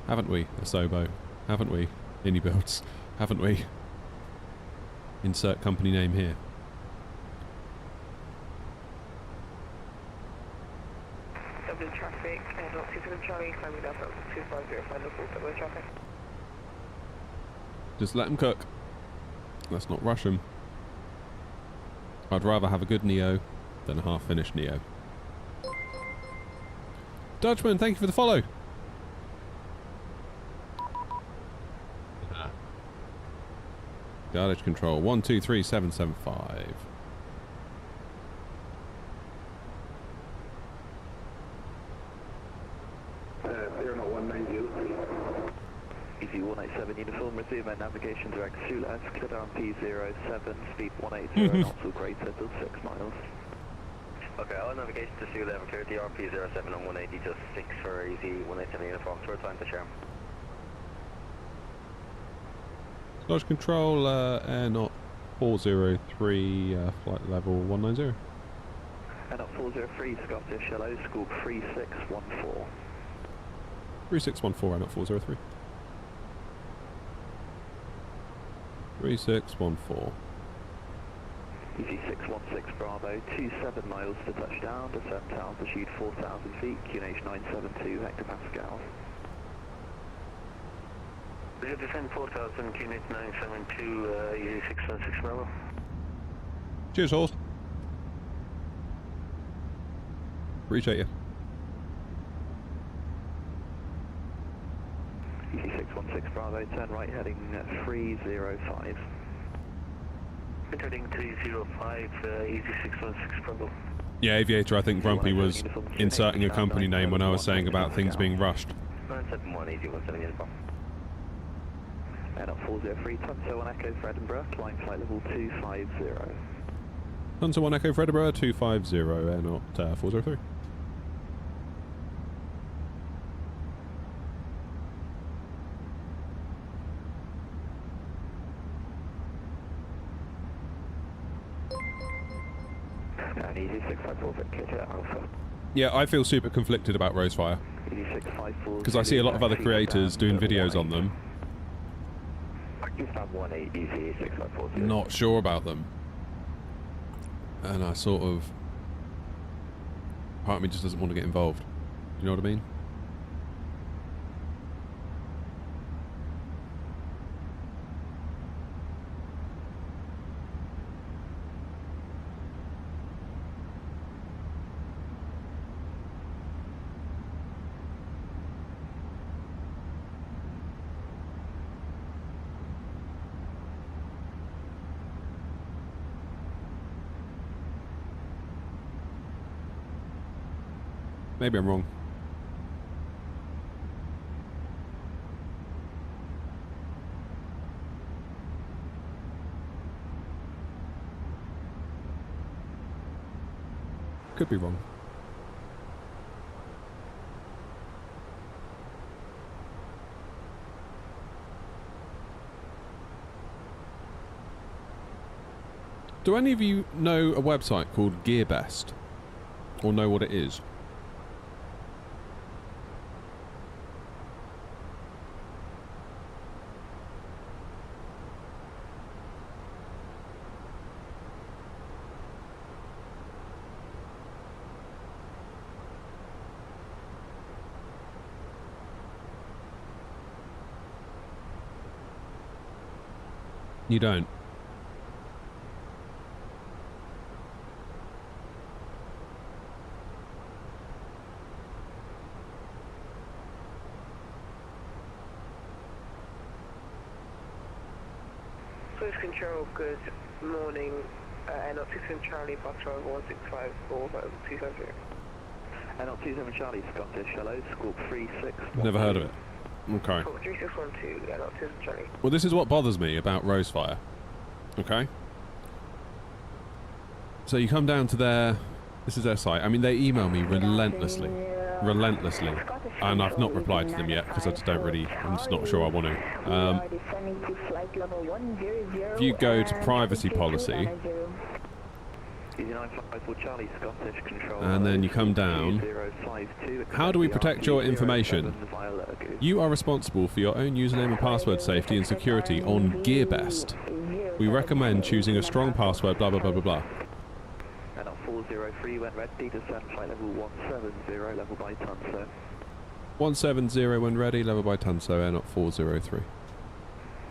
Haven't we, Asobo? Haven't we? INI builds. Haven't we? Insert company name here. Dublin traffic, not 27 Charlie, climbing down from 250, final call, Dublin traffic. Just let them cook. Let's not rush them. I'd rather have a good Neo than a half-finished Neo. Dutchman, thank you for the follow. Garbage control 123775. Airnot 1903. Easy 187 uniform, resume and navigation direct to left, clear down P07, speed 180 knots will greater than 6 miles. Okay, all navigation to Sioux level clear, DRP07 on 180 to 6 for easy 187 uniform, short time to share. Garbage control, Airnot 403, flight level 190. Airnot 403, Scottish, hello, scoop 3614. 3614, Airnot 403. 3614. Easy 616 Bravo, 27 miles to touchdown, descent altitude 4,000 feet, QNH 972 hectopascals. Descent 4,000, QNH 972, easy 616 Bravo. Cheers, horse. Appreciate you. Easy 616 Bravo, turn right heading 305. Heading 305, easy 616 Bravo. Yeah, Aviator, I think Grumpy was inserting a company name when I was saying about things being rushed. 971, easy 17 uniform. Airnot 403, Tunso 1 Echo for Edinburgh, flying flight level 250. Hunter 1 Echo for Edinburgh, 250, Airnot 403. And easy 654 Victor Alpha. Yeah, I feel super conflicted about Rosefire. Easy 654. Because I see a lot of other creators doing videos on them. Pakistan 18 easy 654. Not sure about them. And I sort of... part of me just doesn't want to get involved. You know what I mean? Maybe I'm wrong. Could be wrong. Do any of you know a website called GearBest? Or know what it is? You don't? Cruise control, good morning. NL27 Charlie, bus driver 1654, 250. NL27 Charlie, Scottish, hello, squawk 36. Never heard of it. Okay. Squawk 3612, NL27 Charlie. Well, this is what bothers me about Rosefire. Okay? So you come down to their... This is their site. I mean, they email me relentlessly. Relentlessly. And I've not replied to them yet because I just don't really... I'm just not sure I want to. If you go to privacy policy... And then you come down. How do we protect your information? You are responsible for your own username and password safety and security on GearBest. We recommend choosing a strong password, blah, blah, blah, blah, blah. 403 when ready, descend flight level 170, level by Tunso. 170 when ready, level by Tunso, air not 403.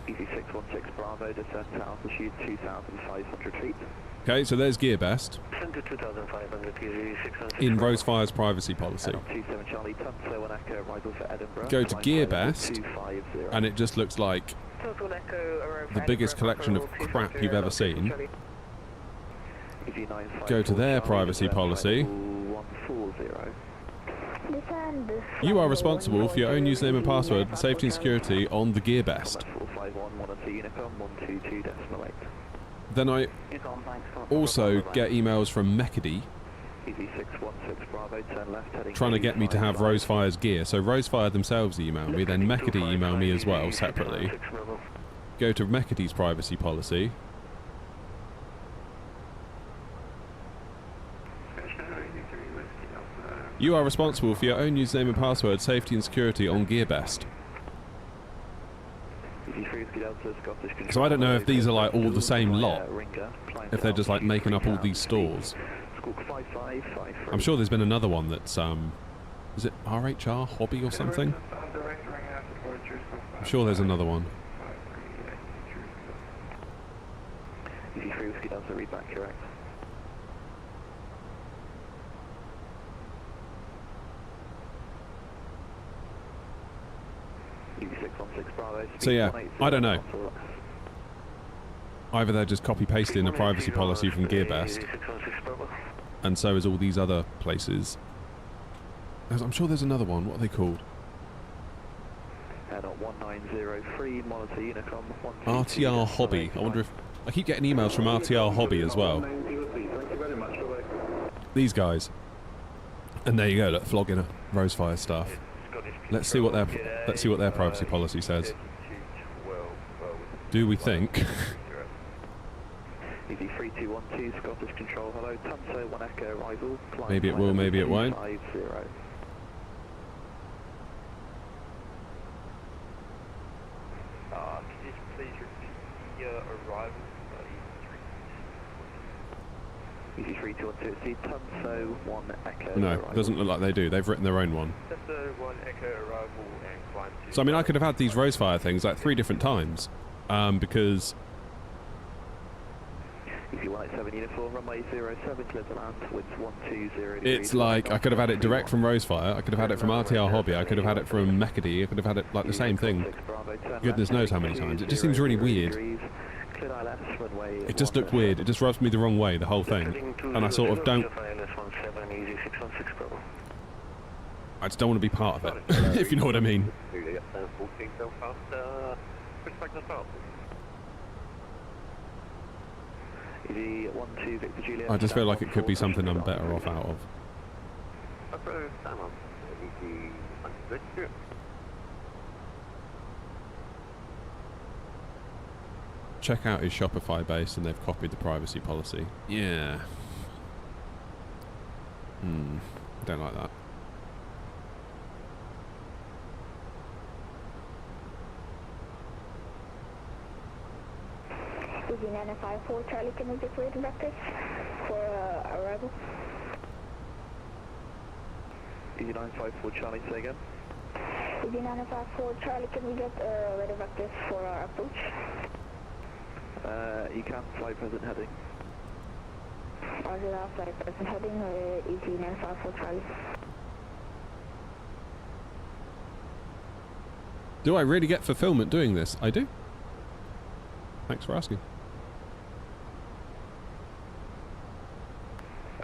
Easy 616 Bravo, descend to altitude 2,500 feet. Okay, so there's GearBest. Descend to 2,500, easy 616 in Rosefire's privacy policy. 27 Charlie, Tunso, and Echo, arrival for Edinburgh. Go to GearBest, and it just looks like the biggest collection of crap you've ever seen. Go to their privacy policy. You are responsible for your own username and password, safety and security on the GearBest. Then I also get emails from Mechady trying to get me to have Rosefire's gear. So Rosefire themselves email me, then Mechady email me as well separately. Go to Mechady's privacy policy. You are responsible for your own username and password, safety and security on GearBest. So I don't know if these are like all the same lot, if they're just like making up all these stores. I'm sure there's been another one that's, is it RHR Hobby or something? I'm sure there's another one. So yeah, I don't know. Either they're just copy-pasting a privacy policy from GearBest, and so is all these other places. I'm sure there's another one. What are they called? RTR Hobby. I wonder if... I keep getting emails from RTR Hobby as well. These guys. And there you go, look, flogging Rosefire stuff. Let's see what their privacy policy says. Do we think? Maybe it will, maybe it won't. No, doesn't look like they do. They've written their own one. So I mean, I could have had these Rosefire things like 3 different times, because it's like I could have had it direct from Rosefire, I could have had it from RTR Hobby, I could have had it from Mechady, I could have had it like the same thing. Goodness knows how many times. It just seems really weird. It just looked weird. It just rubs me the wrong way, the whole thing. And I sort of don't... I just don't want to be part of it, if you know what I mean. Easy 12 Victor Juliet. I just feel like it could be something I'm better off out of. Check out his Shopify base and they've copied the privacy policy. Yeah. Don't like that. Easy 954 Charlie, can we get waiting vectors for arrival? Easy 954 Charlie, say again. Easy 954 Charlie, can we get radar vectors for our approach? You can fly present heading. Roger that, flight present heading, Easy 954 Charlie. Do I really get fulfillment doing this? I do. Thanks for asking.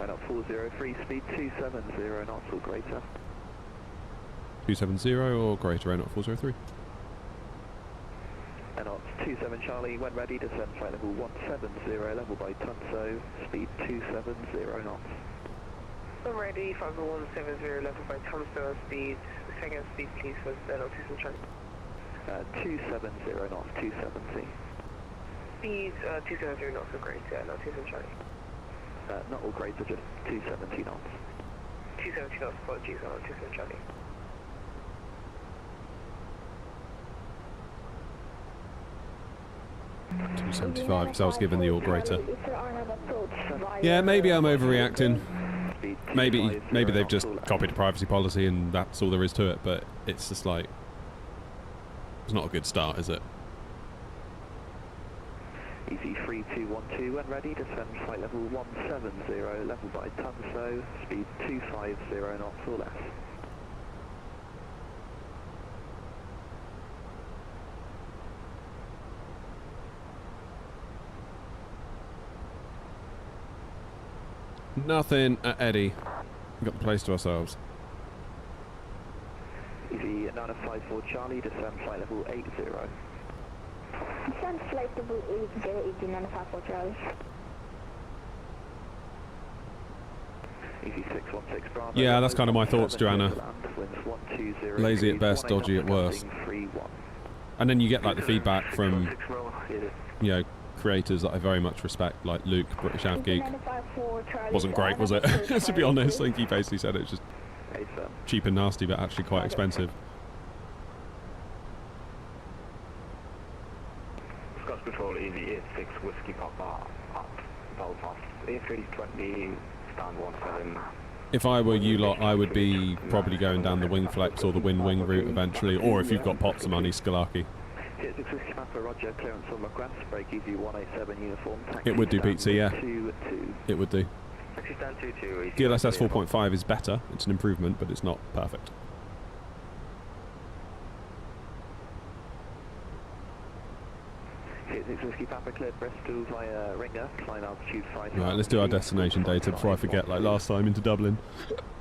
And up 403, speed 270 knots or greater. 270 or greater, N 403. And up 27 Charlie, when ready, descend flight level 170, level by Tunso, speed 270 knots. When ready, flight level 170, level by Tunso, speed, second speed please was Nautism Charlie. 270 knots, 270. Speed 270 knots or greater, Nautism Charlie. Not all greater, just 270 knots. 270 knots, apologies, Nautism Charlie. $275 because I was given the all greater. Yeah, maybe I'm overreacting. Maybe they've just copied a privacy policy and that's all there is to it, but it's just like, it's not a good start, is it? Easy 3212 when ready, descend flight level 170, level by Tunso, speed 250 knots or less. Nothing at Eddie. We've got the place to ourselves. Easy 954 Charlie, descend flight level 80. Descend flight level 80, Easy 954 Charlie. Easy 616 Bravo. Yeah, that's kind of my thoughts, Joanna. Lazy at best, dodgy at worst. And then you get like the feedback from, you know, creators that I very much respect, like Luke, British Av Geek. Wasn't great, was it? To be honest, I think he basically said it's just cheap and nasty, but actually quite expensive. Scots Patrol, Easy 86, Whiskey Papa, up, Belfast, A320, stand 17. If I were you lot, I would be probably going down the wing flex or the wing route eventually, or if you've got pots of money, Skalaki. Roger, clearance on McGrath, break easy 187 uniform. It would do, pizza, yeah. It would do. DLSS 4.5 is better, it's an improvement, but it's not perfect. Whiskey Papa cleared Bristol via Ringer, climb altitude 5. Right, let's do our destination data before I forget, like last time into Dublin.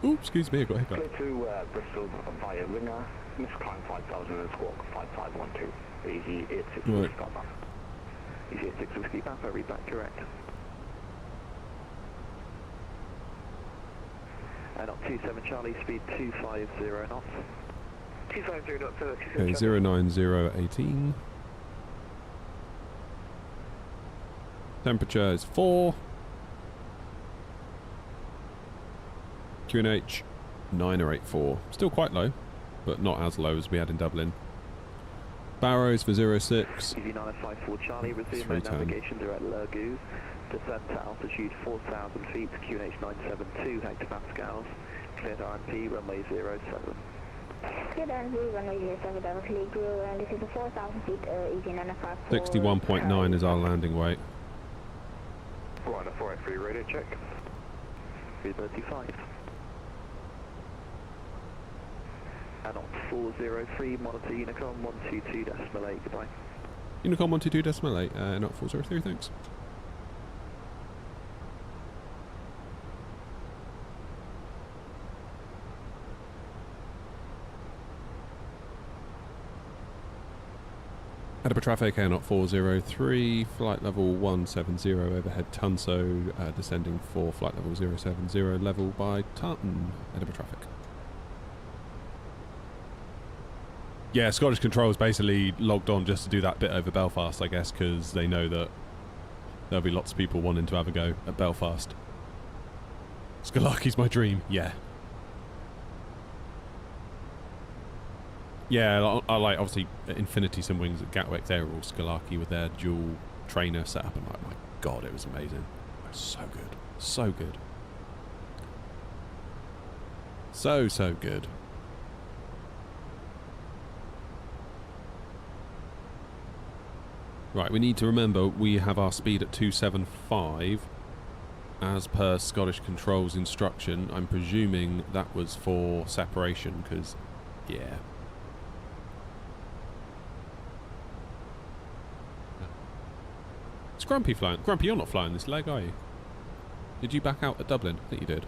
Ooh, excuse me, I got a hiccup. Clear to Bristol via Ringer, miss climb 5000 and squawk 5512. Easy 86 right. Whiskey Papa. Easy 86 Whiskey Papa, read back correct. And up 27 Charlie, speed 250 knots. 250 knots, so Okay, 09018. Temperature is 4. QNH 9084. Still quite low, but not as low as we had in Dublin. Barrows for 06. Easy 954 Charlie, resume navigation direct Lurgu. Descent to altitude 4,000 feet, QNH 972 hectopascals. Cleared RMP, runway 07. Cleared RMP, runway 07, directly grew, and this is a 4,000 feet, Easy 954. 61.9 is our landing weight. 403 radio check. 335. And on 403, monitor Unicom 122.8, goodbye. Unicom 122.8, not 403, thanks. Edinburgh traffic, air not 403, flight level 170, overhead Tunso, descending for flight level 070, level by Tartan, Edinburgh traffic. Yeah, Scottish Controls basically logged on just to do that bit over Belfast, I guess, because they know that there'll be lots of people wanting to have a go at Belfast. Skalarki's my dream, yeah. Yeah, I like, obviously, Infinity Sim Wings at Gatwick, they were all Skalarki with their dual trainer setup, and like, my god, it was amazing. So good. So good. So good. Right, we need to remember we have our speed at 275 as per Scottish Controls instruction. I'm presuming that was for separation, because, yeah. It's Grumpy flying. Grumpy, you're not flying this leg, are you? Did you back out at Dublin? I think you did.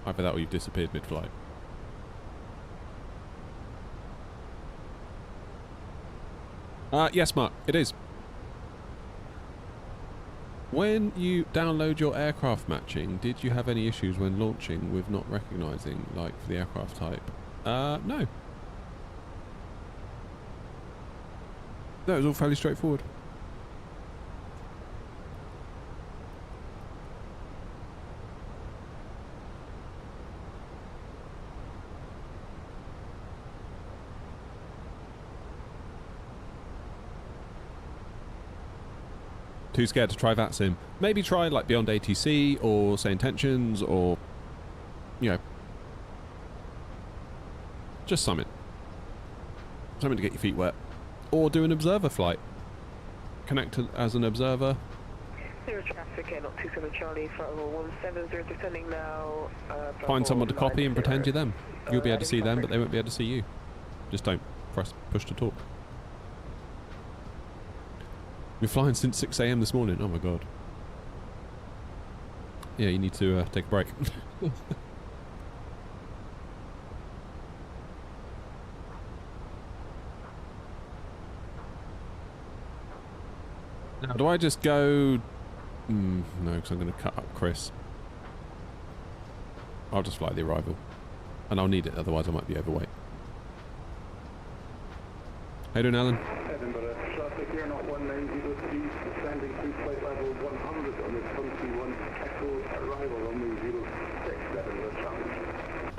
Either that or you've disappeared mid-flight. Yes, Mark, it is. When you download your aircraft matching, did you have any issues when launching with not recognising, like, for the aircraft type? No. No, it was all fairly straightforward. Too scared to try VATSIM. Maybe try like Beyond ATC or Say Intentions or, you know, just something. Something to get your feet wet. Or do an observer flight. Connect as an observer. Zero traffic, air not 27 Charlie, flight level 170, descending now. Find someone to copy and pretend you're them. You'll be able to see them, but they won't be able to see you. Just don't press push to talk. We're flying since 6 AM this morning. Oh my god. Yeah, you need to take a break. Now, do I just go... no, because I'm going to cut up Chris. I'll just fly the arrival. And I'll need it, otherwise I might be overweight. How you doing, Alan? Edinburgh, traffic here not 1903, descending to flight level 100 on the 21 Echo, arrival on the 06 Edinburgh traffic.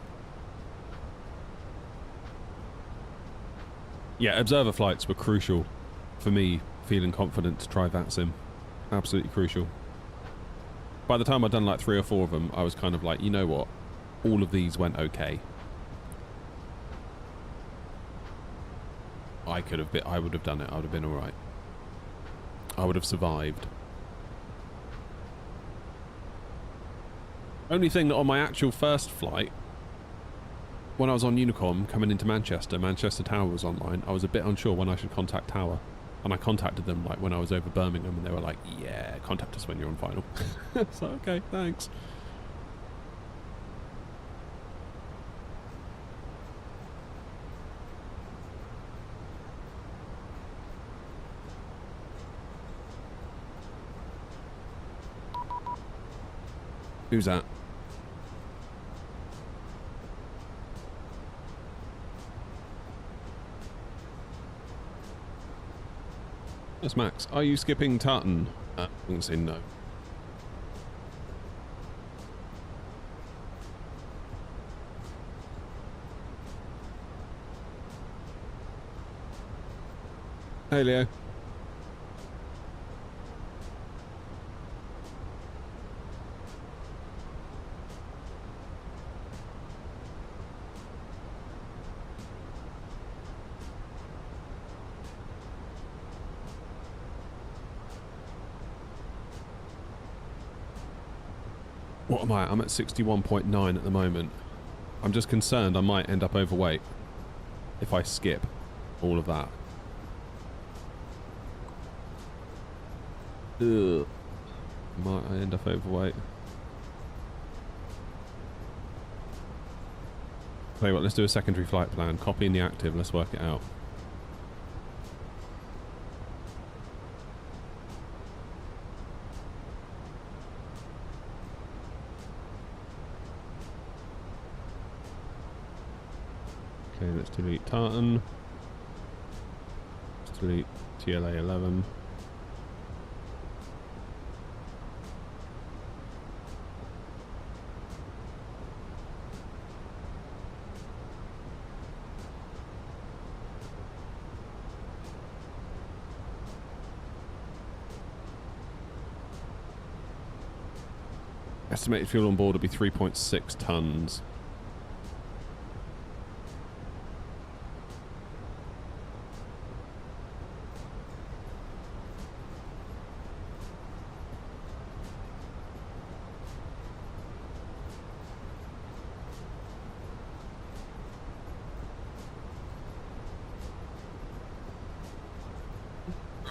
Yeah, observer flights were crucial for me feeling confident to try VATSIM. Absolutely crucial. By the time I'd done like 3 or 4 of them, I was kind of like, you know what? All of these went okay. I would have done it. I would have been alright. I would have survived. Only thing that on my actual first flight, when I was on Unicom coming into Manchester, Manchester Tower was online. I was a bit unsure when I should contact Tower. And I contacted them like when I was over Birmingham, and they were like, yeah, contact us when you're on final. So, okay, thanks. Who's that? That's Max. Are you skipping Tartan? I'm going to say no. Hey, Leo. What am I? I'm at 61.9 at the moment. I'm just concerned I might end up overweight if I skip all of that. Ugh. Might I end up overweight? Tell you what, let's do a secondary flight plan. Copy in the active, let's work it out. Okay, let's delete Tartan. Let's delete TLA 11. Estimated fuel on board will be 3.6 tons.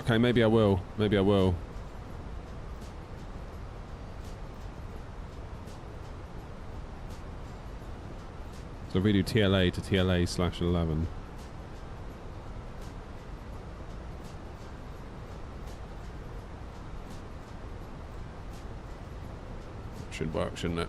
Okay, maybe I will. Maybe I will. So if we do TLA to TLA/11. Should work, shouldn't it?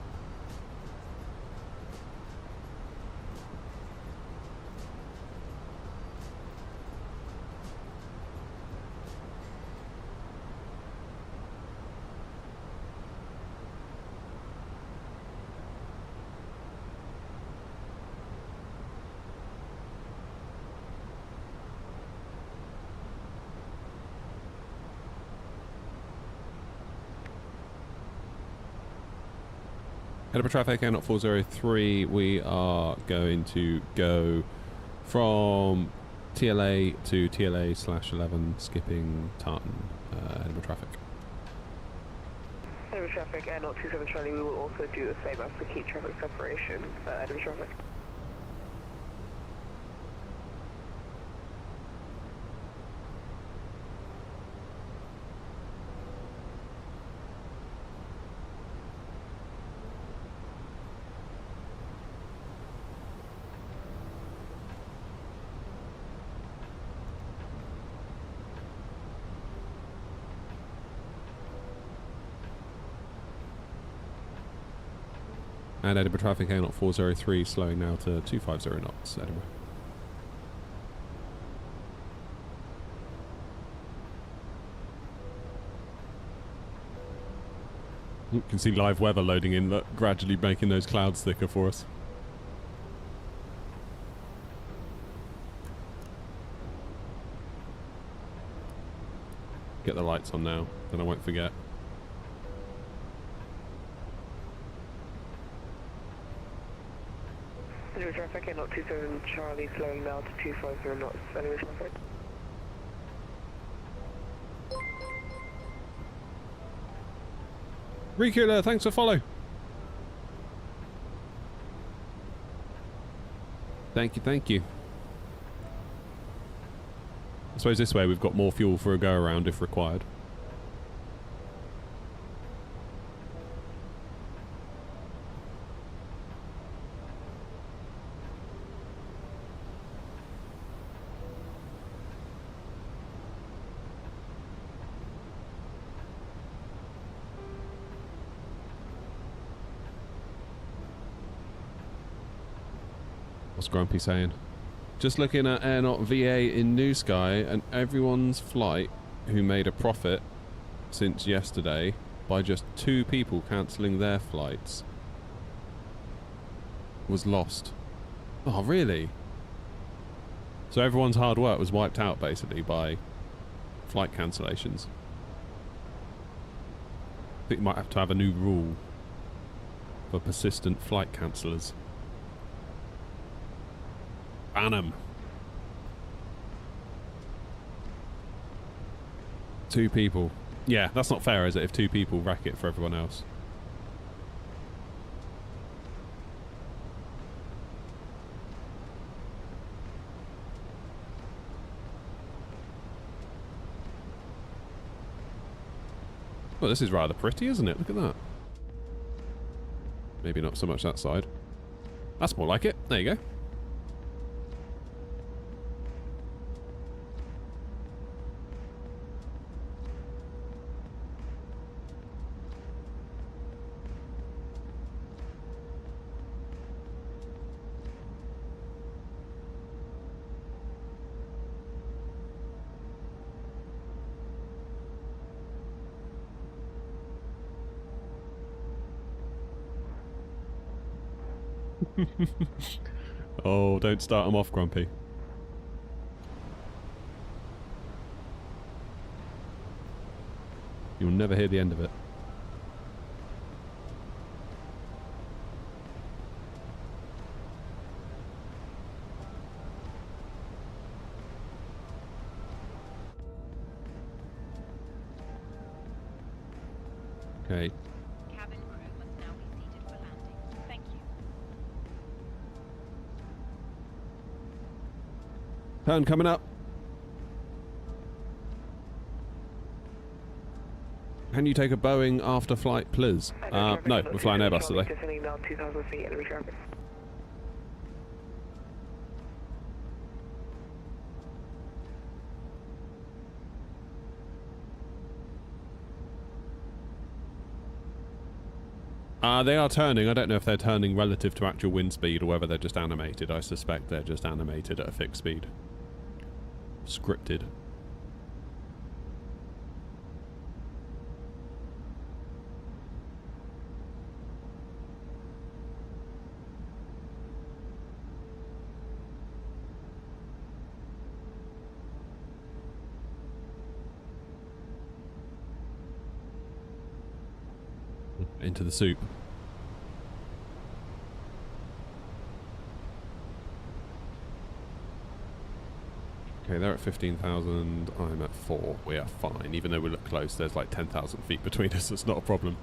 Edinburgh traffic, Air 403, we are going to go from TLA to TLA/11, skipping Tartan, Edinburgh traffic. Edinburgh traffic, Air 27 Charlie, we will also do the same as to keep traffic separation, Edinburgh traffic. And Edinburgh traffic, Air 403, slowing now to 250 knots, Edinburgh. You can see live weather loading in, look, gradually making those clouds thicker for us. Get the lights on now, then I won't forget. Edinburgh traffic, Air 27 Charlie, slowing now to 250 knots, Edinburgh traffic. Recooler, thanks for follow. Thank you, thank you. I suppose this way we've got more fuel for a go around if required. What's Grumpy saying? Just looking at Air VA in New Sky, and everyone's flight who made a profit since yesterday by just 2 people cancelling their flights was lost. Oh, really? So everyone's hard work was wiped out basically by flight cancellations. I think we might have to have a new rule for persistent flight cancellers. Ban 'em. 2 people. Yeah, that's not fair, is it, if 2 people wreck it for everyone else? Well, this is rather pretty, isn't it? Look at that. Maybe not so much that side. That's more like it. There you go. Oh, don't start them off, Grumpy. You'll never hear the end of it. Okay. Cabin crew must now be seated for landing. Thank you. Turn coming up. Can you take a Boeing after flight, please? No, we're flying Airbus today. Descending now 2,000 feet, enemy traffic. They are turning. I don't know if they're turning relative to actual wind speed or whether they're just animated. I suspect they're just animated at a fixed speed. Scripted. Into the soup. Okay, they're at 15,000. I'm at 4. We are fine. Even though we look close, there's like 10,000 feet between us. It's not a problem.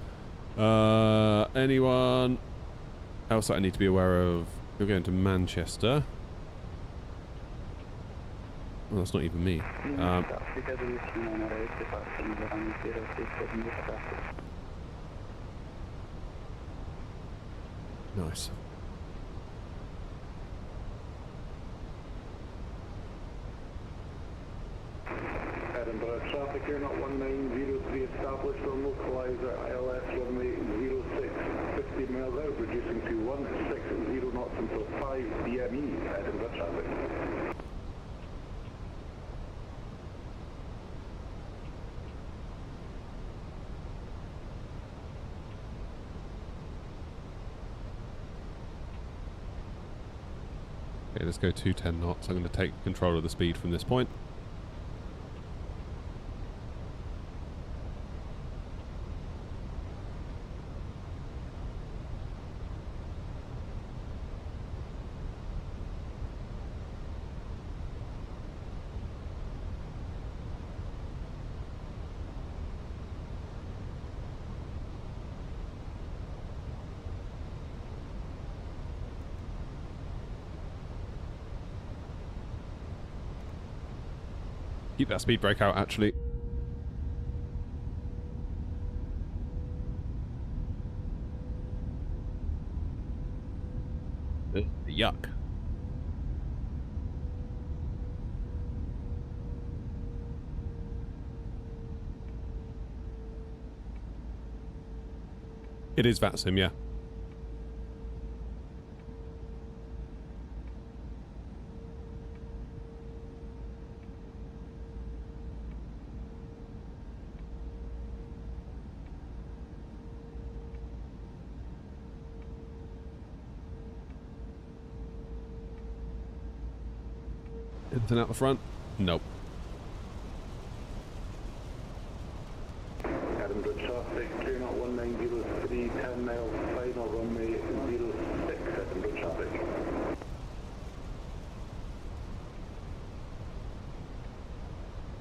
Anyone else that I need to be aware of? You're going to Manchester. Well, that's not even me. Nice. Edinburgh traffic, you're not 1903 established on localizer ILS runway 06, 50 miles out, reducing to 160 knots until 5 DME, Edinburgh traffic. Okay, let's go 210 knots. I'm going to take control of the speed from this point. Keep that speed brake out, actually. Yuck. It is VATSIM, yeah. Anything out the front? Nope. Edinburgh traffic, clear not 1903, 10 miles, final runway 06, Edinburgh traffic.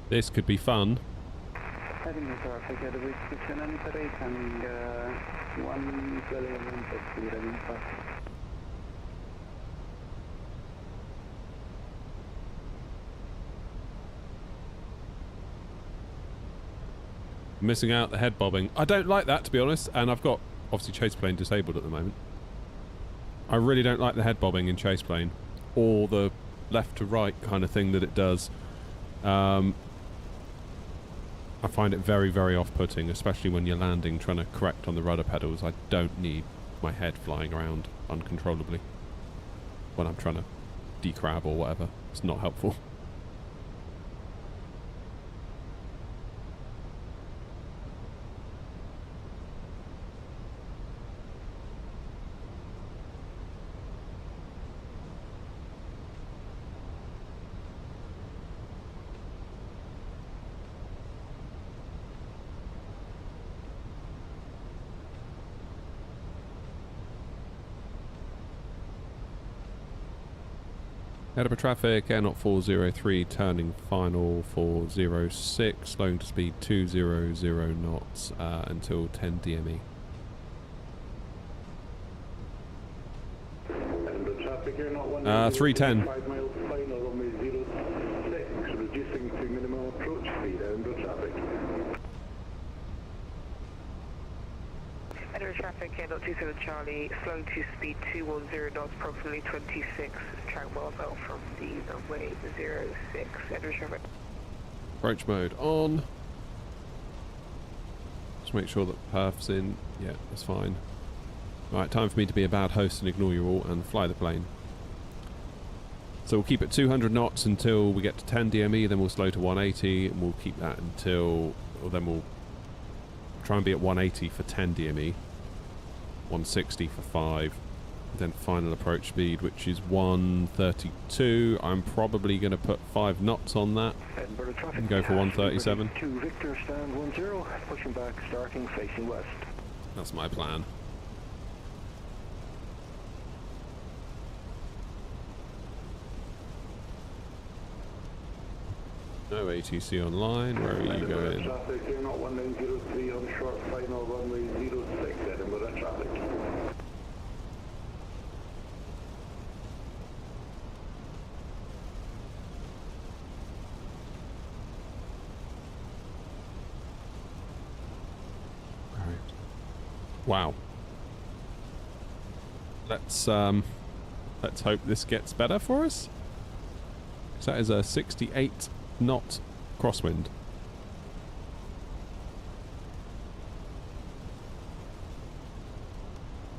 This could be fun. Edinburgh traffic, Edinburgh station entering, coming 111 taxi, ready for. Missing out the head bobbing. I don't like that, to be honest, and I've got obviously chase plane disabled at the moment. I really don't like the head bobbing in chase plane, or the left to right kind of thing that it does. I find it very, very off-putting, especially when you're landing, trying to correct on the rudder pedals. I don't need my head flying around uncontrollably when I'm trying to decrab or whatever. It's not helpful. Edinburgh traffic, Air 0403, turning final 406, slowing to speed 200 knots until 10 DME. Edinburgh traffic, Air 310. 5 miles final, runway 06, reducing to minimum approach speed, Edinburgh traffic. Edinburgh traffic, Air 027 Charlie, slowing to speed 210 knots, approximately 26 track miles out from the runway 06. Edinburgh traffic. Approach mode on. Just make sure that perf's in. Yeah, that's fine. Right, time for me to be a bad host and ignore you all and fly the plane. So we'll keep it 200 knots until we get to 10 DME, then we'll slow to 180, and we'll keep that until, or then we'll try and be at 180 for 10 DME, 160 for 5, then final approach speed, which is 132. I'm probably going to put 5 knots on that and go for 137. 2 Victor, stand 10, pushing back, starting facing west. That's my plan. No ATC online. Where are you going? Traffic, Air 1903 on short final, runway 06, Edinburgh traffic. Wow. Let's hope this gets better for us. So that is a 68 knot crosswind.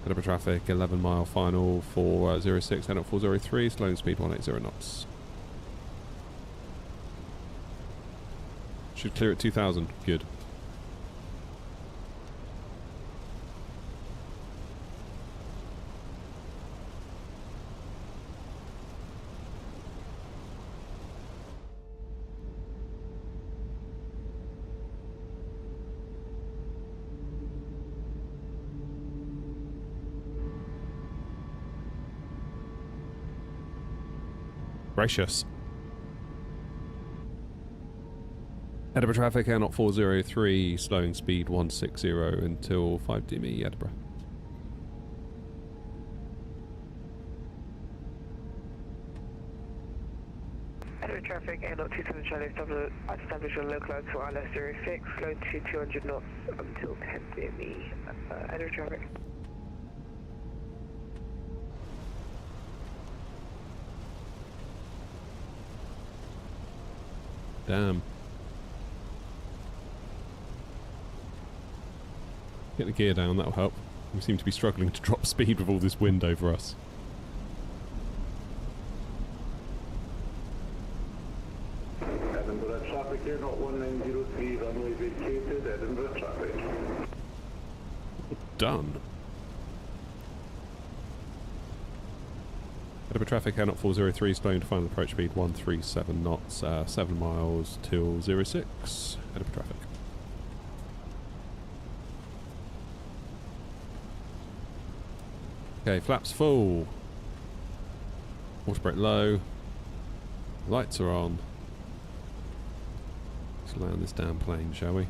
Edinburgh traffic, 11 mile final for 06, N 403, slowing speed 180 knots. Should clear at 2000. Good. Gracious. Edinburgh traffic, Air 0403, slowing speed 160 until 5 DME, Edinburgh. Edinburgh traffic, Air 027 Charlie, establish a localized for ILS 06, slow to 200 knots until 10 DME. Edinburgh traffic. Damn. Get the gear down, that'll help. We seem to be struggling to drop speed with all this wind over us. Edinburgh traffic, Air 1903, runway vacated, Edinburgh traffic. Done. Edinburgh traffic, Air 0403, slowing to final approach speed 137 knots, 7 miles till 06. Edinburgh traffic. Okay, flaps full. Water brake low. Lights are on. Let's land this damn plane, shall we?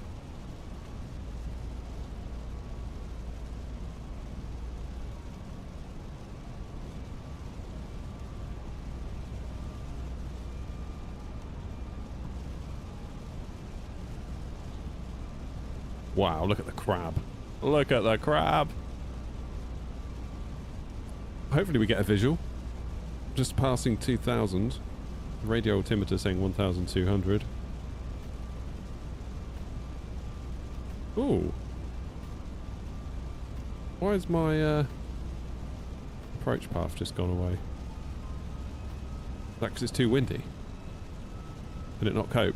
Wow, look at the crab. Look at the crab. Hopefully we get a visual. Just passing 2,000. Radio altimeter saying 1,200. Ooh. Why is my approach path just gone away? Is that because it's too windy? Can it not cope?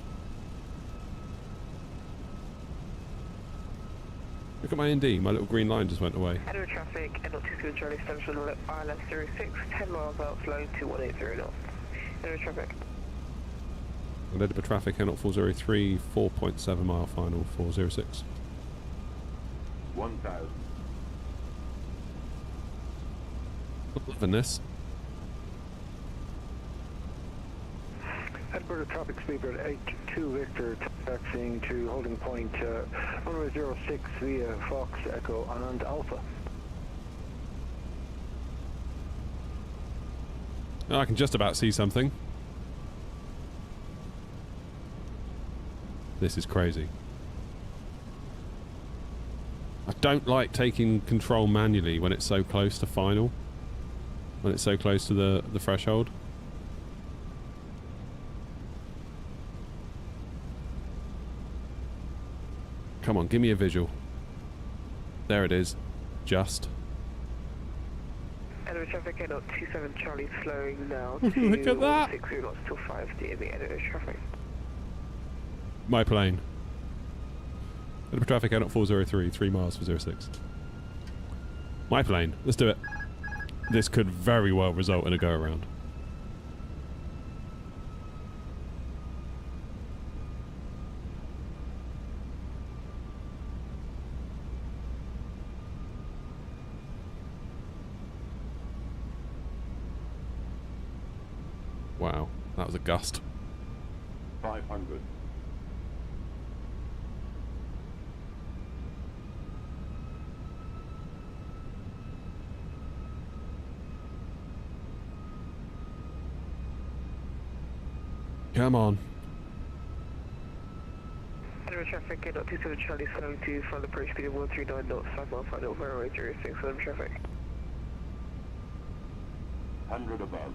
Look at my ND, my little green line just went away. Edinburgh traffic, N 027 Charlie, establish on ILS 06, 10 miles out, slowing to 180 knots. Edinburgh traffic. And Edinburgh traffic, N 0403, 4.7 mile final for 06. 1,000. Loving this. Edinburgh traffic speedbird 82 Victor, taxiing to holding point runway 06 via Fox, Echo and Alpha. Oh, I can just about see something. This is crazy. I don't like taking control manually when it's so close to final. When it's so close to the threshold. Come on, give me a visual. There it is. Just. Edinburgh traffic, Edinburgh 27 Charlie slowing now to Look at that! 16 knots till 50 in the Edinburgh traffic. My plane. Edinburgh traffic, out 403, 3 miles for 06. My plane. Let's do it. This could very well result in a go-around. Wow, that was a gust. 500. Come on. Edinburgh traffic, Edinburgh 27 Charlie slowing to front approach speed of 139 knots, 5 mile final, runway 06 Edinburgh traffic. 100 above.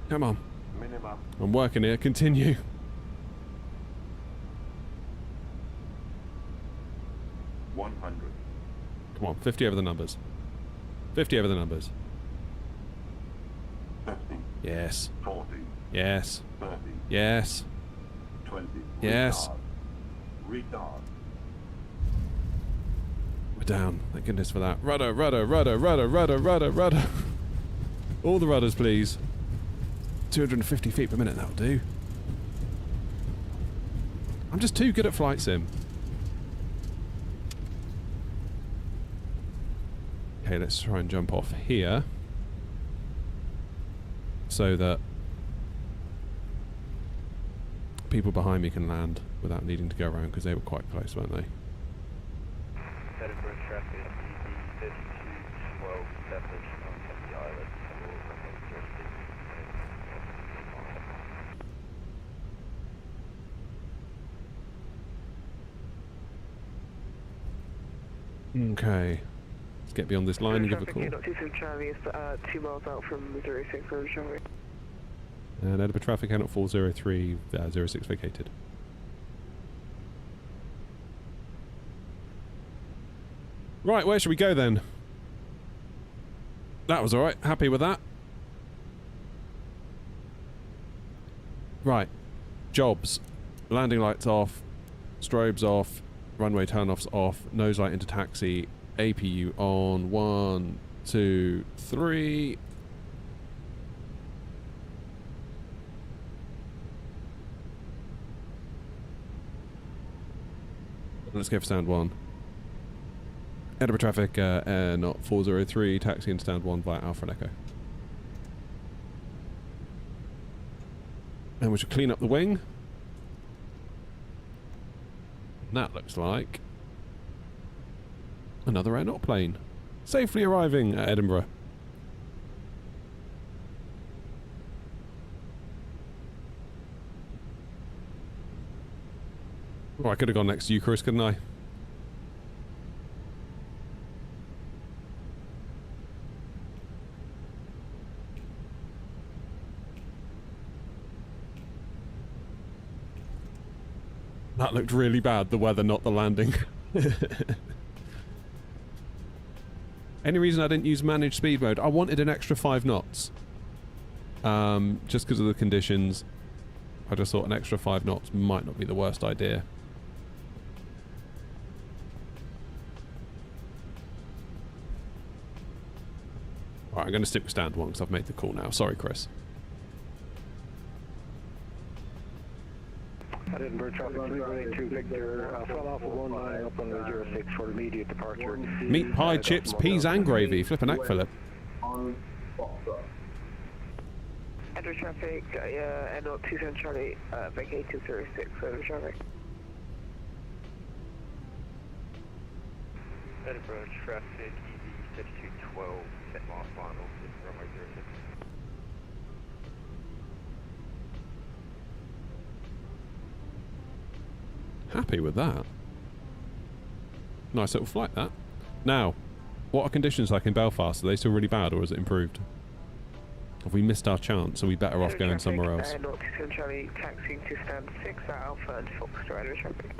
Come on. Minimum. I'm working here. Continue. Come on, 50 over the numbers. 50 over the numbers. 50. Yes. 40. Yes. 30. Yes. 20. Yes. Retard. We're down. Thank goodness for that. Rudder, rudder, rudder, rudder, rudder, rudder, rudder. All the rudders, please. 250 feet per minute, that'll do. I'm just too good at flight sim. Okay, let's try and jump off here. So that people behind me can land without needing to go around, because they were quite close, weren't they? Edinburgh traffic, ED 3212 established on Kennedy Island for runway 06. Okay. Let's get beyond this line and give a call. Traffic, 27 Charlie is 2 miles out from 06 Edinburgh traffic. And Edinburgh traffic, out 403, 06 vacated. Right, where should we go then? That was alright, happy with that. Right, jobs. Landing lights off, strobes off, runway turn-offs off, nose light into taxi, APU on, 1, 2, 3. Let's go for stand 1. Edinburgh traffic, not 403, taxi in stand 1 via Alpha and Echo. And we should clean up the wing. And that looks like another air not plane. Safely arriving at Edinburgh. Oh, I could have gone next to you, Chris, couldn't I? That looked really bad, the weather, not the landing. Any reason I didn't use managed speed mode? I wanted an extra 5 knots. Just because of the conditions. I just thought an extra 5 knots might not be the worst idea. Alright, I'm going to stick with stand 1 because I've made the call now. Sorry, Chris. Edinburgh traffic, 382 Victor, Alpha Alpha 19 up on the 06 for immediate departure. Meat pie, chips, peas and gravy. Flippin' heck, Philip. 1 Foxtrot. Edinburgh traffic, N0 27 Charlie, vacate 206, Edinburgh traffic. Edinburgh traffic, EV 3212, 10 mile final, runway 06. Happy with that. Nice little flight, that. Now, what are conditions like in Belfast? Are they still really bad, or has it improved? Have we missed our chance? Are we better off going somewhere else? N0 27 Charlie, taxiing to stand 6 at Alpha and Foxtrot, Edinburgh traffic.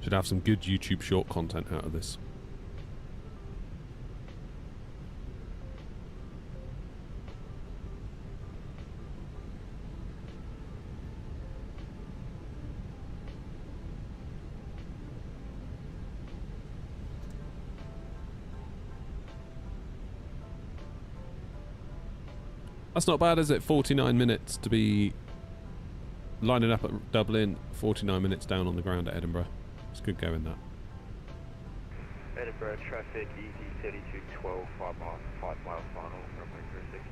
Should have some good YouTube short content out of this. That's not bad, is it? 49 minutes to be lining up at Dublin, 49 minutes down on the ground at Edinburgh. It's good going, that. Edinburgh traffic, EV 3212, 5 mile final, runway 06.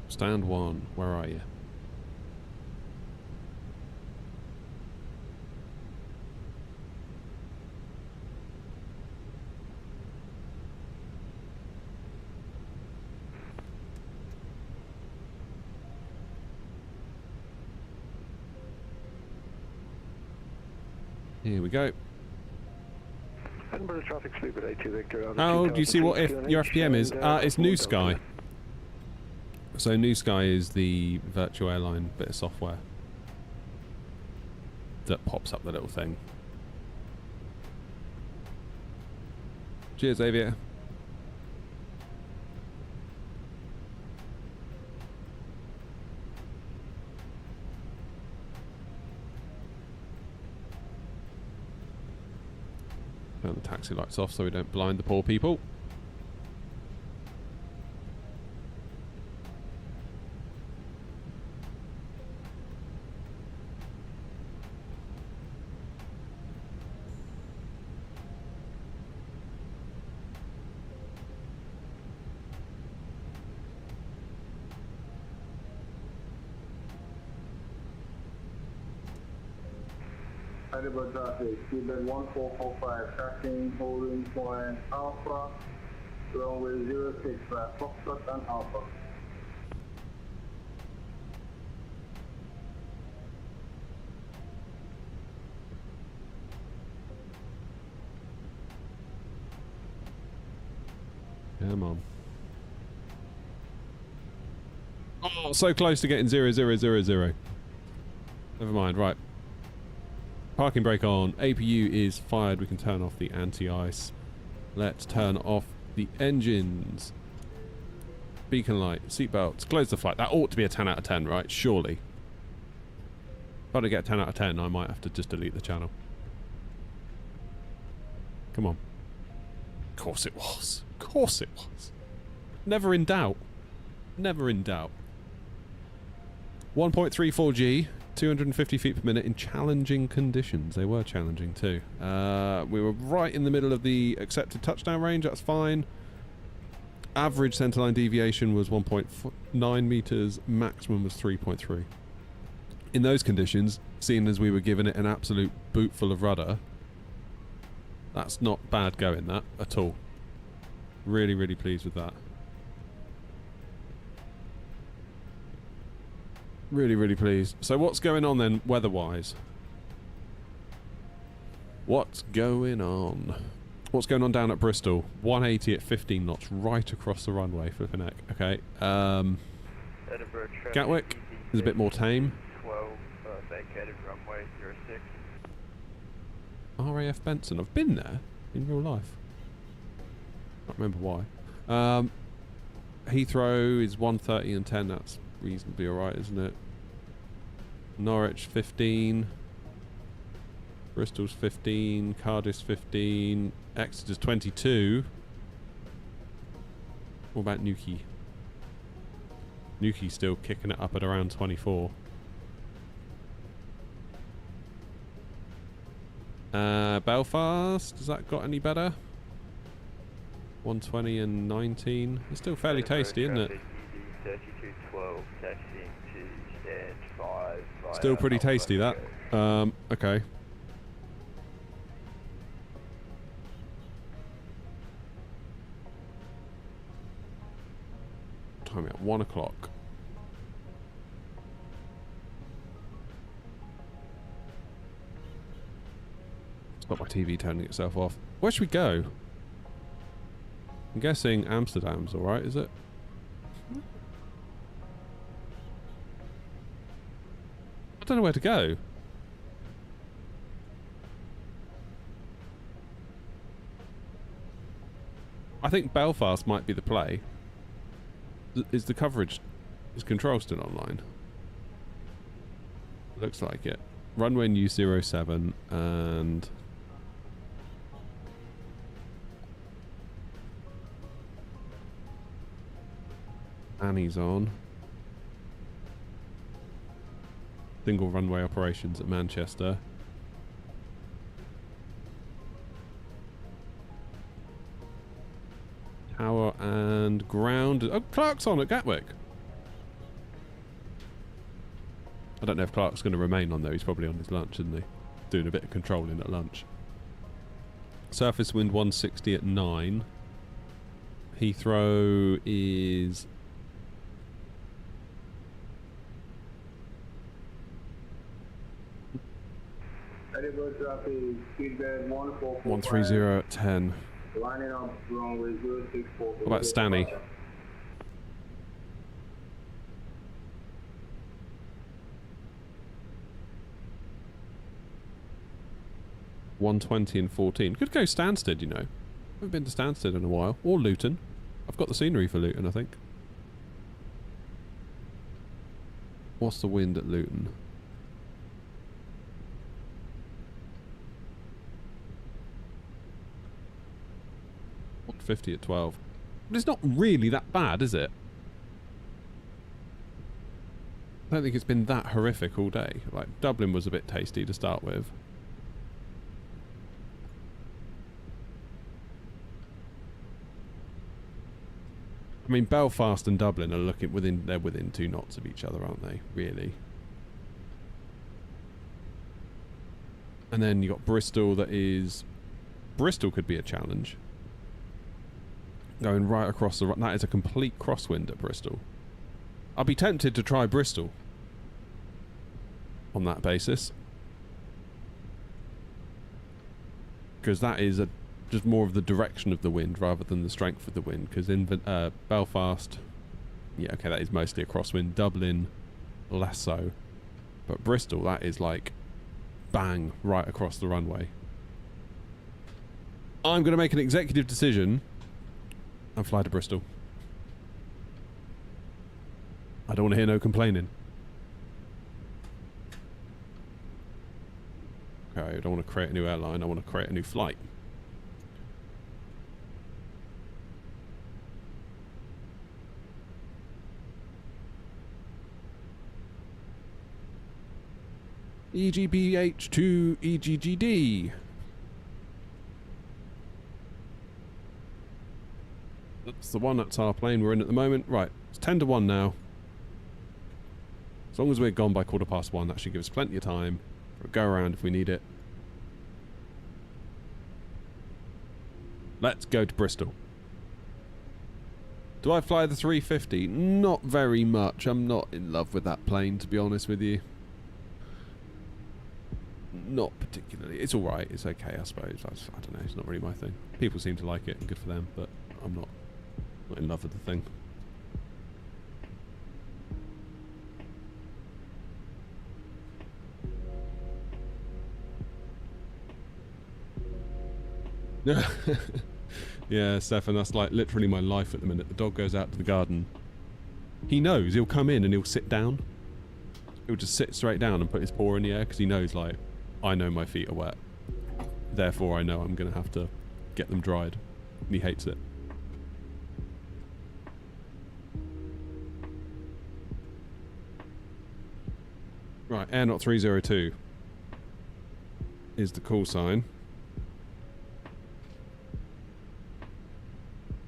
Stand 1, where are you? Here we go. Edinburgh traffic sleep at 82 Victor. Oh, do you see what your FPM is? It's New Sky. So New Sky is the virtual airline bit of software that pops up the little thing. Cheers, Aviator. Turn the taxi lights off so we don't blind the poor people. Edinburgh traffic, Quebec 1445, tracking, holding point Alpha, runway 06, Foxtrot and Alpha. Come on. Oh, so close to getting 0000. Never mind, right. Parking brake on. APU is fired. We can turn off the anti-ice. Let's turn off the engines. Beacon light. Seatbelts. Close the flight. That ought to be a 10 out of 10, right? Surely. If I don't get a 10 out of 10, I might have to just delete the channel. Come on. Of course it was. Of course it was. Never in doubt. Never in doubt. 1.34G. 250 feet per minute in challenging conditions. They were challenging too. We were right in the middle of the accepted touchdown range. That's fine. Average centerline deviation was 1.9 meters. Maximum was 3.3. In those conditions, seeing as we were giving it an absolute boot full of rudder, that's not bad going, that at all. Really, really pleased with that. Really, really pleased. So what's going on then, weather-wise? What's going on? What's going on down at Bristol? 180 at 15 knots, right across the runway, flipping heck. Okay. Gatwick is a bit more tame. 12, vacated runway 06. RAF Benson. I've been there in real life. Can't remember why. Heathrow is 1:30 and 10. That's reasonably alright, isn't it? Norwich 15. Bristol's 15. Cardiff's 15. Exeter's 22. What about Newquay? Newquay's still kicking it up at around 24. Belfast, has that got any better? 120 and 19. It's still fairly tasty, isn't it? 3212, taxiing to stand 5. Still pretty tasty, that. Okay. Time at 1 o'clock. It's got my TV turning itself off. Where should we go? I'm guessing Amsterdam's alright, is it? I don't know where to go. I think Belfast might be the play. Is the coverage... Is control still online? Looks like it. Runway New 07 and... Annie's on. Single runway operations at Manchester. Tower and ground. Oh, Clark's on at Gatwick. I don't know if Clark's going to remain on there. He's probably on his lunch, isn't he? Doing a bit of controlling at lunch. Surface wind 160 at 9. Heathrow is... Speedbed 130 at 10. Lining up runway 064. What about Stanny? $120 and 14. Could go Stansted, you know. Haven't been to Stansted in a while. Or Luton. I've got the scenery for Luton, I think. What's the wind at Luton? 150 at 12. But it's not really that bad, is it? I don't think it's been that horrific all day. Like, Dublin was a bit tasty to start with. I mean, Belfast and Dublin are looking within... They're within 2 knots of each other, aren't they? Really. And then you got Bristol that is... Bristol could be a challenge. Going right across the... That is a complete crosswind at Bristol. I'll be tempted to try Bristol. On that basis. Because that is just more of the direction of the wind rather than the strength of the wind. Because in Belfast... Yeah, okay, that is mostly a crosswind. Dublin, less so. But Bristol, that is like... Bang, right across the runway. I'm going to make an executive decision... and fly to Bristol. I don't want to hear no complaining. Okay, I don't want to create a new airline, I want to create a new flight. EGBH to EGGD. That's the one, that's our plane we're in at the moment. Right, it's 10 to 1 now. As long as we're gone by 1:15, that should give us plenty of time for a go around if we need it. Let's go to Bristol. Do I fly the 350? Not very much. I'm not in love with that plane, to be honest with you. Not particularly. It's alright, it's okay, I suppose. I don't know, it's not really my thing. People seem to like it, and good for them, but I'm not in love with the thing. Yeah, Stefan, that's like literally my life at the minute. The dog goes out to the garden. He knows he'll come in and he'll sit down. He'll just sit straight down and put his paw in the air because he knows, like, I know my feet are wet. Therefore, I know I'm going to have to get them dried. And he hates it. Right, Air Not 302 is the call sign.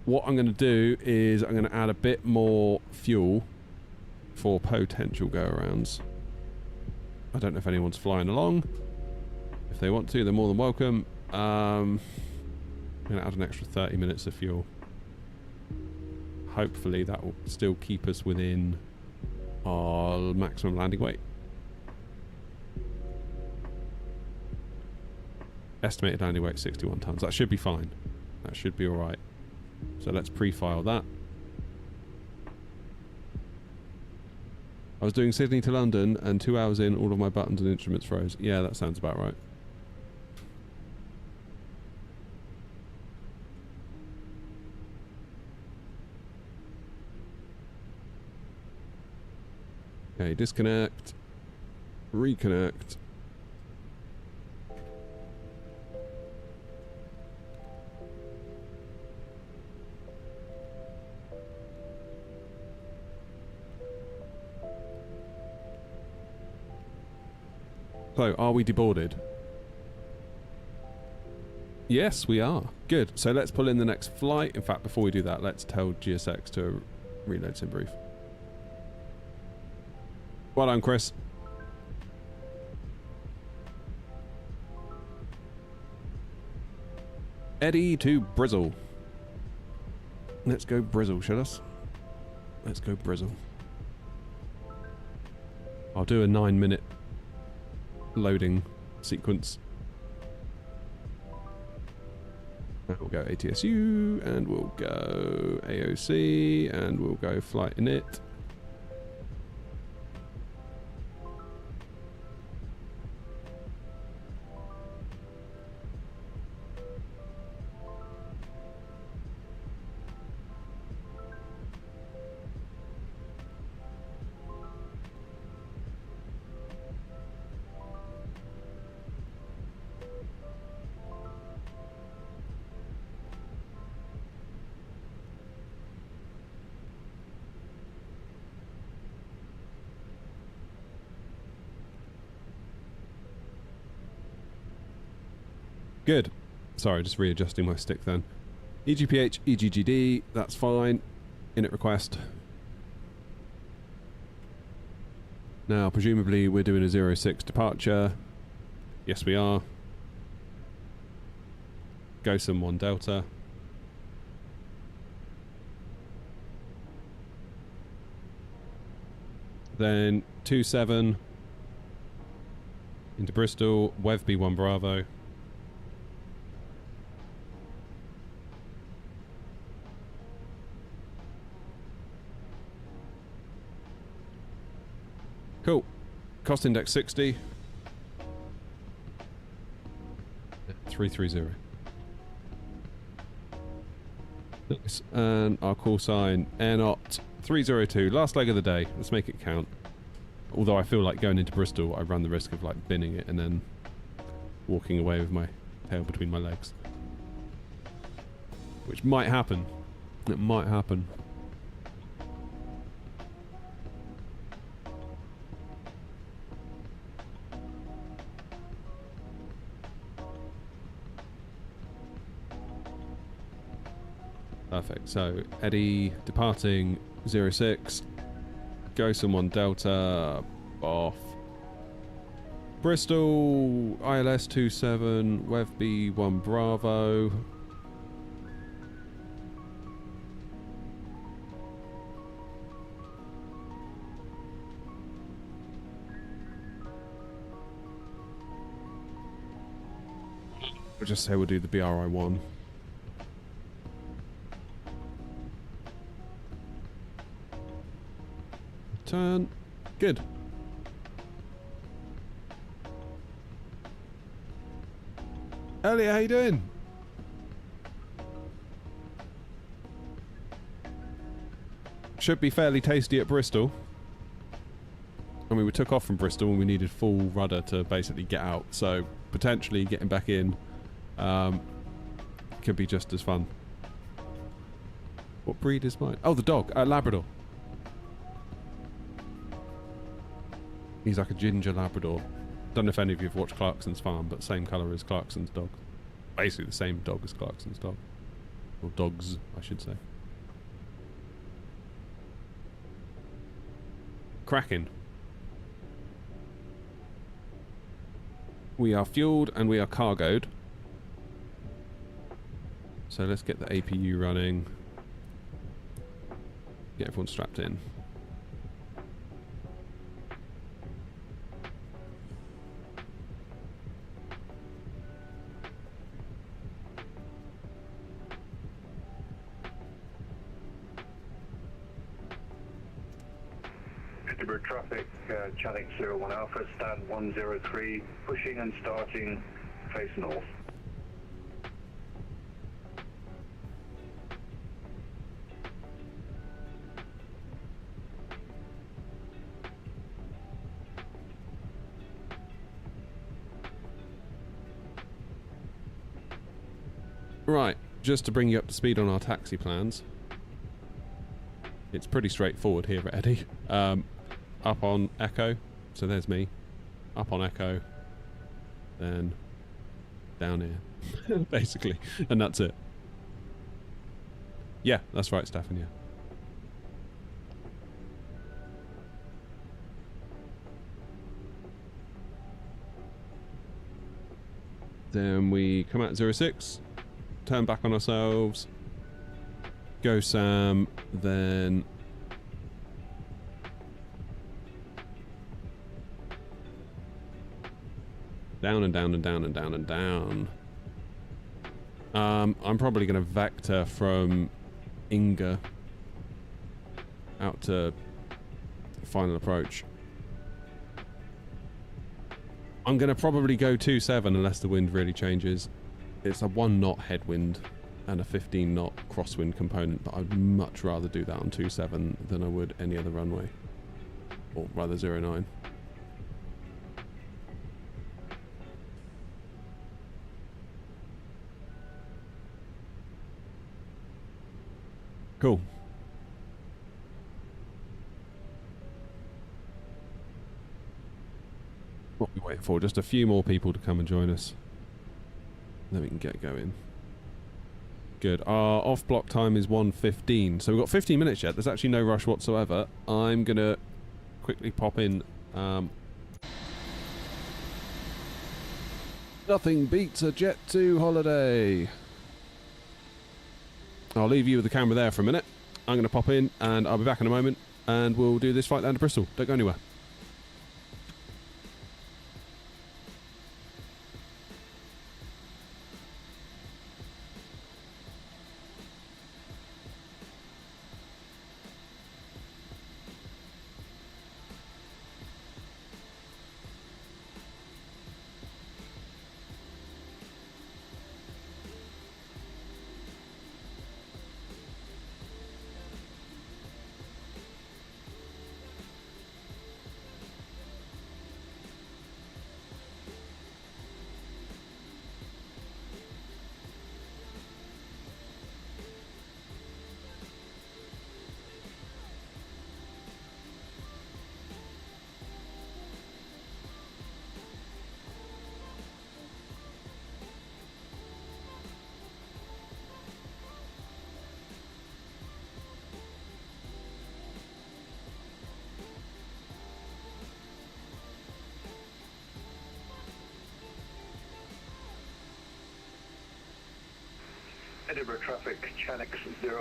What I'm going to do is I'm going to add a bit more fuel for potential go-arounds. I don't know if anyone's flying along. If they want to, they're more than welcome. I'm going to add an extra 30 minutes of fuel. Hopefully that will still keep us within our maximum landing weight. Estimated landing weight 61 tons. That should be fine. That should be alright. So let's pre-file that. I was doing Sydney to London and 2 hours in, all of my buttons and instruments froze. Yeah, that sounds about right. Okay, disconnect. Reconnect. So, are we deboarded? Yes, we are. Good. So let's pull in the next flight. In fact, before we do that, let's tell GSX to reload sim brief. Well done, Chris. Eddie to Brizzle. Let's go Brizzle, shall us? Let's go Brizzle. I'll do a 9-minute loading sequence. And we'll go ATSU, and we'll go AOC, and we'll go flight init. Good. Sorry, just readjusting my stick then. EGPH, EGGD, that's fine. Init request. Now, presumably we're doing a 06 departure. Yes, we are. Go some 1 Delta. Then 27 into Bristol, WEV B1 Bravo. Cool. Cost index 60. 330. Nice. And our call sign, Air Not 302. Last leg of the day. Let's make it count. Although I feel like going into Bristol, I run the risk of like binning it and then walking away with my tail between my legs. Which might happen. It might happen. Perfect. So Eddie departing 06. Go someone Delta off. Bristol ILS 27 WEV B1 Bravo. We'll just say we'll do the BRI-1. Turn. Good. Elliot, how you doing? should be fairly tasty at Bristol. I mean, we took off from Bristol and we needed full rudder to basically get out, so potentially getting back in could be just as fun. What breed is mine? Oh, the dog, Labrador. He's like a ginger Labrador. Don't know if any of you have watched Clarkson's Farm, but same colour as Clarkson's dog. Basically the same dog as Clarkson's dog. Or dogs, I should say. Cracking. We are fueled and we are cargoed. So let's get the APU running. Get everyone strapped in. Edinburgh traffic, Channel 01 Alpha, stand 103, pushing and starting, face north. Right, just to bring you up to speed on our taxi plans. It's pretty straightforward here at Eddie. Up on Echo, so there's me. Up on Echo, then down here, basically, and that's it. Yeah, that's right, Stefan, yeah. Then we come out 06, turn back on ourselves, go Sam, then down and down and down and down and down. I'm probably going to vector from Inga out to final approach. I'm going to probably go 2-7 unless the wind really changes. It's a 1 knot headwind and a 15 knot crosswind component, but I'd much rather do that on 2-7 than I would any other runway. Or rather 09. Cool. What are we waiting for? Just a few more people to come and join us. Then we can get going. Good. Our off-block time is 1:15, so we've got 15 minutes yet. There's actually no rush whatsoever. I'm going to quickly pop in. Nothing beats a Jet 2 holiday. I'll leave you with the camera there for a minute. I'm going to pop in and I'll be back in a moment and we'll do this flight down to Bristol. Don't go anywhere. Edinburgh traffic, Channel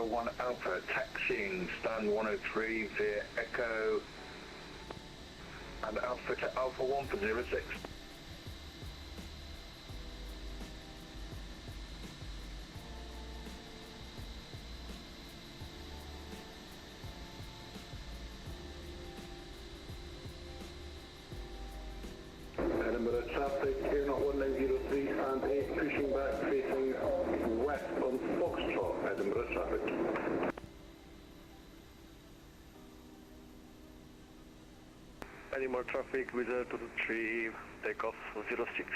01 Alpha, taxiing, stand 103 via Echo and Alpha to Alpha 1 for 06. Edinburgh traffic, Air Not 1903 and 8, pushing back facing west on Foxtrot, Edinburgh traffic. Any more traffic with 223, takeoff 06.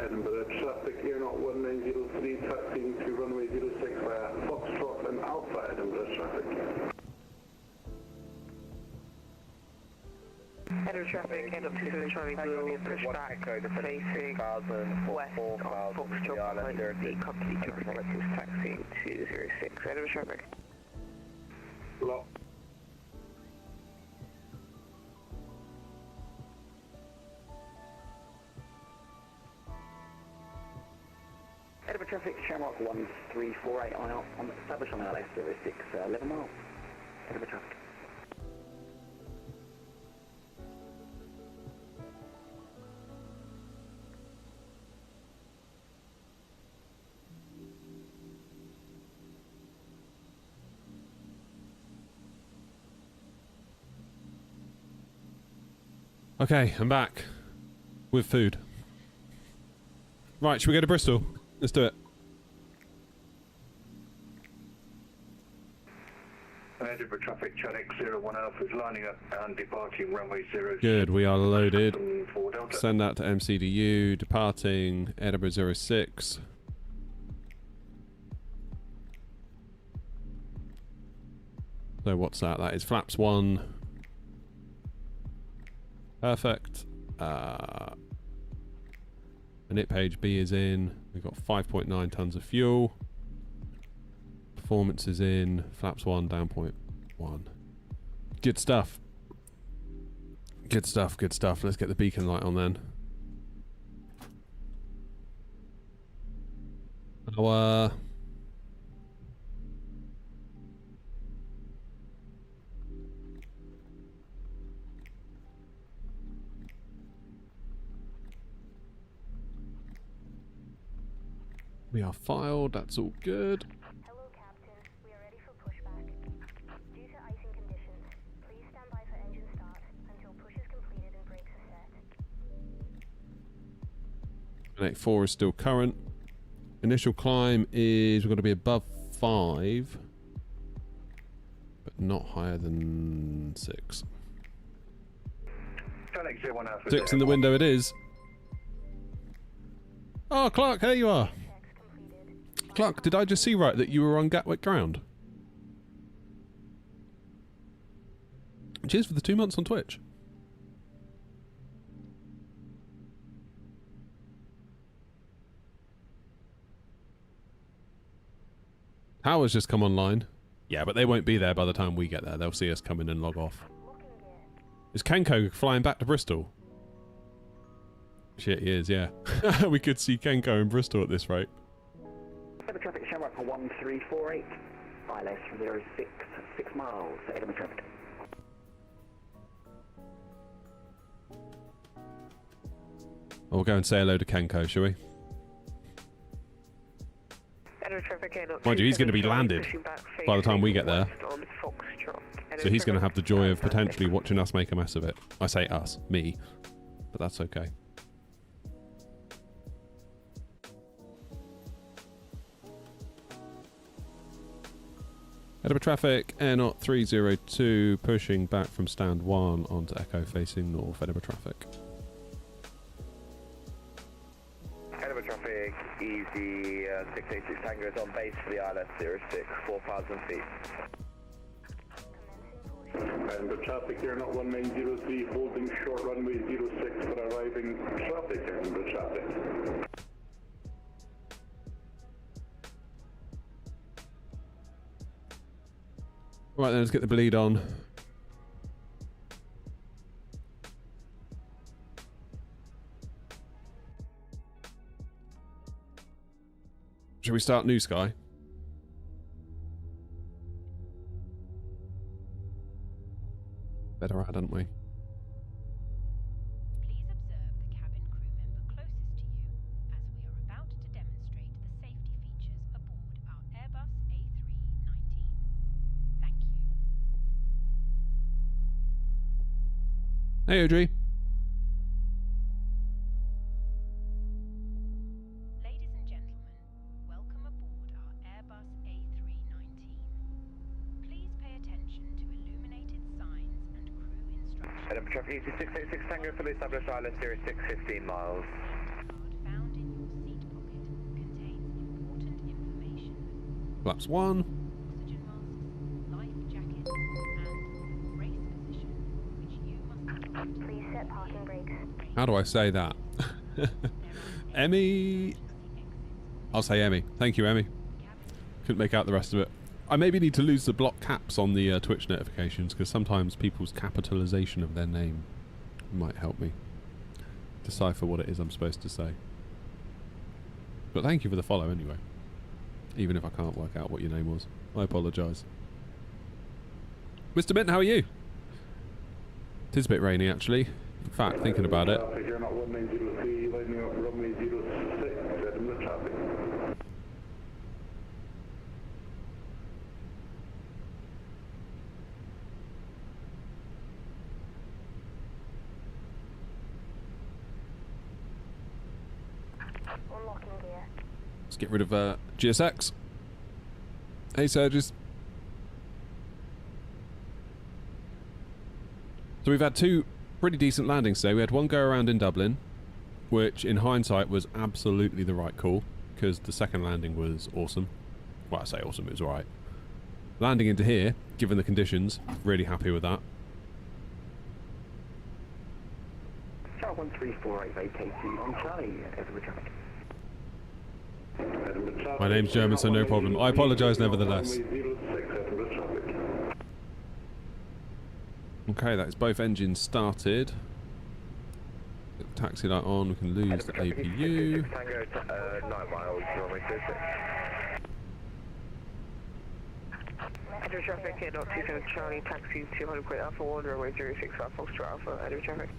Edinburgh traffic here, not 1903, taxiing to runway 06 via Foxtrot and Alpha Edinburgh traffic. Edinburgh traffic, end up 27 Charlie Blue, push back, facing west on Foxtrot, the company representatives taxiing to 06, Edinburgh traffic. Lock. Edinburgh traffic, Shamrock 1348 on established on LS 06, 11 miles. Edinburgh traffic. Okay, I'm back. With food. Right, should we go to Bristol? Let's do it. Edinburgh traffic, Channel 01 Alpha is lining up and departing runway 06. Good, we are loaded. Send that to MCDU, departing Edinburgh 06. So what's that? That is flaps 1. Perfect. Init page B is in. We've got 5.9 tons of fuel. Performance is in. Flaps 1, down point 1. Good stuff. Good stuff, good stuff. Let's get the beacon light on then. Oh, we are filed, that's all good. Hello, Captain. We are ready for pushback. Due to icing conditions, please stand by for engine start until push is completed and brakes are set. 4 is still current. Initial climb is, we've got to be above 5, but not higher than 6. 6 in the window it is. Oh, Clark, here you are. Clark, did I just see right that you were on Gatwick ground? Cheers for the 2 months on Twitch. Towers just come online. Yeah, but they won't be there by the time we get there. They'll see us come in and log off. Is Kenko flying back to Bristol? Shit, he is, yeah. We could see Kenko in Bristol at this rate. Edinburgh traffic, Shamrock 1348. ILS 06, miles, Edinburgh traffic. We'll go and say hello to Kenko, shall we? Mind you, he's going to be landed by the time we get there. So he's going to have the joy of potentially watching us make a mess of it. I say us, me, but that's okay. Edinburgh traffic, Air Knot 302, pushing back from stand 1 onto Echo facing north. Edinburgh traffic. Edinburgh traffic, easy 686 Tango is on base for the ILS 06, 4,000 feet. Edinburgh traffic, Air Knot 1903, holding short runway 06 for arriving traffic, Edinburgh traffic. Right then, let's get the bleed on. Should we start New Sky? Better at, hadn't we? Please observe the cabin crew member closest to you as we are about to demonstrate the safety features aboard our Airbus A319. Thank you. Hey, Audrey. Ladies and gentlemen, welcome aboard our Airbus A319. Please pay attention to illuminated signs and crew instructions. Edinburgh traffic, easy 686 Tango for the established ILS 06, 15 miles. Found in your seat pocket contains important information. Flaps 1. Oxygen masks, life jacket, and race position, which you must Please set parking brakes. How do I say that? Emmy. I'll say Emmy. Thank you, Emmy. Couldn't make out the rest of it. I maybe need to lose the block caps on the Twitch notifications, because sometimes people's capitalization of their name might help me decipher what it is I'm supposed to say. But thank you for the follow anyway. Even if I can't work out what your name was. I apologise. Mr. Mint, how are you? It is a bit rainy actually. In fact, thinking about it. You're not 1903, lining up runway 06, Edinburgh traffic. Unlocking gear. Let's get rid of GSX. Hey, Surges. So we've had 2 pretty decent landings today. We had one go around in Dublin, which in hindsight was absolutely the right call, because the second landing was awesome. Well, I say awesome, it was alright. Landing into here, given the conditions, really happy with that. Chart 1348 vacating on Charlie, Edinburgh traffic. My name's German, so no problem. I apologise nevertheless. Okay, that's both engines started. Get the taxi light on, we can lose the APU. Tango, 9 miles, runway 06. Edinburgh traffic, Air Knot 27 Charlie, taxi 200 Quid Alpha 1, runway 06 Foxtrot Alpha, Edinburgh traffic.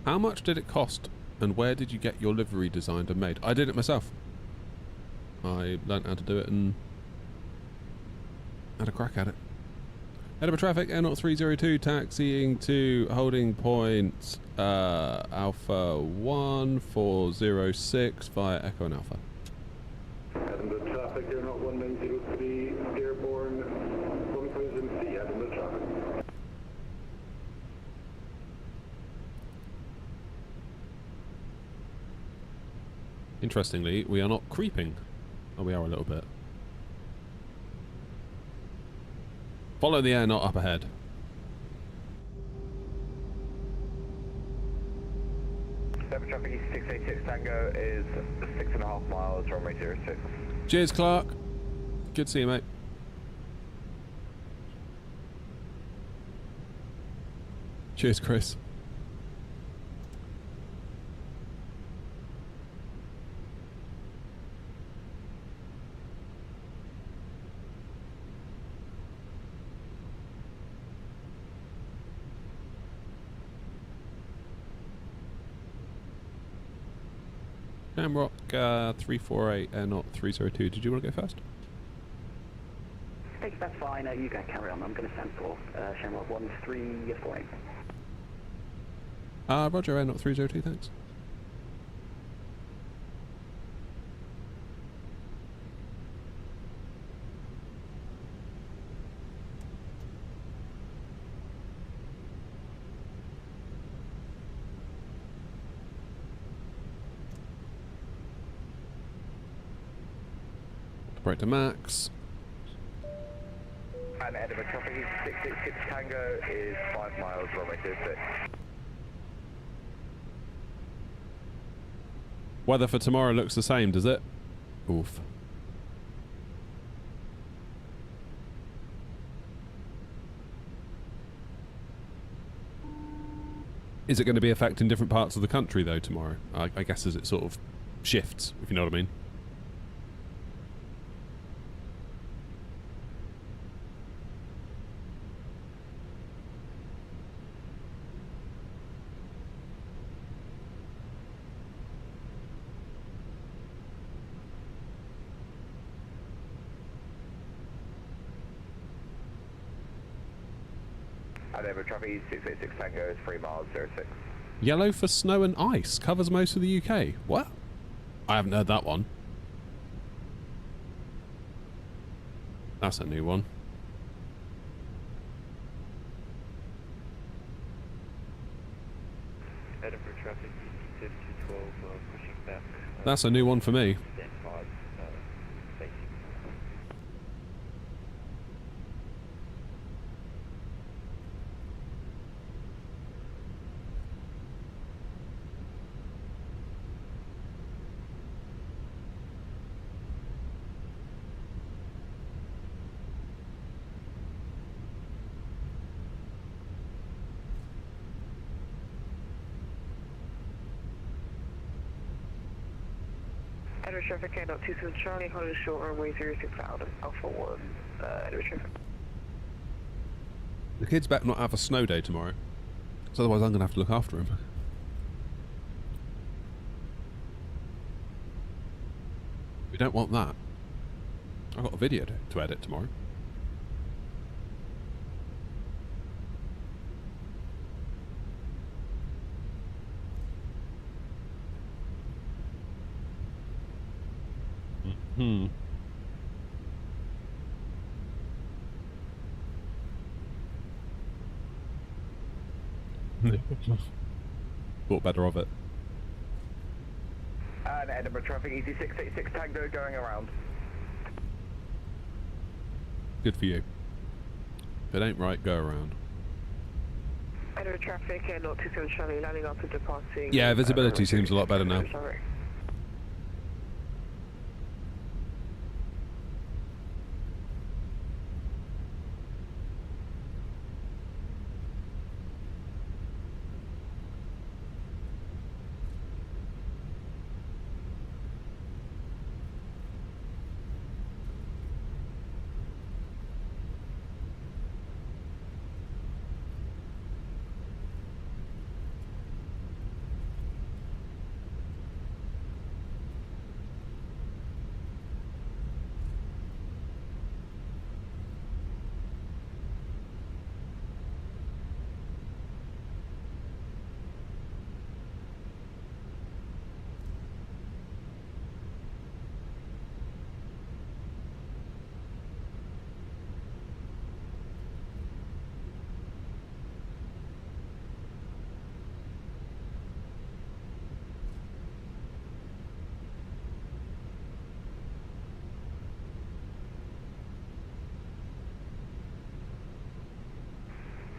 How much did it cost, and where did you get your livery designed and made? I did it myself. I learnt how to do it and had a crack at it. Edinburgh traffic, Air Knot 302, taxiing to holding point Alpha 1406 via Echo and Alpha. Edinburgh traffic, Air Knot 1903, airborne 1000 feet, Edinburgh traffic. Interestingly, we are not creeping. Oh, we are a little bit. Follow the air, not up ahead. Denver traffic 686 Tango is 6.5 miles, runway 06. Cheers, Clark. Good to see you, mate. Cheers, Chris. Shamrock 348, not 302. Did you want to go first? Hey, that's fine. You go carry on. I'm going to stand for Shamrock 1348. Roger, not 302, thanks. Brake to max. And Edinburgh traffic 686 Tango is 5 miles, runway 06. Weather for tomorrow looks the same, does it? Oof. Is it going to be affecting different parts of the country, though, tomorrow? I guess as it sort of shifts, if you know what I mean. And Edinburgh traffic 686 Tango is 3 miles, 06. Yellow for snow and ice. Covers most of the UK. What? I haven't heard that one. That's a new one. Edinburgh traffic 5212 pushing back. That's a new one for me. Stand 5, facing. Edinburgh traffic, K.27 Charlie, holding short runway 06 out, Alpha 1, Edinburgh traffic. The kids better not have a snow day tomorrow, so otherwise I'm going to have to look after him. We don't want that. I've got a video to edit tomorrow. Thought better of it. And Edinburgh traffic easy 686 Tango going around. Good for you. If it ain't right, go around. Edinburgh traffic, 027 Charlie, landing up and departing. Yeah, visibility seems a lot better now. Sorry.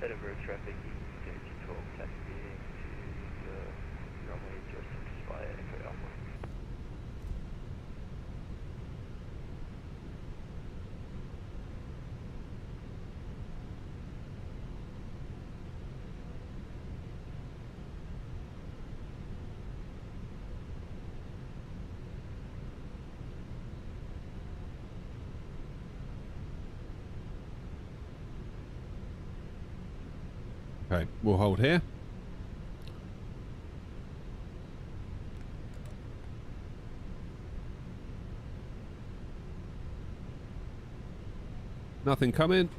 Edinburgh traffic, easy 12, taxiing to the runway 06 via Echo Alpha. Okay, we'll hold here. Nothing coming.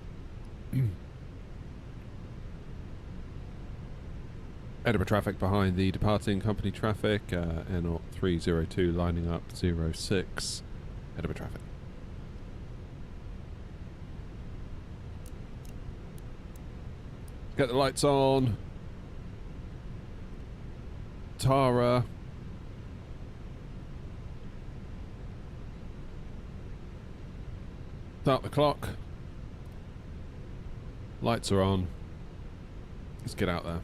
Edinburgh traffic behind the departing company traffic. N 302 lining up 06. Edinburgh traffic. Get the lights on. Tara. Start the clock. Lights are on. Let's get out there.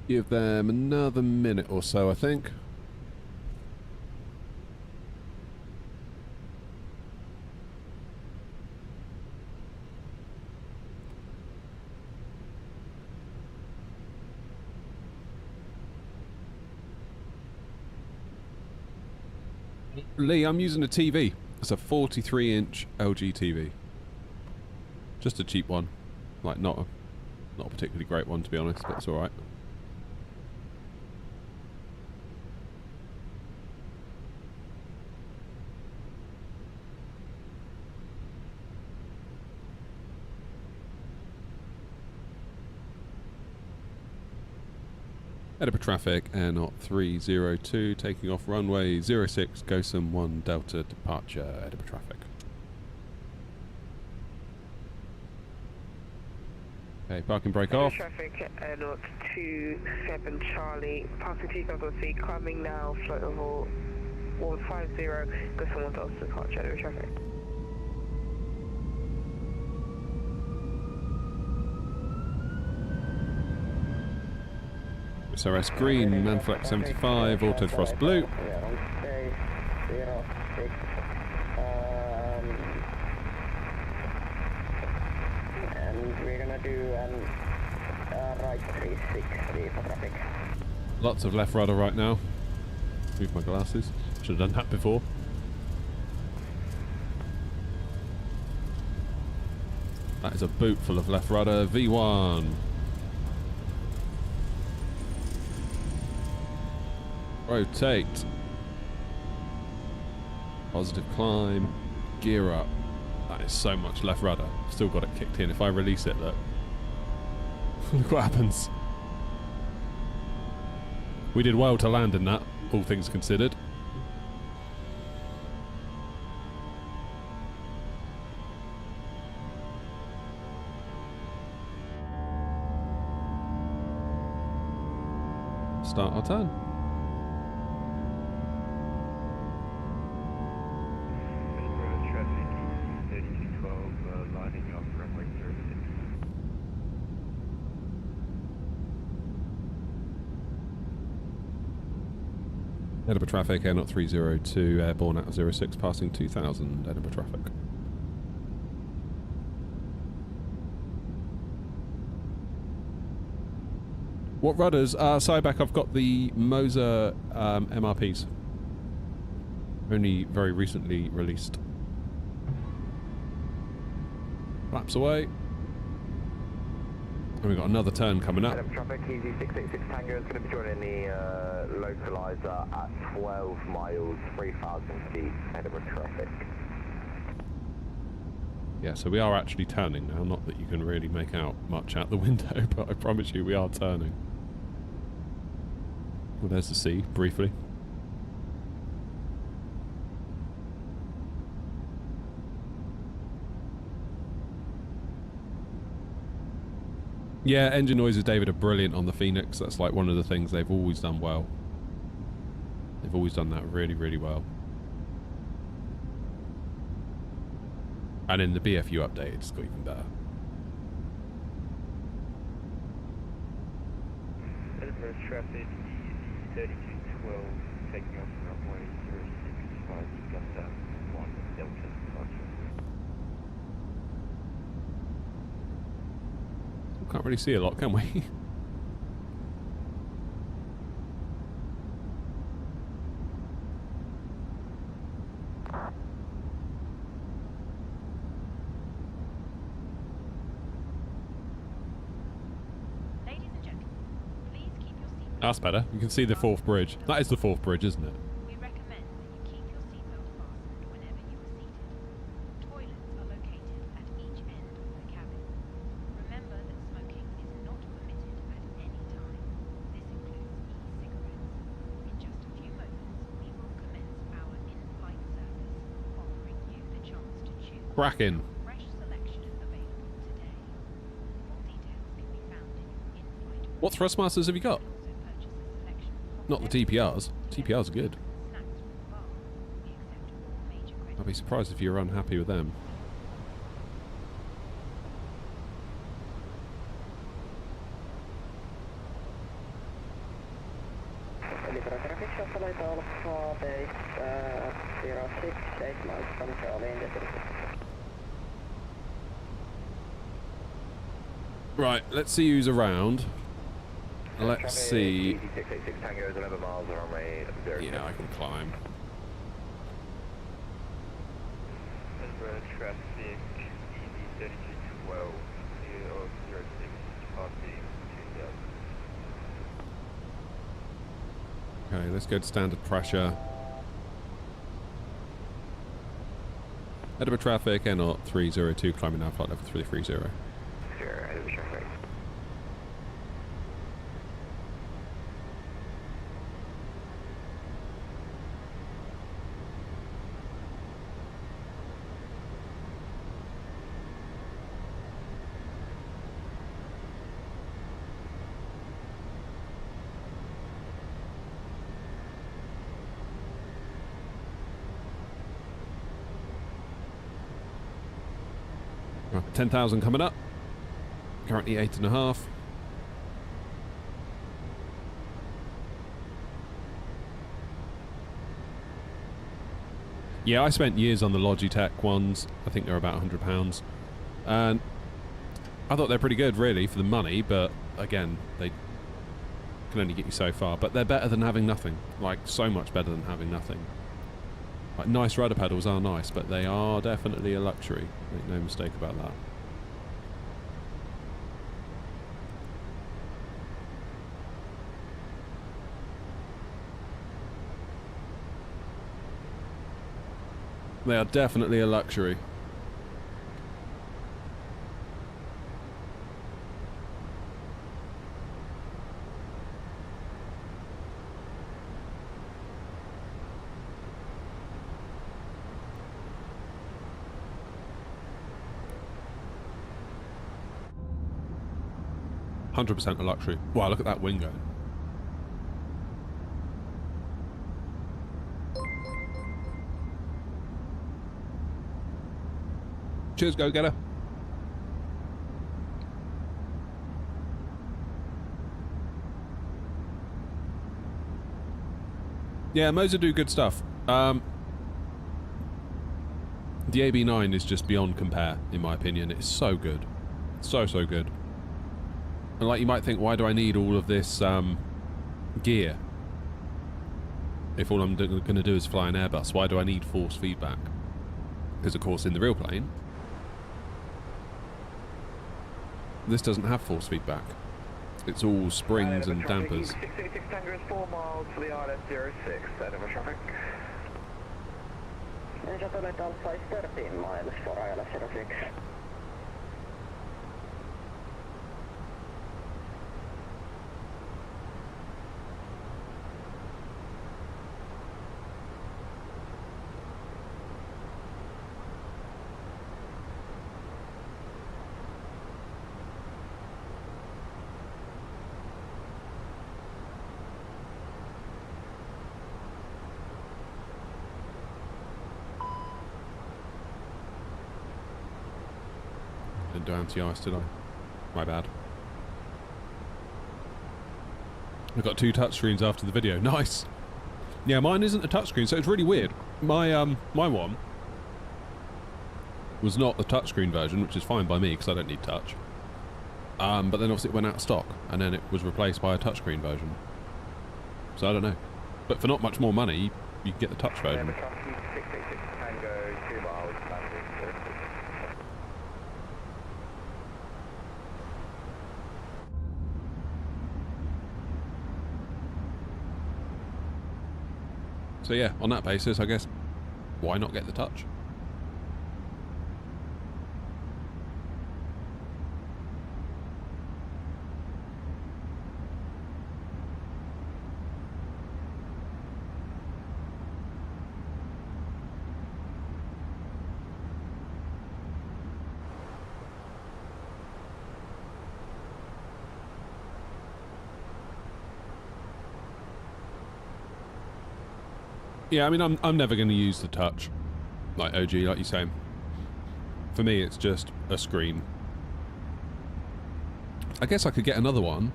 Give them another minute or so, I think. Lee, I'm using a TV. It's a 43-inch LG TV. Just a cheap one. Like, not a particularly great one, to be honest, but it's alright. Edinburgh traffic, Air 302, taking off runway 06, Gosam 1 Delta departure, Edinburgh traffic. Okay, parking brake off. Traffic, Air 27 Charlie, passing 2000 feet, climbing now, flight level 150, Gosam 1 Delta departure, Edinburgh traffic. SRS green, Manflex 75, auto thrust blue. And we're gonna do right 360 for traffic. Lots of left rudder right now. Move my glasses. Should have done that before. That is a boot full of left rudder. V1. Rotate. Positive climb. Gear up. That is so much left rudder. Still got it kicked in. If I release it, look. Look what happens. We did well to land in that, all things considered. Start our turn. Edinburgh traffic, Air 302, airborne out of 06, passing 2000, Edinburgh traffic. What rudders? Cyback, I've got the Moser MRPs. Only very recently released. Flaps away. And we've got another turn coming up. Traffic, easy 686 Tango is going to be joining the localizer at 12 miles, 3,000 feet, Edinburgh traffic. Yeah, so we are actually turning now. Not that you can really make out much out the window, but I promise you we are turning. Well, there's the sea, briefly. Yeah, engine noises, David, are brilliant on the Phoenix. That's like one of the things they've always done well. They've always done that really, really well. And in the BFU update, it's got even better. Edinburgh traffic, 3212, taking off runway 065, Augusta, 1 Delta departure. Can't really see a lot, can we? Ladies and gentlemen, please keep your seatbelt. That's better. You can see the fourth bridge. That is the fourth bridge, isn't it? We recommend that you keep your seatbelt fastened whenever you are seated. Toilets are located at each end of the cabin. Remember that smoking is not permitted at any time. This includes e-cigarettes. In just a few moments, we will commence our in-flight service, offering you the chance to choose Cracking. from a fresh selection available today. Full details can be found in your in-flight. What thrustmasters have you got? Also purchase a selection of Not the TPRs. TPRs are good. snacks from the bar. We accept all major credit. I'd be surprised if you're unhappy with them. Edinburgh traffic, Shuttle Alpha base 068 miles from Charlie in the city. Right, let's see who's around. Let's see. 686 Tango is 11 miles runway 0. Yeah, I can climb. Edinburgh traffic, EV 3212, 006, departing 2000. Okay, let's go to standard pressure. Edinburgh traffic, N0 302, climbing now, flight level 330. Sure, Edinburgh traffic. Right, 10,000 coming up. Currently 8.5. Yeah, I spent years on the Logitech ones. I think they're about £100. And I thought they're pretty good, really, for the money. But again, they can only get you so far. But they're better than having nothing. Like, so much better than having nothing. Like, nice rudder pedals are nice, but they are definitely a luxury. Make no mistake about that. They are definitely a luxury. %100% a luxury. Wow, look at that wing going. Cheers, go getter. Yeah, Moser do good stuff. The AB9 is just beyond compare, in my opinion. It's so good. So good. And like, you might think, why do I need all of this gear? If all I'm going to do is fly an Airbus, why do I need force feedback? Because, of course, in the real plane, this doesn't have force feedback. It's all springs and dampers. 686 Tango is 4 miles for the ILS 06, Edinburgh traffic. And satellite Alpha is 13 miles for ILS 06. Didn't do anti-ice, did I? My bad. I got 2 touchscreens after the video. Nice! Yeah, mine isn't a touchscreen, so it's really weird. My my one was not the touchscreen version, which is fine by me, because I don't need touch. But then obviously it went out of stock, and then it was replaced by a touchscreen version. So I don't know. But for not much more money, you can get the touch version. So yeah, on that basis, I guess, why not get the touch? Yeah, I mean, I'm never going to use the touch, like OG, like you're saying. For me, it's just a screen. I guess I could get another one,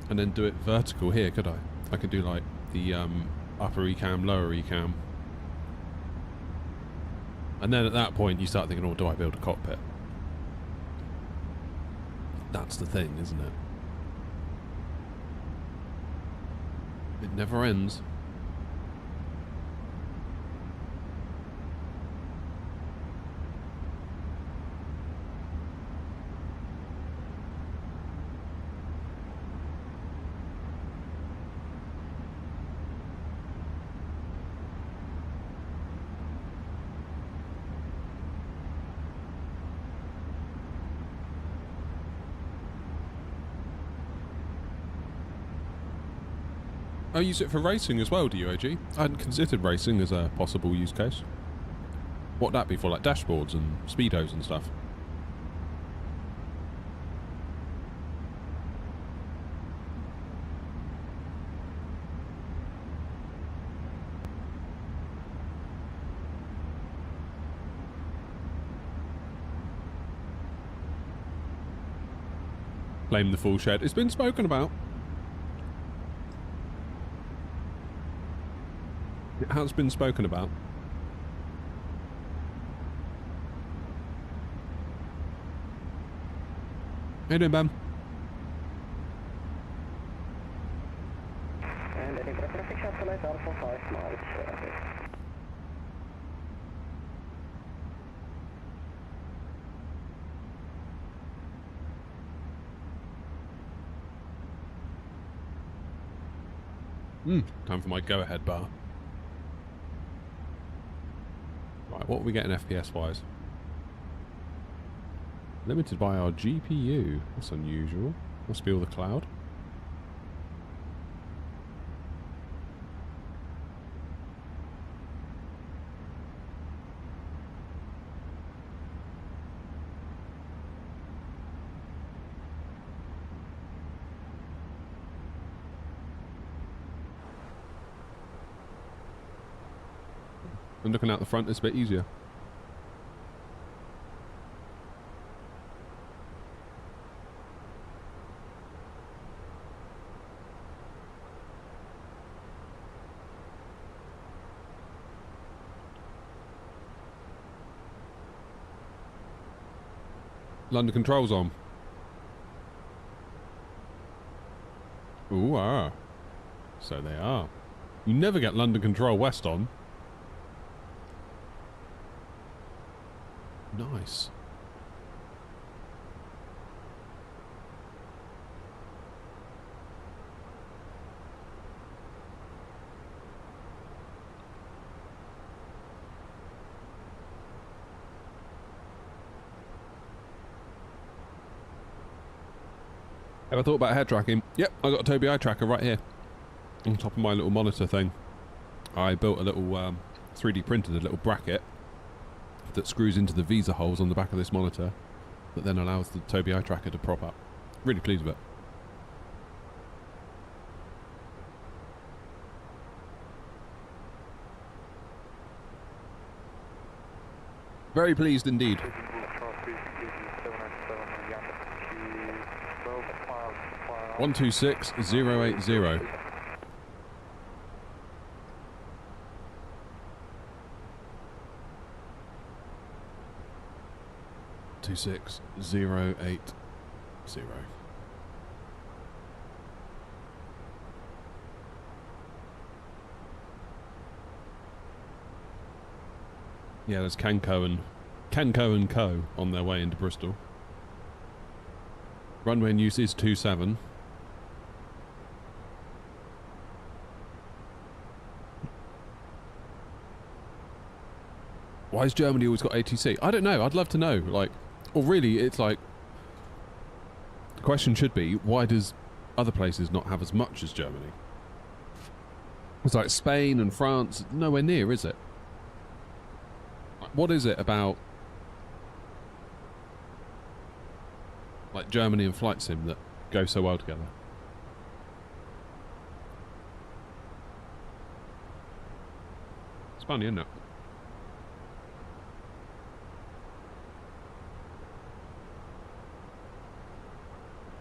and then do it vertical here, could I? I could do like the upper ecam, lower ecam. And then at that point, you start thinking, oh, do I build a cockpit? That's the thing, isn't it? It never ends. Oh, use it for racing as well, do you, OG? I hadn't considered racing as a possible use case. What'd that be for, like dashboards and speedos and stuff? Blame the full shed. It's been spoken about. It has been spoken about. How you doing, Ben? And I think the traffic satellite Alpha 5 miles. Time for my go-ahead bar. Right, what are we getting FPS-wise? Limited by our GPU. That's unusual. Must be all the cloud. And looking out the front is a bit easier. London controls on. Ooh, ah. So they are. You never get London control west on. Nice. Ever thought about head tracking? Yep, I got a Tobii eye tracker right here. On top of my little monitor thing. I built a little 3D printed a little bracket that screws into the Visa holes on the back of this monitor that then allows the Tobii eye tracker to prop up. Really pleased with it. Very pleased indeed. 126080. 26080. Yeah, there's Kenco and Co on their way into Bristol. Runway in use is 27. Why has Germany always got ATC? I don't know. I'd love to know. Like, or really, it's like the question should be, why does other places not have as much as Germany? It's like Spain and France, nowhere near, is it? Like, what is it about like Germany and Flight Sim that go so well together? It's funny, isn't it?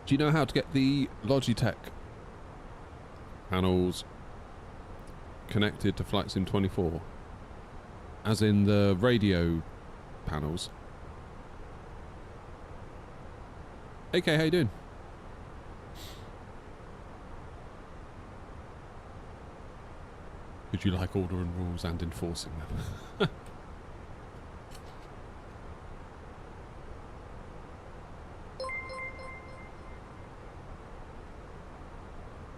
Do you know how to get the Logitech panels connected to Flight Sim 24? As in the radio panels. AK, how you doing? Would you like ordering rules and enforcing them?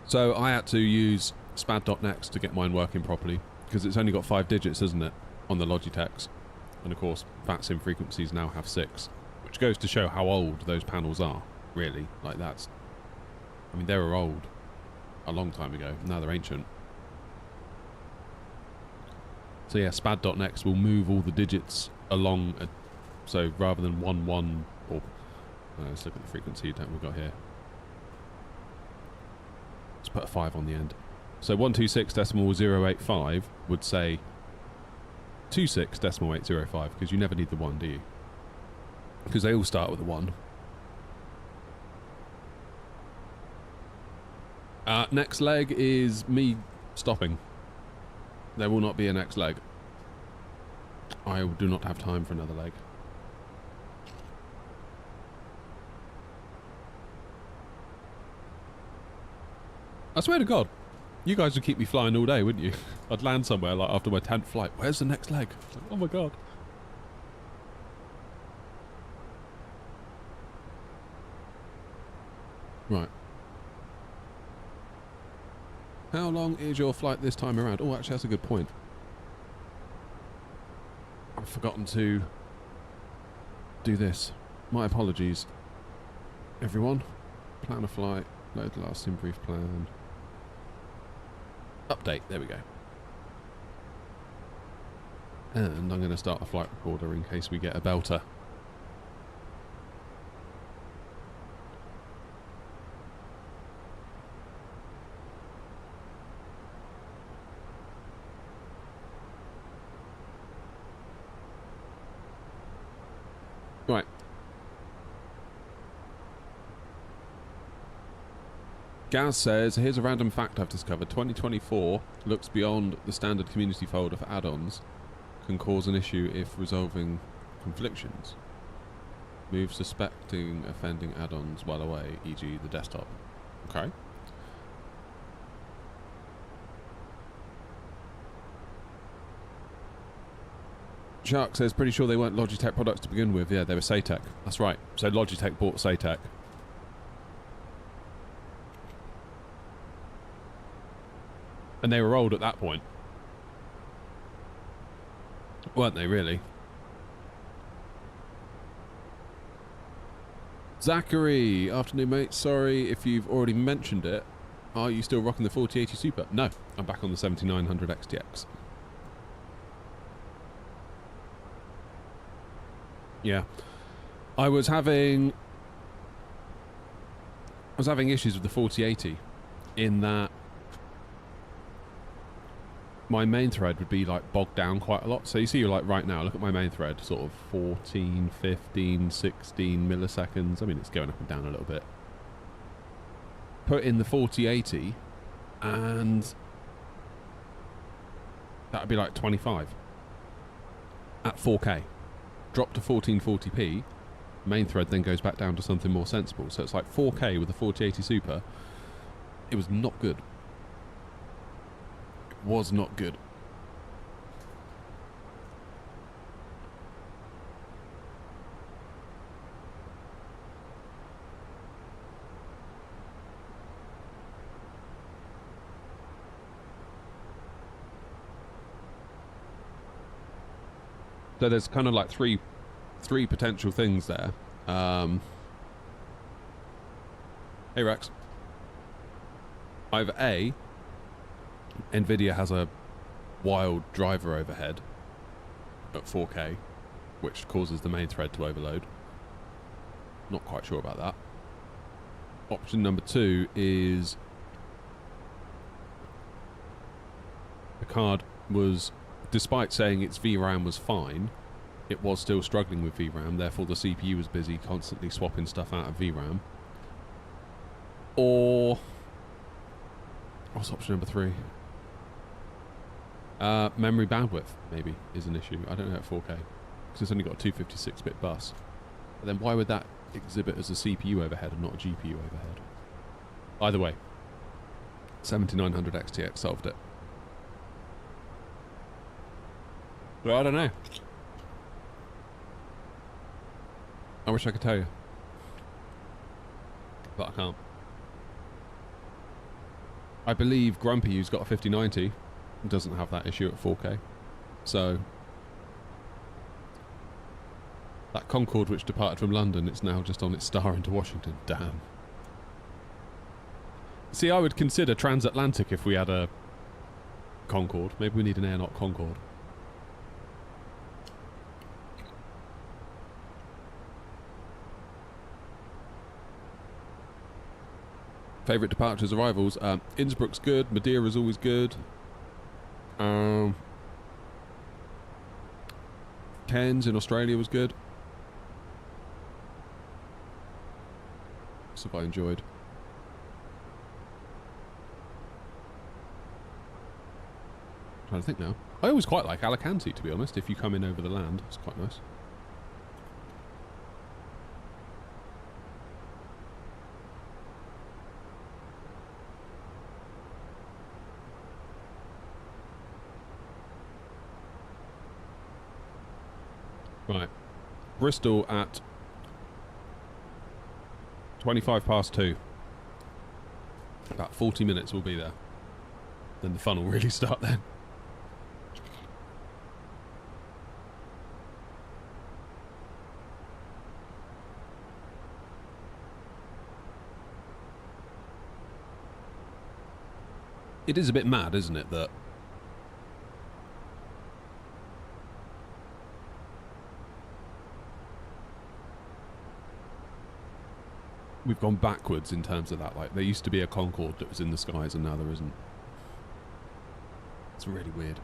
So I had to use spad.next to get mine working properly, because it's only got 5 digits, isn't it, on the Logitechs. And of course, VATSIM frequencies now have 6, which goes to show how old those panels are, really. Like that's, I mean, they were old a long time ago. Now they're ancient. So yeah, spad.next will move all the digits along, so rather than 1, 1, or let's look at the frequency that we've got here. Let's put a 5 on the end. So 126.085 would say 26.805, because you never need the 1, do you? Because they all start with a 1. Next leg is me stopping. There will not be a next leg. I do not have time for another leg. I swear to God, you guys would keep me flying all day, wouldn't you? I'd land somewhere like after my 10th flight. Where's the next leg? Like, oh my God. Right. How long is your flight this time around? Oh, actually, that's a good point. I've forgotten to do this. My apologies, everyone. Plan a flight. Load the last sim brief plan. Update. There we go. And I'm going to start the flight recorder in case we get a belter. Right. Gaz says, here's a random fact I've discovered. 2024 looks beyond the standard community folder for add-ons. Can cause an issue if resolving conflictions. Move suspecting offending add-ons while away, e.g. the desktop. Okay. Shark says, pretty sure they weren't Logitech products to begin with. Yeah, they were Satec. That's right. So Logitech bought Satec. And they were old at that point. Weren't they, really? Zachary, afternoon, mate. Sorry if you've already mentioned it. Are you still rocking the 4080 Super? No, I'm back on the 7900 XTX. Yeah. I was having issues with the 4080 in that my main thread would be like bogged down quite a lot. So you see, like right now, look at my main thread, sort of 14, 15, 16 milliseconds. I mean, it's going up and down a little bit. Put in the 4080 and that would be like 25 at 4K. Drop to 1440p, main thread then goes back down to something more sensible. So it's like 4K with the 4080 Super. It was not good. It was not good. So there's kind of like three potential things there. Hey Rex. Either A, Nvidia has a wild driver overhead at 4K, which causes the main thread to overload. Not quite sure about that. Option number 2 is the card was, despite saying its VRAM was fine, it was still struggling with VRAM, therefore the CPU was busy constantly swapping stuff out of VRAM. Or what's option number 3? Memory bandwidth maybe is an issue. I don't know at 4K because it's only got a 256-bit bus. But then why would that exhibit as a CPU overhead and not a GPU overhead? Either way, 7900 XTX solved it. Well, I don't know. I wish I could tell you, but I can't. I believe Grumpy, who's got a 5090, doesn't have that issue at 4K. So that Concorde which departed from London, it's now just on its star into Washington. Damn. See, I would consider transatlantic if we had a Concorde. Maybe we need an Air Not Concorde. Favourite departures, arrivals. Innsbruck's good. Madeira's always good. Cairns in Australia was good. What have I enjoyed? I'm trying to think now. I always quite like Alicante, to be honest, if you come in over the land. It's quite nice. Right, Bristol at 2:25 About 40 minutes we'll be there. Then the fun will really start then. It is a bit mad, isn't it, that we've gone backwards in terms of that. Like, there used to be a Concorde that was in the skies and now there isn't. It's really weird.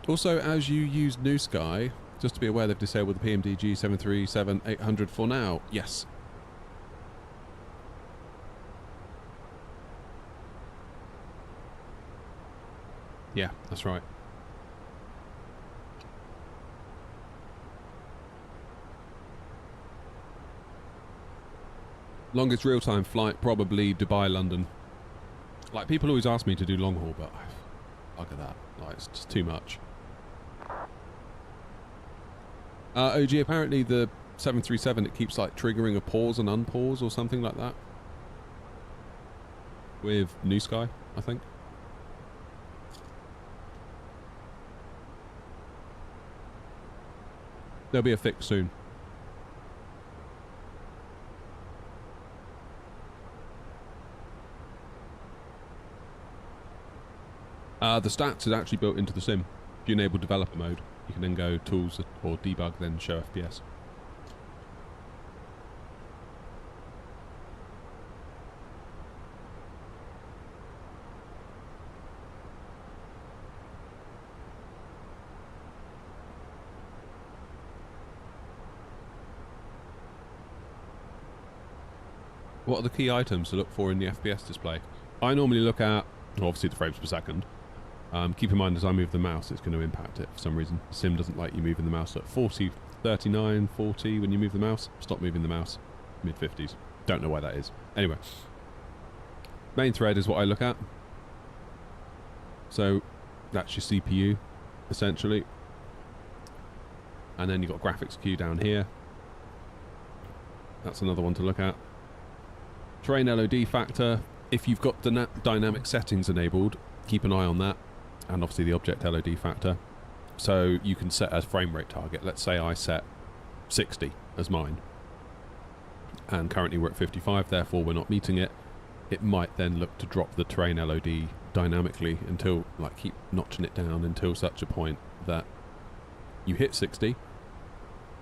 Also, as you use New Sky, just to be aware they've disabled the PMDG 737-800 for now. Yes. Yeah, that's right. Longest real-time flight, probably Dubai, London. Like, people always ask me to do long haul, but look at that. Like, it's just too much. OG, apparently the 737, it keeps, like, triggering a pause and unpause or something like that. With New Sky, I think. There'll be a fix soon. The stats is actually built into the sim. If you enable developer mode, you can then go tools or debug, then show FPS. What are the key items to look for in the FPS display? I normally look at, obviously, the frames per second. Keep in mind, as I move the mouse, it's going to impact it for some reason. Sim doesn't like you moving the mouse at 40, 39, 40 when you move the mouse. Stop moving the mouse. Mid-50s. Don't know why that is. Anyway. Main thread is what I look at. So, that's your CPU, essentially. And then you've got graphics queue down here. That's another one to look at. Terrain LOD factor. If you've got the dynamic settings enabled, keep an eye on that. And obviously the object LOD factor. So you can set a frame rate target. Let's say I set 60 as mine. And currently we're at 55, therefore we're not meeting it. It might then look to drop the terrain LOD dynamically until, like, keep notching it down until such a point that you hit 60.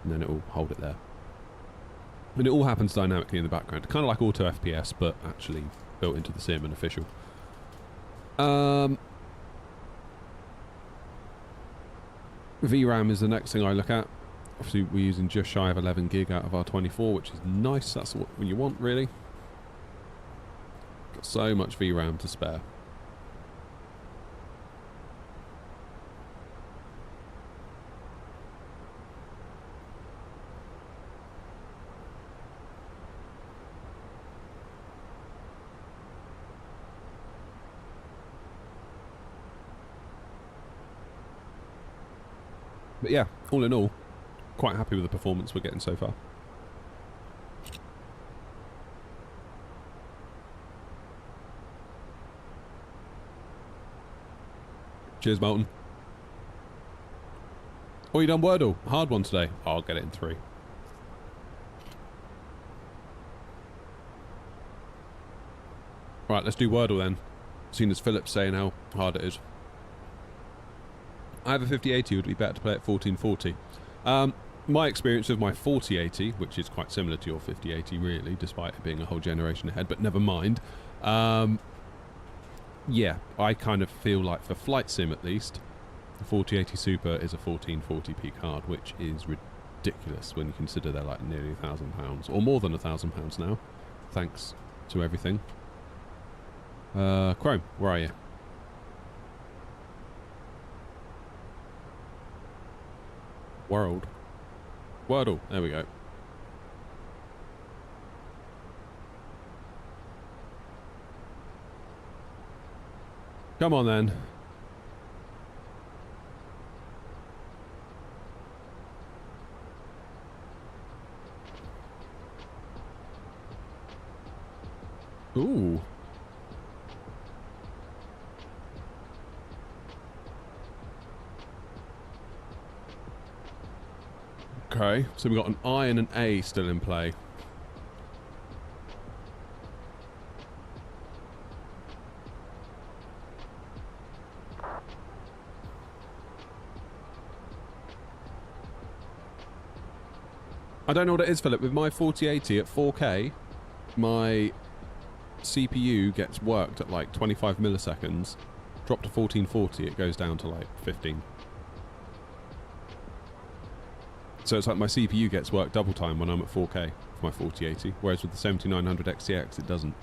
And then it will hold it there. And it all happens dynamically in the background. Kind of like auto FPS, but actually built into the sim and official. VRAM is the next thing I look at. Obviously, we're using just shy of 11 gig out of our 24, which is nice. That's what you want, really. Got so much VRAM to spare. But yeah, all in all, quite happy with the performance we're getting so far. Cheers, Molten. Oh, you done Wordle? Hard one today. Oh, I'll get it in 3. Right, let's do Wordle then. Seeing as Philip's saying how hard it is. I have a 5080, would be better to play at 1440. My experience with my 4080, which is quite similar to your 5080 really, despite it being a whole generation ahead, but never mind. Yeah, I kind of feel like for flight sim at least, the 4080 Super is a 1440p card, which is ridiculous when you consider they're like nearly £1,000, or more than £1,000 now, thanks to everything. Chrome, where are you? Wordle, there we go. Come on then. Ooh. Okay, so we've got an I and an A still in play. I don't know what it is, Philip. With my 4080 at 4K, my CPU gets worked at like 25 milliseconds. Drop to 1440, it goes down to like 15. So it's like my CPU gets worked double time when I'm at 4K for my 4080, whereas with the 7900 XTX it doesn't.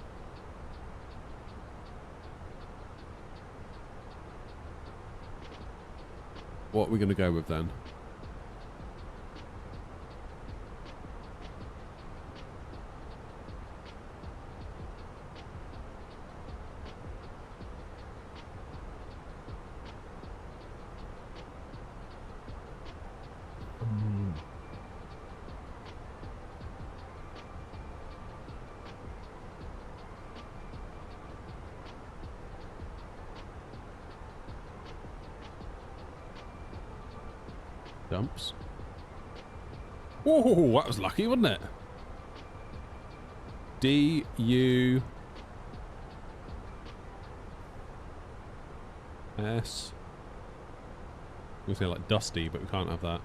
What are we going to go with then? Dumps. Whoa, that was lucky, wasn't it? D-U... S. I'm going to say like Dusty, but we can't have that.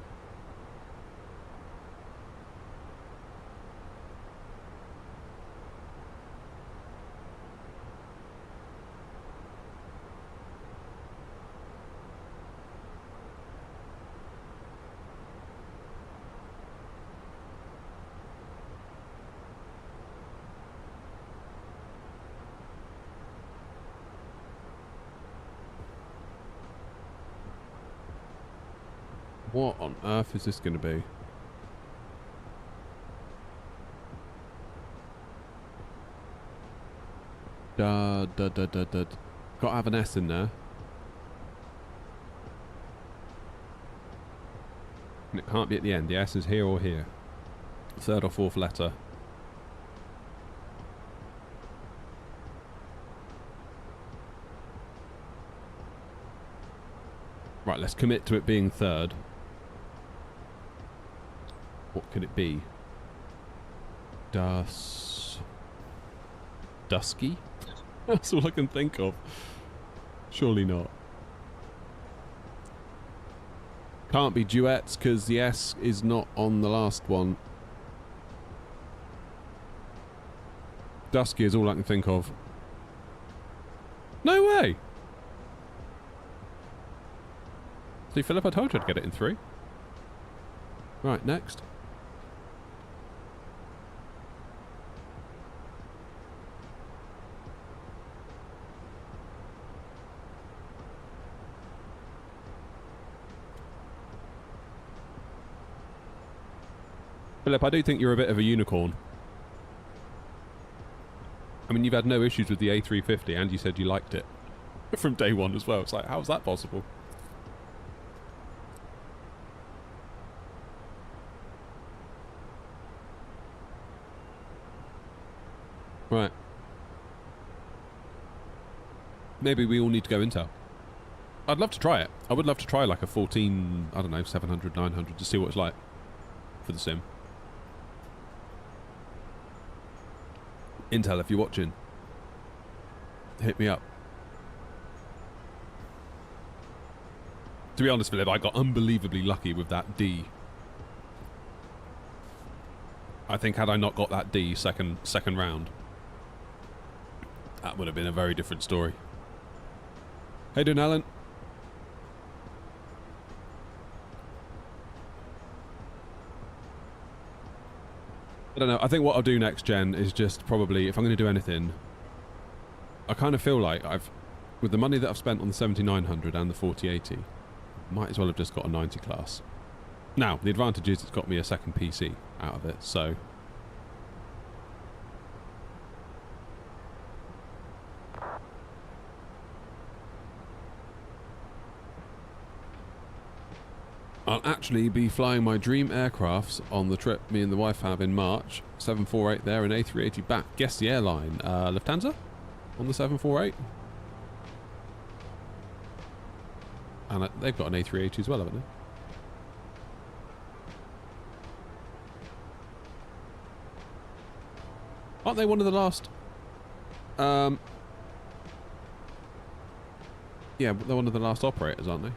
What on earth is this going to be? Got to have an S in there. And it can't be at the end. The S is here or here. Third or fourth letter. Right, let's commit to it being third. What could it be? Dusky? That's all I can think of. Surely not. Can't be duets because the S is not on the last one. Dusky is all I can think of. No way! See, Philip, I told you I'd get it in 3. Right, next. Philip, I do think you're a bit of a unicorn. I mean, you've had no issues with the A350 and you said you liked it. From day one as well. It's like, how's that possible? Right. Maybe we all need to go Intel. I'd love to try it. I would love to try like a 14, I don't know, 700, 900 to see what it's like for the sim. Intel, if you're watching, hit me up. To be honest, Philip, I got unbelievably lucky with that D. I think had I not got that D second round, that would have been a very different story. How you doing, Alan? I don't know. I think what I'll do next gen is just probably, if I'm going to do anything, I kind of feel like with the money that I've spent on the 7900 and the 4080, might as well have just got a 90 class. Now, the advantage is it's got me a second PC out of it, so... I'll actually be flying my dream aircrafts on the trip me and the wife have in March. 748 there and A380 back. Guess the airline. Lufthansa? On the 748? And they've got an A380 as well, haven't they? Aren't they one of the last... yeah, they're one of the last operators, aren't they?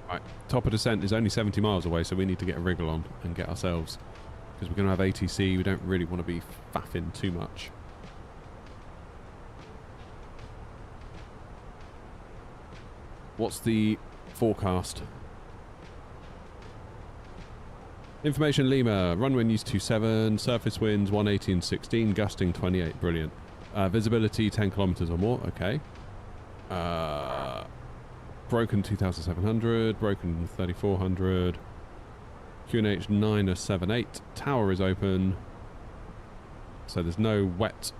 Right, top of descent is only 70 miles away, so we need to get a wriggle on and get ourselves... Because we're going to have ATC, we don't really want to be faffing too much. What's the forecast? Information Lima, runway news 27, surface winds 180 and 16, gusting 28, brilliant. Visibility 10 kilometers or more, okay. Broken 2700, broken 3400. QNH 978, tower is open. So there's no wet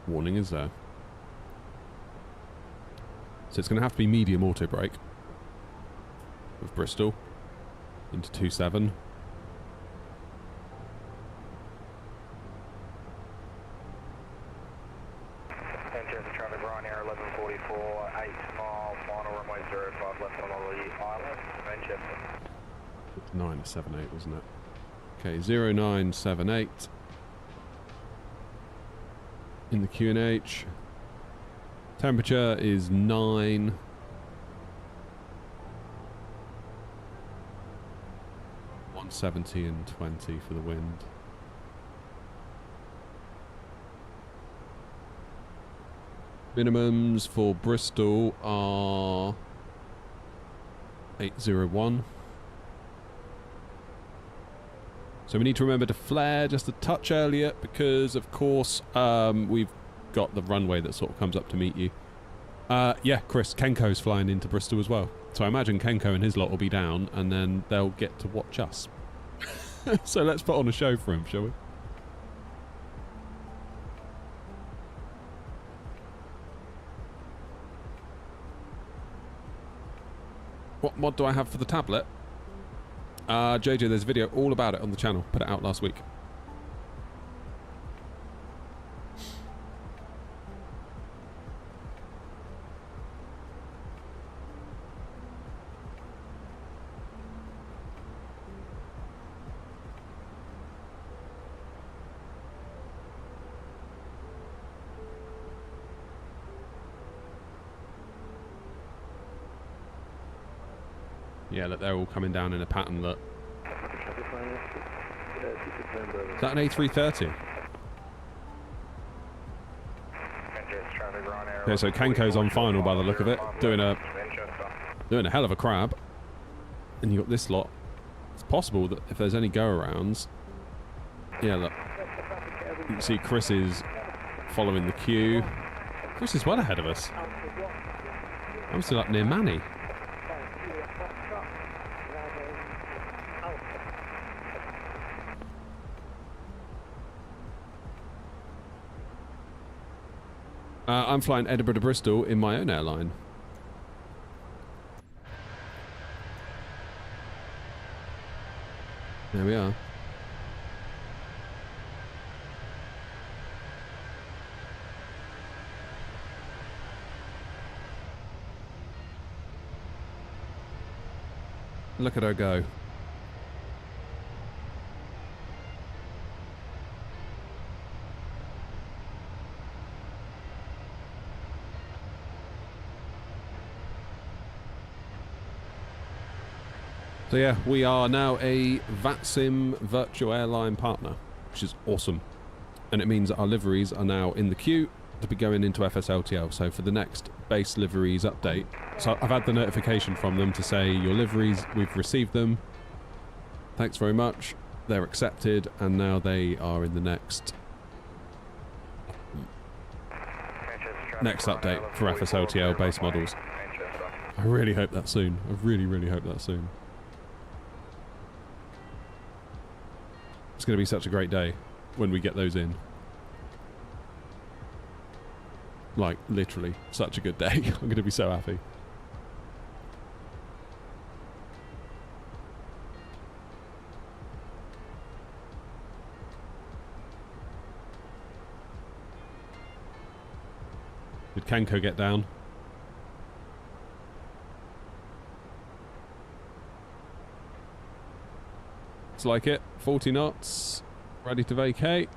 warning, is there? So it's going to have to be medium auto brake with Bristol into 27. Enter the traffic Ryanair 1144, 8 mile, final runway 05 left on the island, Manchester. 978, wasn't it? Okay, 0978. in the QNH. Temperature is 9. .170 and 20 for the wind. Minimums for Bristol are 801. So we need to remember to flare just a touch earlier because, of course, we've got the runway that sort of comes up to meet you. Yeah, Chris, Kenko's flying into Bristol as well. So I imagine Kenko and his lot will be down and then they'll get to watch us. So let's put on a show for him, shall we? What mod do I have for the tablet? JJ, there's a video all about it on the channel. Put it out last week. Yeah, look, they're all coming down in a pattern, look. Is that an A330? Yeah, so Kenko's on final by the look of it, doing a hell of a crab. And you got this lot. It's possible that if there's any go-arounds... Yeah, look. You can see Chris is following the queue. Chris is well ahead of us. I'm still up near Manny. I'm flying Edinburgh to Bristol in my own airline. There we are. Look at her go. So yeah, we are now a VATSIM virtual airline partner, which is awesome. And it means that our liveries are now in the queue to be going into FSLTL. So for the next base liveries update, so I've had the notification from them to say your liveries, we've received them. Thanks very much. They're accepted and now they are in the next update for FSLTL base models. I really hope that soon. I really, really hope that soon. It's going to be such a great day when we get those in. Like, literally, such a good day. I'm going to be so happy. Did Kenko get down? It's like it. 40 knots. Ready to vacate.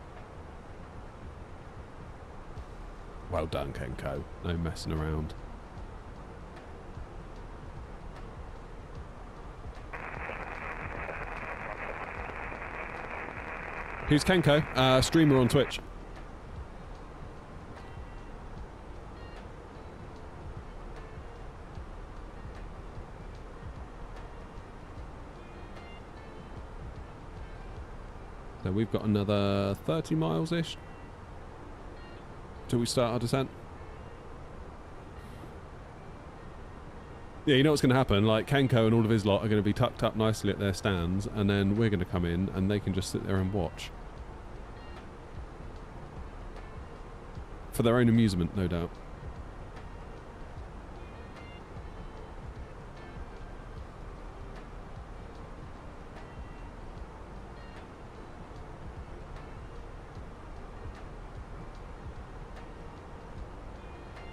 Well done, Kenko. No messing around. Who's Kenko? Streamer on Twitch. So we've got another 30 miles-ish till we start our descent. Yeah, you know what's going to happen? Like, Kenko and all of his lot are going to be tucked up nicely at their stands, and then we're going to come in and they can just sit there and watch. For their own amusement, no doubt.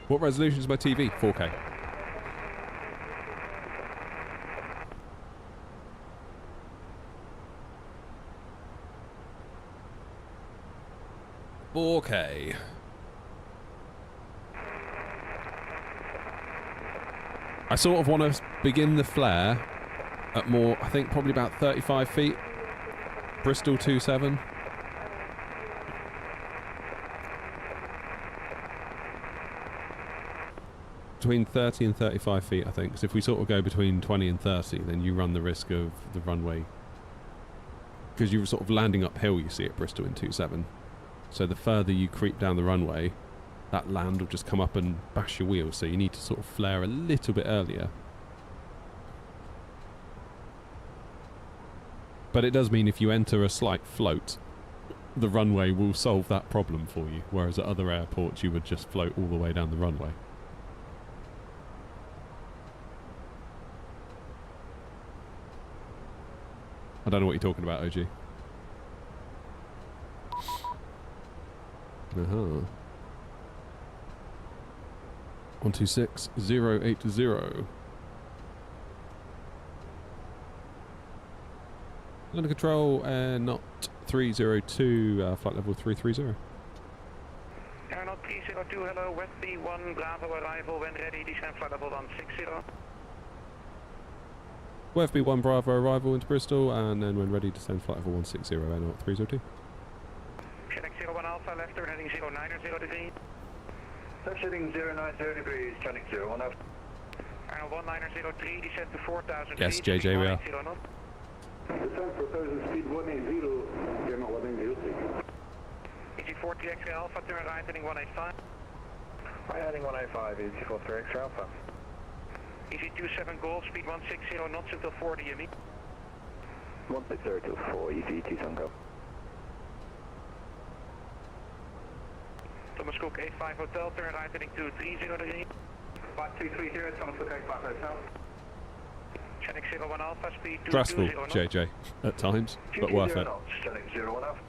What resolution is my TV? 4K. Okay. I sort of want to begin the flare at more, I think probably about 35 feet. Bristol 27. Between 30 and 35 feet, I think. Because if we sort of go between 20 and 30, then you run the risk of the runway. Because you're sort of landing uphill, you see, at Bristol in 27. So the further you creep down the runway, that land will just come up and bash your wheels. So you need to sort of flare a little bit earlier. But it does mean if you enter a slight float, the runway will solve that problem for you. Whereas at other airports, you would just float all the way down the runway. I don't know what you're talking about, OG. 126080. London Control, not 302, flight level 330. Airnaut 302, hello, West B1, Bravo arrival, when ready, descend flight level 160. West B1 Bravo arrival into Bristol, and then when ready, descend flight level 160, Airnaut 302. Check 01 Alpha, left turn heading 090 degrees. Left heading 090 degrees, turning 01 Alpha. Airnaut 1903, descend to 4,000 Yes, feet. JJ, we are. Descent for 1,000 speed 180, you're not 190. EG43 X-ray Alpha, turn right heading 185. Right heading 185, EG43 X-ray Alpha. EG27 Golf, speed 160 knots until 40 ME. 160 to 4, EG2 Go. Thomas Cook 85 Hotel, turn right heading 230 degrees. 5230, Thomas Cook 85 Hotel. Channel 01 Alpha, speed 220 Stressful, knots. JJ, at times, but worth it. Channel 01 Alpha.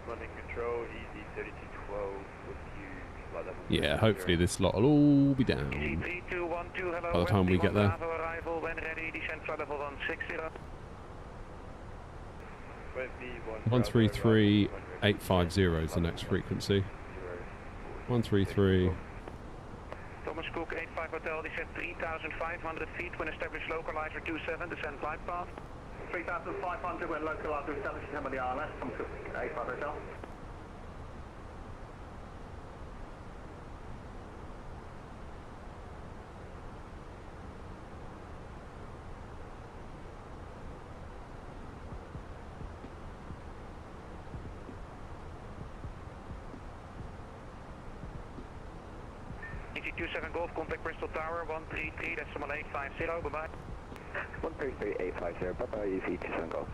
London Control, EZ3212 with you, flight level. Yeah, hopefully this lot will all be down EG3212, hello, by the time we get there. Bravo arrival, when ready, descend flight level 160. 133850 is the next frequency. 133. Thomas Cook 85 Hotel, descend 3,500 feet when established localizer 27, descend flight path. 3,500 when localizer established in the ILS, Thomas Cook 85 Hotel. EG27 Golf, contact Bristol Tower, 133.850, bye-bye. 133.850, bye-bye, EG27 Golf.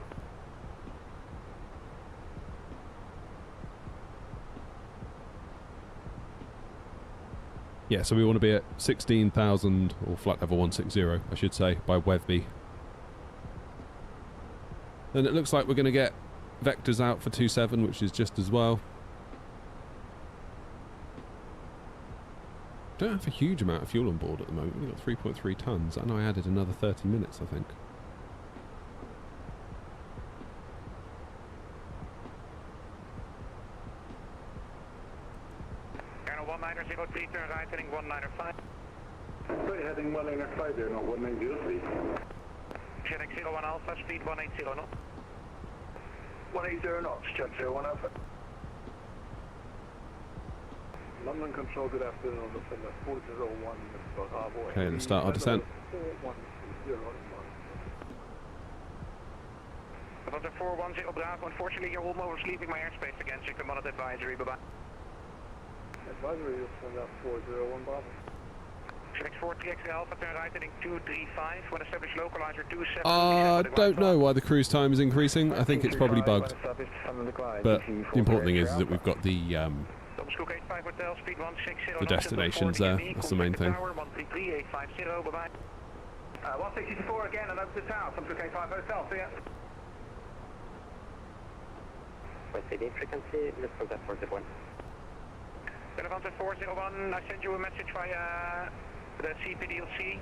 Yeah, so we want to be at 16,000, or flight level 160, I should say, by Webby. Then it looks like we're going to get vectors out for 27, which is just as well. Don't have a huge amount of fuel on board at the moment. We've got 3.3 tons, and I added another 30 minutes, I think. Airnaut 1903, turn right heading 195. Right heading 195 there, not 1903. Check 01 Alpha, speed 180 knots. 180 knots, check 01 Alpha. London Control, good afternoon, November 401, Bravo. Okay, let's start our descent. 410 Bravo, unfortunately you're almost leaving my airspace again, so you can monitor advisory, bye-bye. Advisory, you'll send out 401 Bravo. Select 43X Alpha, turn right heading 235, when established localizer 27. I don't know why the cruise time is increasing. I think it's probably bugged. But the important thing is that we've got the destinations there. That's the main thing. 133.850, bye-bye. 164 again and over to tower, Thomas Cook 85 Hotel, see ya. West Sydney frequency, let's contact 401. Relevant 401, I sent you a message via the CPDLC,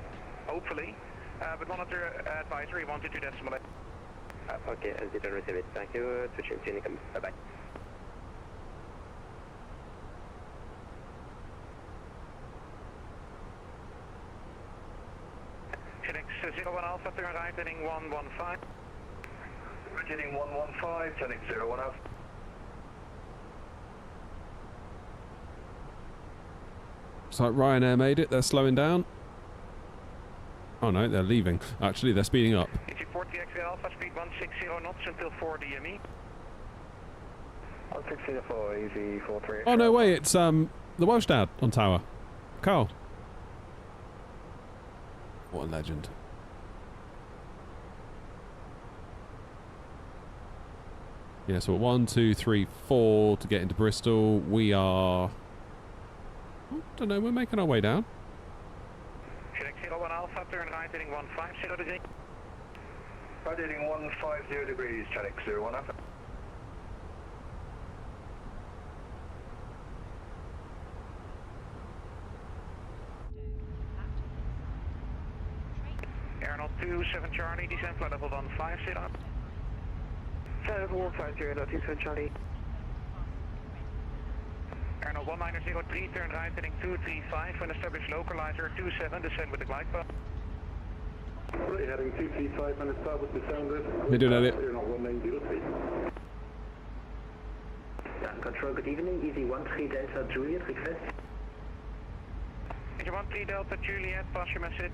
hopefully, but monitor advisory 122 decimal 8. Okay, I didn't receive it. Thank you. Switching to Unicum. Bye-bye. FedEx 01 Alpha, turn right heading 115. Heading 115, turning 01 Alpha. It's like Ryanair made it. They're slowing down. Oh no, they're leaving. Actually, they're speeding up. EG 40 X-ray Alpha, speed 160 knots until 4 DME. 1604, easy 43. Oh no, wait, it's the Welsh dad on tower. Carl. What a legend. Yeah, so 1, 2, 3, 4 to get into Bristol. We are... Oh, don't know, we're making our way down. FedEx 01 Alpha, turn right heading 150 degrees. Right heading 150 degrees, FedEx 01 Alpha. Airnaut 27 Charlie, descent flight level 150. 7150, Airnaut 27 Charlie. Airnaut 1903, turn right heading 235, and establish localizer 27, descend with the glide path. Right heading 235 and establish the sounded. How you doing, Elliot? Airnaut 1903. Control, good evening, Easy 13 Delta Juliet, request. Easy 13 Delta Juliet, pass your message.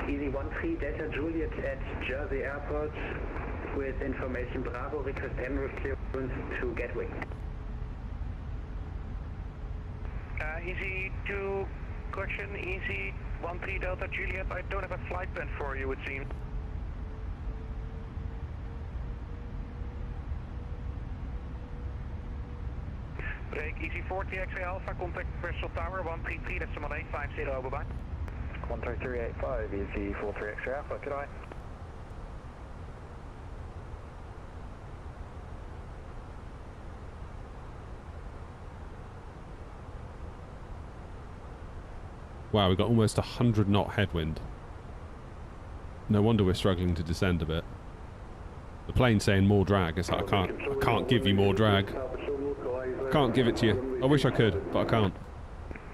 Easy 13 Delta Juliet at Jersey Airport with information Bravo, request Emirates clearance to Gatwick. Easy 2, correction, Easy 13 Delta Juliet, I don't have a flight plan for you, it seems. Break Easy 40 X-ray Alpha, contact Bristol Tower 133, that's 1850, bye-bye. 13385, easy 43 X-ray Alpha, good eye. Wow, we've got almost 100 knot headwind. No wonder we're struggling to descend a bit. The plane's saying more drag. It's like, I can't give you more drag. Can't give it to you. I wish I could, but I can't.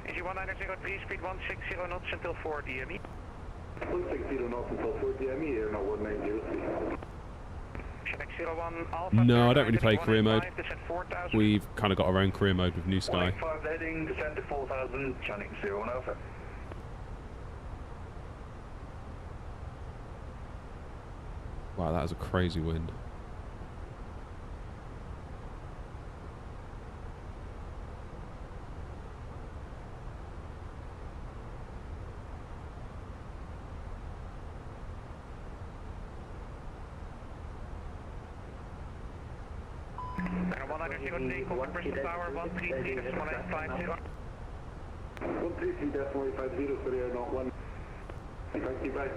Easy 1903, speed 160 knots until 4 DME. 160 knots until 4 DME, Airnaut 1903. FedEx 01 Alpha. No, I don't really play career mode. We've kind of got our own career mode with New Sky. 185 heading, descend to 4000, channel 01 Alpha. Wow, that was a crazy wind. Bristol Tower 133, that's 1850. 133 definitely 50 for Airnaut 1. Thank you, bye.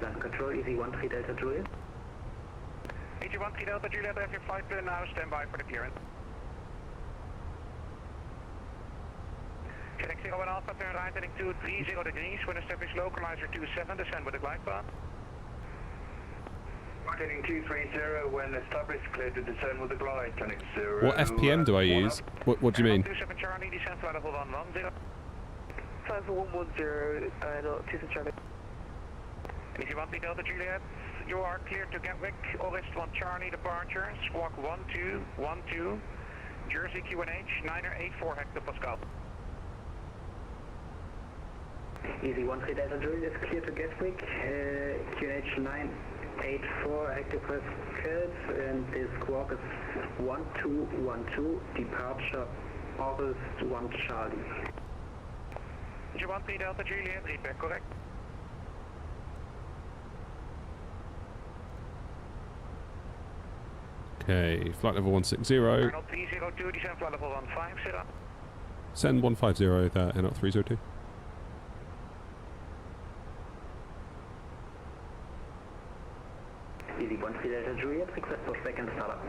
Land control, Easy 13 Delta Juliet. Easy 13 Delta Juliet, I have your flight plan now, stand by for the clearance. FedEx 01 Alpha, turn right heading 230 degrees, when established localizer 27, descend with the glide path. Right heading 230, when established, clear to descend with the glide, channel 0. What FPM do I use? What do you mean? 27 Charlie, descend flight level 110. 5110, Airnaut 27 Charlie. Easy 13 Delta Juliet, you are cleared to Gatwick, August 1 Charlie departure, squawk 1212, Jersey QNH, 984 hectopascal. Easy 13 Delta Juliet, clear to Gatwick, QNH 984 hectopascals, and the squawk is 1212, departure August 1 Charlie. Easy 13 Delta Juliet, read back correct. Okay, flight level 160. Airnaut 302, descend flight level 150. Send 150 there, Airnaut 302. Easy 13 Delta Juliet, request for second startup.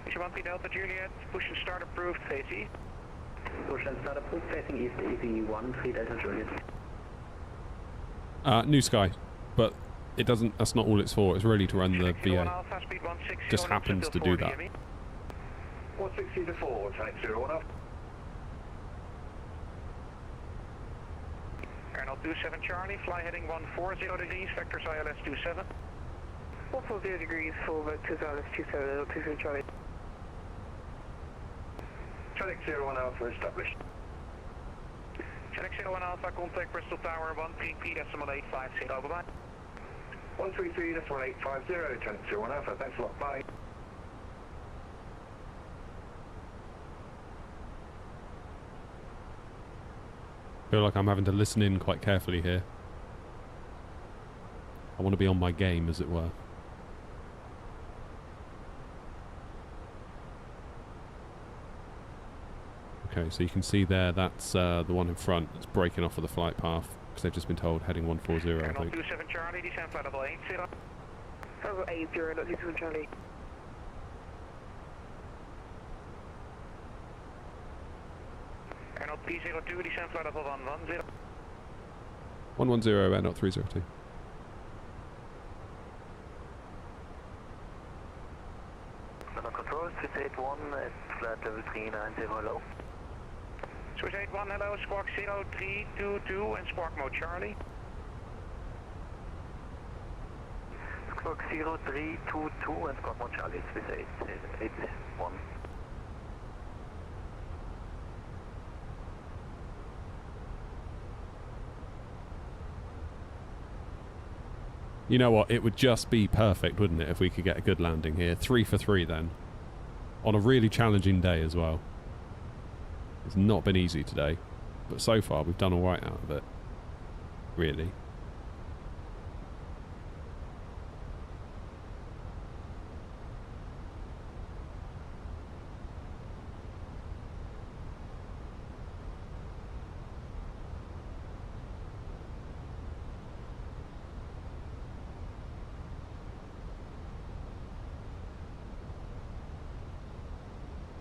Easy 13 Delta Juliet, push and start approved, face east. Push and start approved, facing east, Easy 13 Delta Juliet. New Sky, but it doesn't. That's not all it's for. It's really to run the VA. Just happens to do that. 160 to 4, channel 01 Alpha. Arnold 27 Charlie, fly heading 140 degrees, vectors ILS 27. 140 degrees, full vectors ILS 27, Arnold 27 Charlie. Traffic 01 Alpha established. Check 01 Alpha, contact Bristol Tower 133.850, bye-bye. 133.850, Traffic 01 Alpha, thanks a lot, bye. I feel like I'm having to listen in quite carefully here. I want to be on my game, as it were. Okay, so you can see there, that's the one in front that's breaking off of the flight path, because they've just been told heading 140, I think. 27 Charlie, descend flight level 80. Level 80, Arnold 27 Charlie. Arnold P02, descend flight level 110. 110, Arnold 302. Arnold Control, Swiss 81 at flight level 390, hello. Swiss 81, hello, squawk 0322 and squawk mode Charlie. Squawk 0322 and squawk mode Charlie, Swiss 81. You know what, it would just be perfect, wouldn't it, if we could get a good landing here. 3 for 3 then. On a really challenging day as well. It's not been easy today, but so far we've done alright out of it. Really.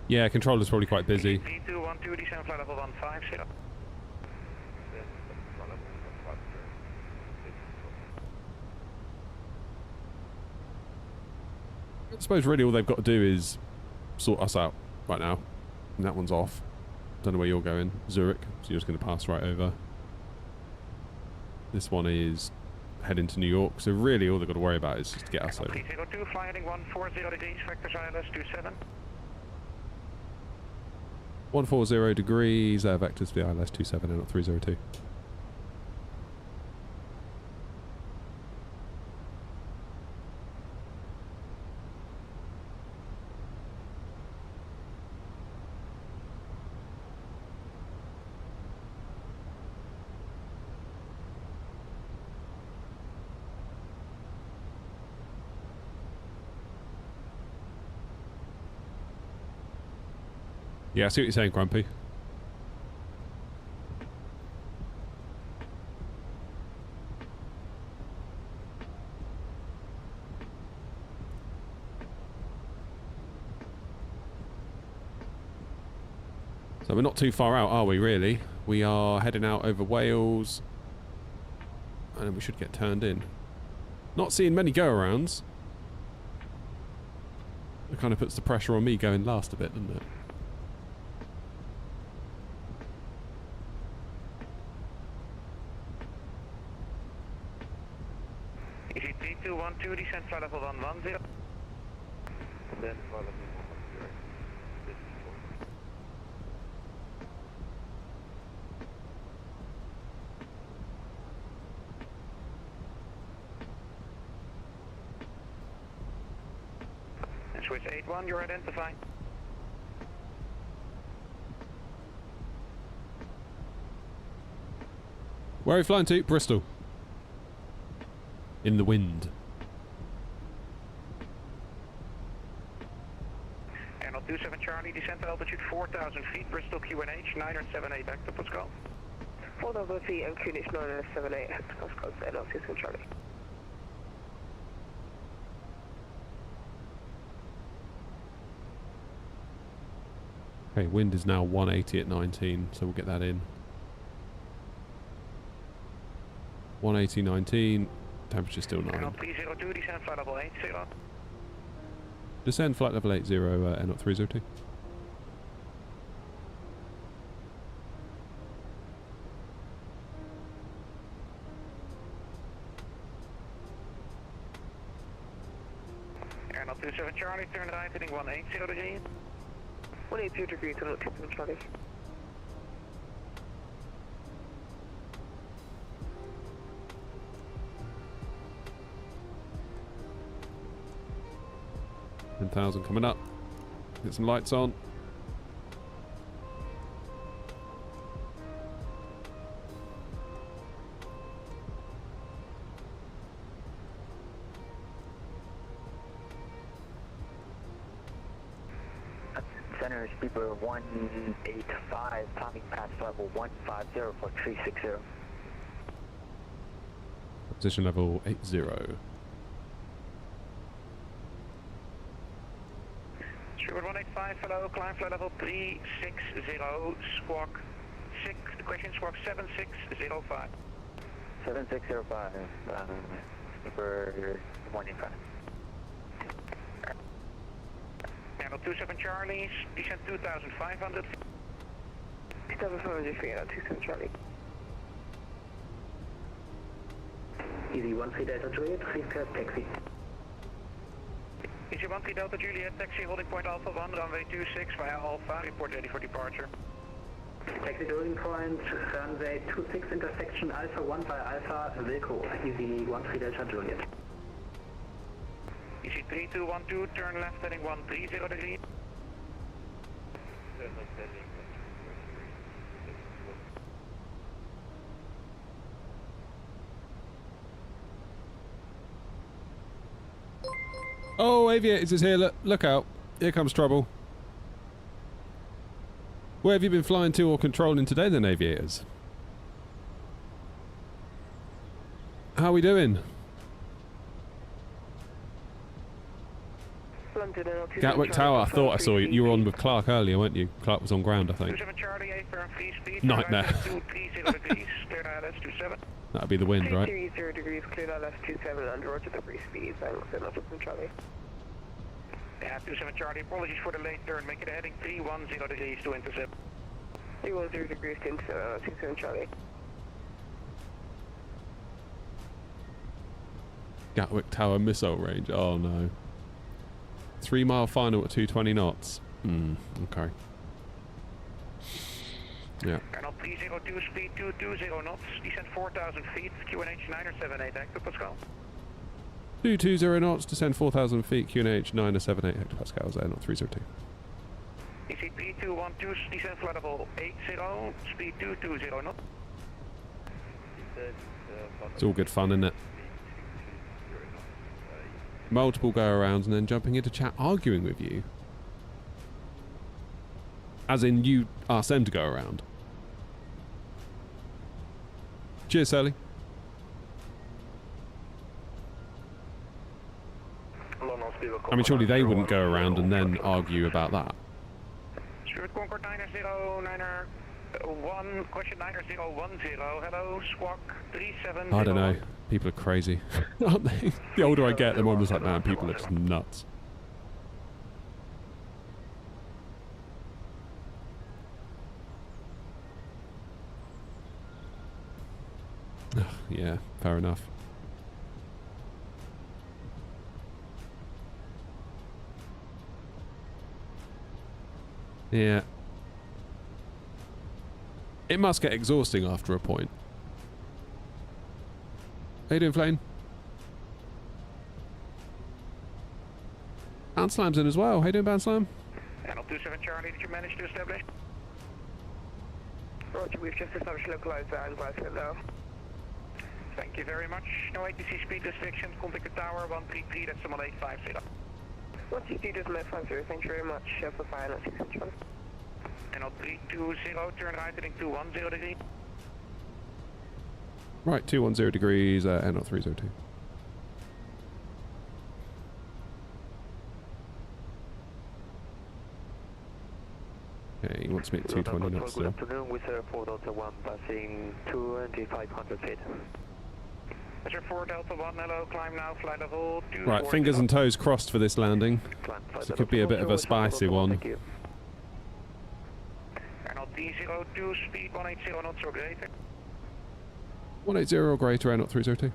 Yeah, controller's probably quite busy. 3212, descend flight level 150. I suppose really all they've got to do is sort us out right now. And that one's off. Don't know where you're going. Zurich. So you're just going to pass right over. This one is heading to New York. So really all they've got to worry about is just to get us over. 302, fly heading 140 degrees, vectors ILS 27. 140 degrees, vectors for the ILS 27 and not 302. Yeah, I see what you're saying, Grumpy. So we're not too far out, are we, really? We are heading out over Wales. And then we should get turned in. Not seeing many go-arounds. It kind of puts the pressure on me going last a bit, doesn't it? Easy 3212, descend flight level 110. Then flight level 110. Swiss 81, you're identifying. Where are you flying to? Bristol. In the wind. Arnold 27 Charlie, descent to altitude 4,000 feet, Bristol QNH 978 octopus golf. 4,000 feet and QNH 978 octopus golf, Arnold 27 Charlie. Okay, wind is now 180 at 19, so we'll get that in. 180, 19, temperature still 9. Arnold 302, descend flight level 80. Descend flight level 80, N 302. 27 Charlie, turn right, heading 180 degrees. 180 degrees, 27 Charlie. $10,000 coming up. Get some lights on. Center speedbird 185, timing pass level 150 for 360. Position level 80. Speedbird 185, hello, climb flight level 360, squawk 6, question squawk 7605. 7605, speedbird 185. Channel 27 Charlie, descent 2,500. 2,500 feet, 27 Charlie. Easy 13 Delta Juliet, please clear taxi. Easy 13 Delta Juliet, taxi holding point Alpha 1, runway 26 via Alpha, report ready for departure. Taxi to holding point, runway 26 intersection Alpha 1 by Alpha, Wilco, Easy 13 Delta Juliet. Easy 3212, turn left heading 130 degrees. Oh, Aviators is here. Look out. Here comes trouble. Where have you been flying to or controlling today then, Aviators? How are we doing? Gatwick Tower, I thought I saw you. You were on with Clark earlier, weren't you? Clark was on ground, I think. Nightmare. That'd be the wind, right? 330 degrees, cleared LS 27 under roger the free speed. I'm from Charlie. Yeah, 27 Charlie, apologies for the late turn. Make it a heading 310 degrees to intercept. 310 degrees to intercept, 27 Charlie. Gatwick Tower missile range. Oh no. 3 mile final at 220 knots. Okay. Yeah. Channel 302, speed 220 knots, descent 4,000 feet, QNH 978, active Pascal. 220 knots, descend 4,000 feet, QNH 978 hectopascals, air not 302. ECP 212, descent flight level 80, speed 220 knots. It's all good fun, isn't it? Multiple go-arounds and then jumping into chat arguing with you. As in, you ask them to go around. Cheers, Sally. I mean, surely they wouldn't go around and then argue about that. Stuart Concord 901, question 9010, hello, squawk 37. I don't know. People are crazy, aren't they? The older I get, the more I'm just like, man, people are just nuts. Yeah, fair enough. Yeah. It must get exhausting after a point. How you doing, Flame? Bandslam's in as well. How you doing, Bandslam? Channel 27 Charlie, did you manage to establish? Roger, we've just established localized and Glasgow now. Thank you very much. No ATC speed restrictions. Contact the tower 133, that's 1850. 133, just 1850, thank you very much for fire and 6 Charlie. Channel 320, turn right heading 210 degrees. Right, 210 degrees, NL 302. Okay, he wants me at 220 knots still. Good afternoon, with 4 Delta 1 passing 2,500 feet. Measure 4 Delta 1, hello, climb now, flight level 2. Right, fingers and toes crossed for this landing. So it could be a bit of a spicy one. Channel 302, speed 180 knots or greater. 180 or greater, NL 302.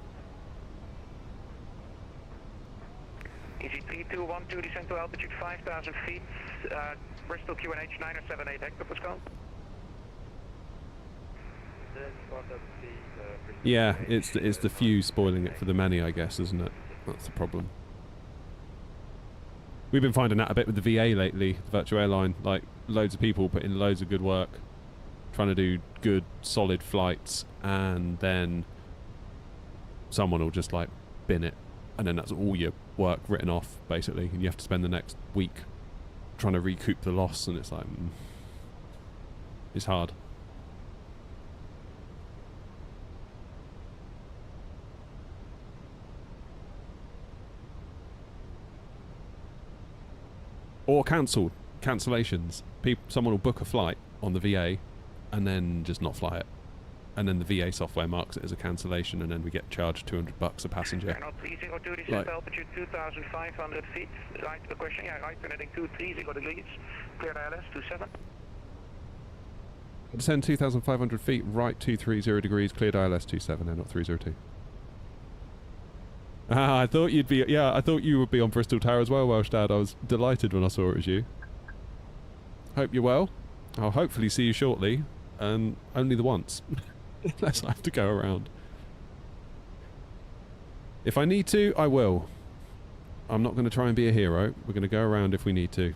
Easy 3212, descend to altitude 5,000 feet, Bristol QNH 978 hectare, let's go. Yeah, it's the few spoiling it for the many, I guess, isn't it? That's the problem. We've been finding that a bit with the VA lately, the virtual airline. Like, loads of people put in loads of good work, trying to do good, solid flights, and then someone will just, like, bin it. And then that's all your work written off, basically. And you have to spend the next week trying to recoup the loss, and it's like... it's hard. Or cancelled. Cancellations. Someone will book a flight on the VA and then just not fly it. And then the VA software marks it as a cancellation, and then we get charged $200 a passenger. Airnaut 302, descend to altitude 2,500 feet. Right, the question, yeah, right, heading 230 degrees. Clear ILS 27. Descend 2,500 feet, right 230 degrees, cleared ILS 27, Airnaut 302. Ah, I thought you'd be... yeah, I thought you would be on Bristol Tower as well, Welsh Dad. I was delighted when I saw it was you. Hope you're well. I'll hopefully see you shortly. And only the once. Unless I have to go around. If I need to, I will. I'm not going to try and be a hero. We're going to go around if we need to.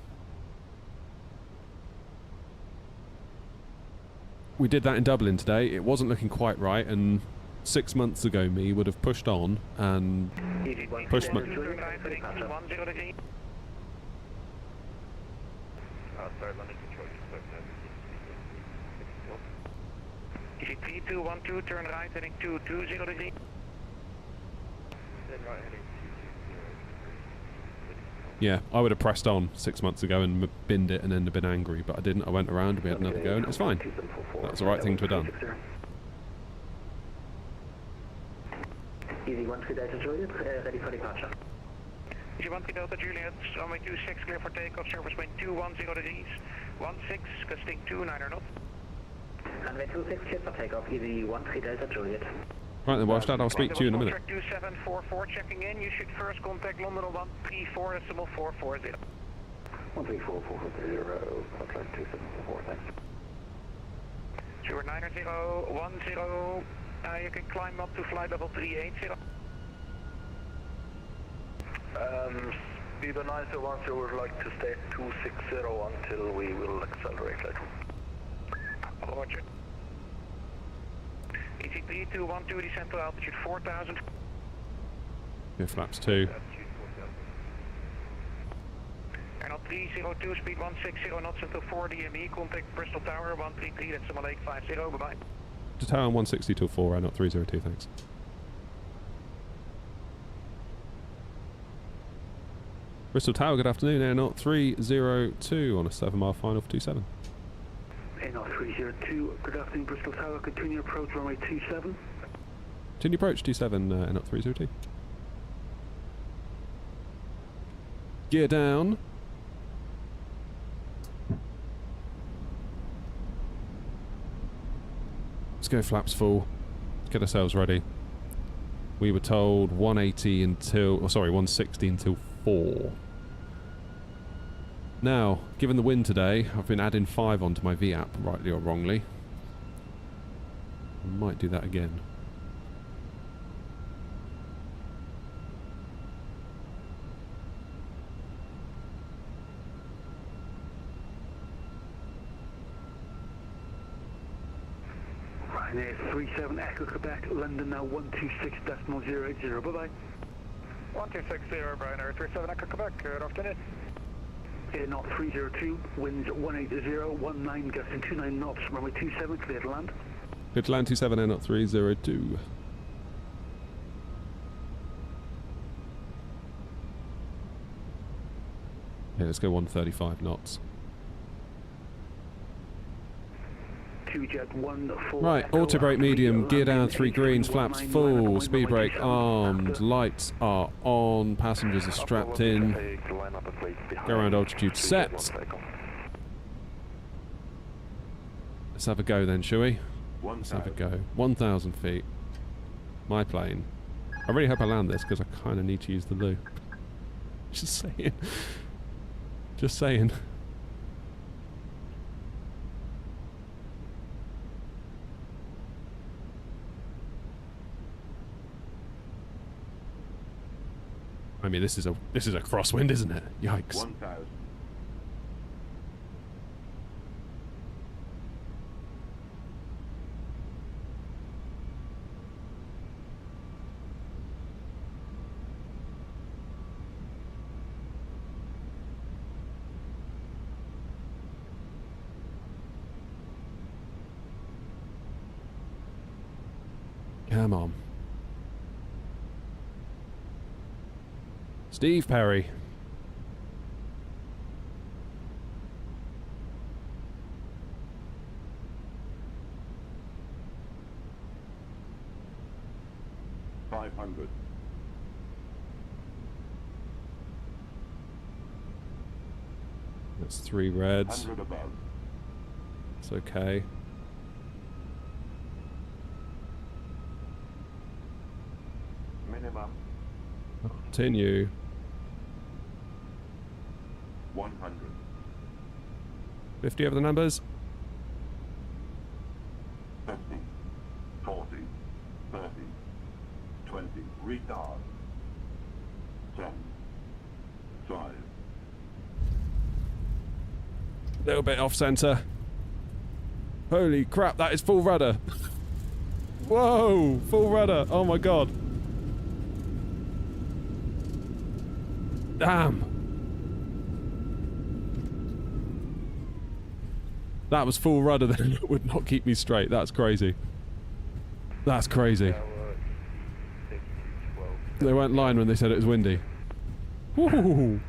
We did that in Dublin today. It wasn't looking quite right, and 6 months ago me would have pushed on and pushed my... Easy 3212, turn right, heading 220 degrees. Yeah, I would have pressed on 6 months ago and binned it and then been angry, but I didn't. I went around and we had another go, and it was fine. That was the right thing to have done. Easy 13 Delta Juliet, ready for departure. Easy 13 Delta Juliet, runway 26, clear for takeoff, surface wind 210 degrees. 16, gusting 29 knots. Runway 26, clear for takeoff, Easy 13 Delta Juliet. Right then, Welsh Dad, I'll speak to you in a minute. Contract 2744 checking in, you should first contact London on 134.440. 13440, contract 2744, thanks. 09010, you can climb up to flight level 380. Speed 910 would like to stay at 260 until we will accelerate later. Roger. EC 3212, descend to altitude 4,000. Yeah, flaps 2. Airnaut 302, speed 160 knots until 4 DME, contact Bristol Tower 133, that's Summer Lake 50, bye-bye. To tower 160 till 4, Airnaut 302, thanks. Bristol Tower, good afternoon, Airnaut 302 on a 7-mile final for 27. Airnaut 302, good afternoon, Bristol Tower, continue approach runway 27. Continue approach 27, Airnaut 302. Gear down. Let's go flaps full. Get ourselves ready. We were told 180 until... oh, sorry, 160 until 4. Now, given the wind today, I've been adding 5 onto my V-app, rightly or wrongly. I might do that again. Ryanair 37 Echo Quebec, London now 126.080, bye-bye. 1260, Ryanair 37 Echo Quebec, good afternoon. Airnaut 302, winds 180, 19 gusting 29 knots, runway 27, clear to land. Clear to land 27, Airnaut 302. Yeah, let's go 135 knots. Right, auto brake medium, gear down 3 greens, flaps full, speed brake armed, lights are on, passengers are strapped in. Go around altitude set. Let's have a go then, shall we? Let's have a go. 1,000 feet. My plane. I really hope I land this because I kind of need to use the loo. Just saying. Just saying. I mean, this is a crosswind, isn't it? Yikes. 1,000. Come on. Steve Perry. $500. That's 3 reds. 100 above. It's okay. Minimum. Continue. 100. 50 over the numbers. 50. 40. 30. 20. Retard. 10. 5. Little bit off center. Holy crap, that is full rudder. Whoa, full rudder. Oh my god. Damn. That was full rudder then. It would not keep me straight. That's crazy. That's crazy. They weren't lying when they said it was windy. Woo.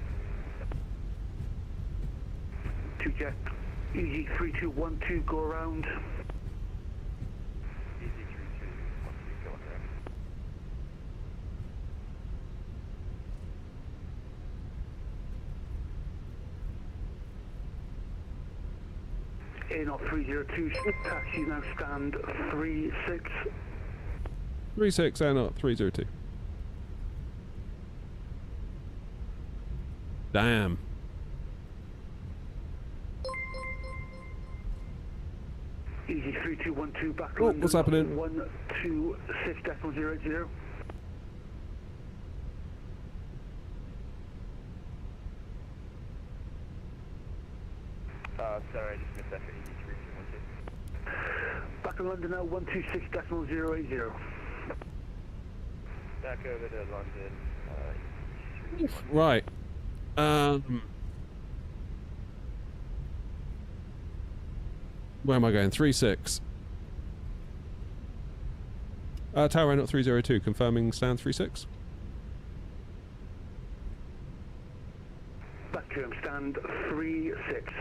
2 jet, EG 3212, go around. A0 302, taxi now stand 36. 36 and not 302. Damn. EG 3212 back Oh, London, what's happening? 126.080. Sorry, I just missed that for EG 3212. Back in London now, 126.080. Back over to London. Right. Where am I going? 36. Tower not 302, confirming stand 36. Back to him, stand 36.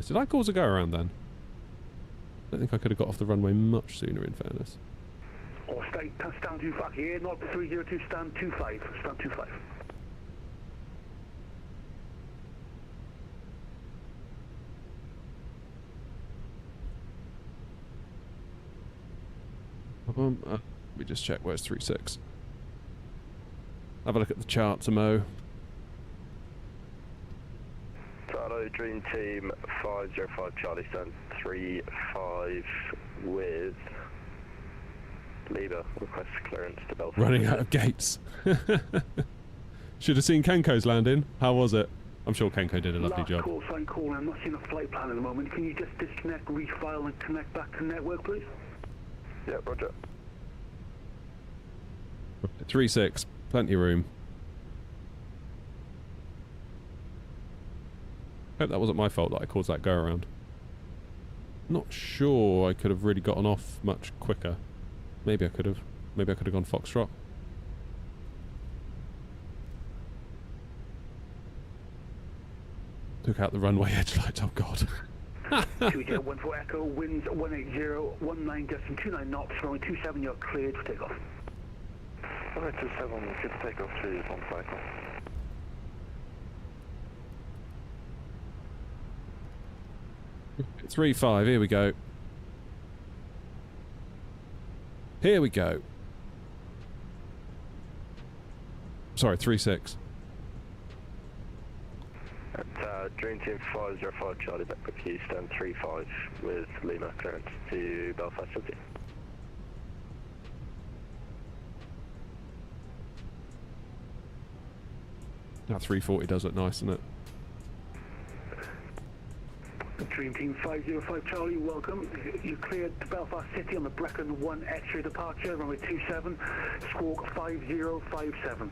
Did I cause a go around then? I don't think I could have got off the runway much sooner, in fairness. Or stand 25 here, not 302, stand 25. Stand 25. Let me just check where's 36. Have a look at the chart, Mo. Hello, Dream Team 505 Charlie, stand 35 with leader, request clearance to Belfast. Running out of gates. Should have seen Kenko's landing. How was it? I'm sure Kenko did a lovely job. Call sign call, I'm not seeing a flight plan at the moment. Can you just disconnect, refile and connect back to the network, please? Yeah, roger. 36, plenty of room. Hope that wasn't my fault that I caused that go around. Not sure I could have really gotten off much quicker. Maybe I could have. Maybe I could have gone Foxtrot. Took out the runway edge lights, oh god. 2 1 for Echo, winds 180, 19 Justin 29 knots, runway 27, you're cleared for takeoff. Runway 27, good takeoff 3 is on cycle. It's 3-5, here we go. Here we go. Sorry, 36. Dream Team 505 Charlie back with you, stand 35 with Lima clearance to Belfast City. That 340 does look nice, doesn't it? Dream Team 505 Charlie, welcome. You cleared Belfast City on the Brecon 1 X-ray departure, runway 27, squawk 5057.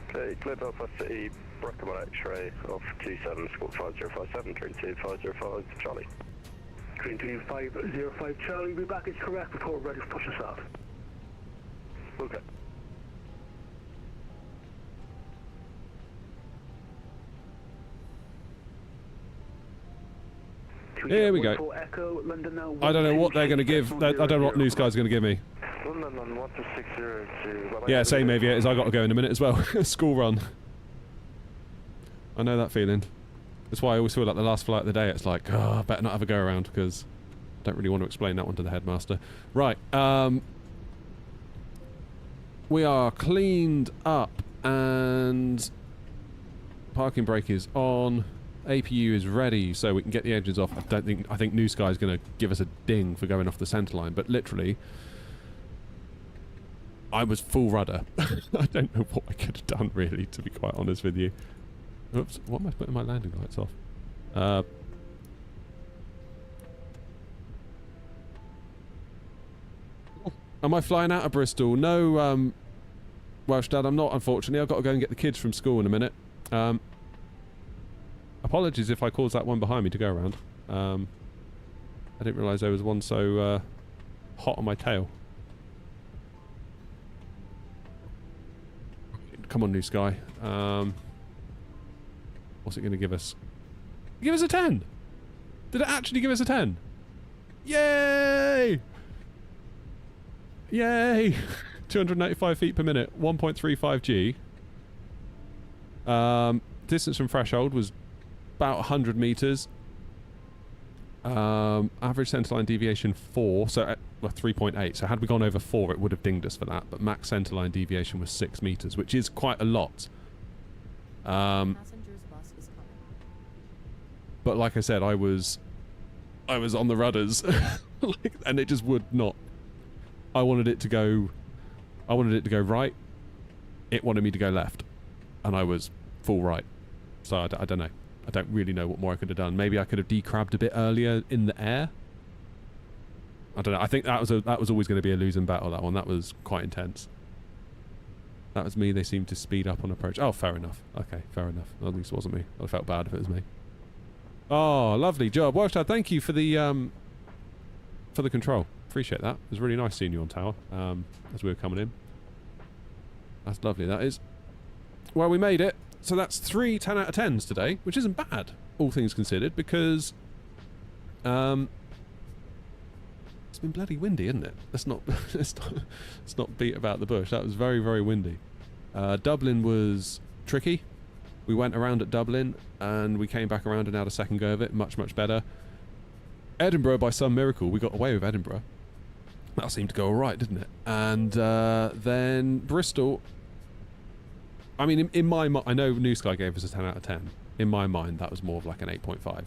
Okay, clear Belfast City, Brecon 1 X-ray off 27, squawk 5057, Dream Team 505 Charlie. Dream Team 505 Charlie, be back is correct before we're ready for push and start. Okay. Here we go. Echo, London now, I don't know what they're going to give. I don't know what New Sky's going to give me. London 1260 Yeah, same aviators. I got to go in a minute as well. School run. I know that feeling. That's why I always feel like the last flight of the day, it's like, oh, I better not have a go around because I don't really want to explain that one to the headmaster. Right. We are cleaned up and parking brake is on. APU is ready, so we can get the engines off. I think New Sky is going to give us a ding for going off the centerline, but literally, I was full rudder. I don't know what I could have done, really, to be quite honest with you. Oops, what am I putting my landing lights off? Am I flying out of Bristol? No, Welsh Dad, I'm not, unfortunately. I've got to go and get the kids from school in a minute. Apologies if I caused that one behind me to go around. I didn't realise there was one so hot on my tail. Come on, New Sky. What's it going to give us? Give us a 10! Did it actually give us a 10? Yay! Yay! 295 feet per minute, 1.35 G. Distance from threshold was about 100 meters. Average centerline deviation 4, so well, 3.8. So had we gone over 4, it would have dinged us for that. But max centerline deviation was 6 meters, which is quite a lot. But like I said, I was on the rudders, and it just would not. I wanted it to go right. It wanted me to go left, and I was full right. So I don't know. I don't really know what more I could have done. Maybe I could have decrabbed a bit earlier in the air. I don't know. I think that was always going to be a losing battle, that one. That was quite intense. That was me. They seemed to speed up on approach. Oh, fair enough. Okay, fair enough. At least it wasn't me. I felt bad if it was me. Oh, lovely job. Welsh Dad, thank you for the control. Appreciate that. It was really nice seeing you on tower as we were coming in. That's lovely, that is. Well, we made it. So that's 3 10 out of 10s today, which isn't bad, all things considered, because it's been bloody windy, isn't it? Let's not beat about the bush. That was very, very windy. Dublin was tricky. We went around at Dublin, and we came back around and had a second go of it. Much, much better. Edinburgh, by some miracle, we got away with Edinburgh. That seemed to go all right, didn't it? And then Bristol. I mean, in my mind, I know New Sky gave us a 10 out of 10. In my mind, that was more of like an 8.5.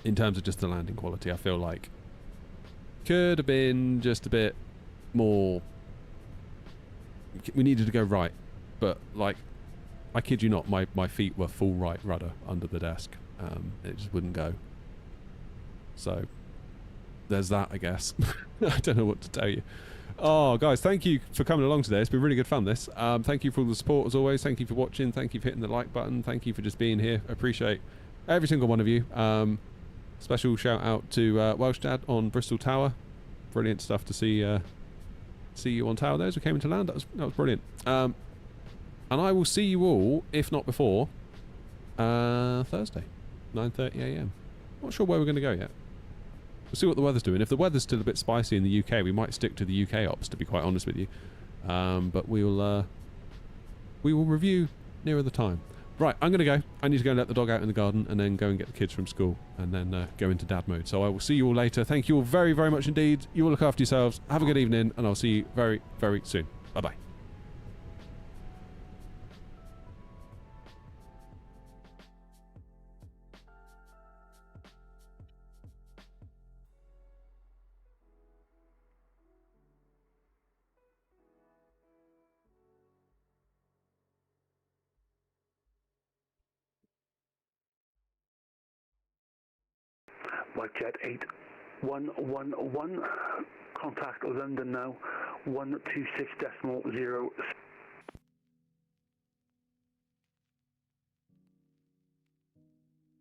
In terms of just the landing quality, I feel like could have been just a bit more. We needed to go right, but like, I kid you not, my feet were full right rudder under the desk. It just wouldn't go. So there's that, I guess. I don't know what to tell you. Oh, guys, thank you for coming along today. It's been really good fun, this. Thank you for all the support, as always. Thank you for watching. Thank you for hitting the like button. Thank you for just being here. Appreciate every single one of you. Special shout out to Welsh Dad on Bristol Tower. Brilliant stuff to see you on tower there as we came into land. That was brilliant. And I will see you all, if not before, Thursday, 9:30 AM. Not sure where we're going to go yet. We'll see what the weather's doing. If the weather's still a bit spicy in the UK, we might stick to the UK ops, to be quite honest with you. But we will review nearer the time. Right, I'm going to go. I need to go and let the dog out in the garden and then go and get the kids from school and then go into dad mode. So I will see you all later. Thank you all very, very much indeed. You all look after yourselves. Have a good evening, and I'll see you very, very soon. Bye-bye. Flight Jet 8111, contact London now, 126.0,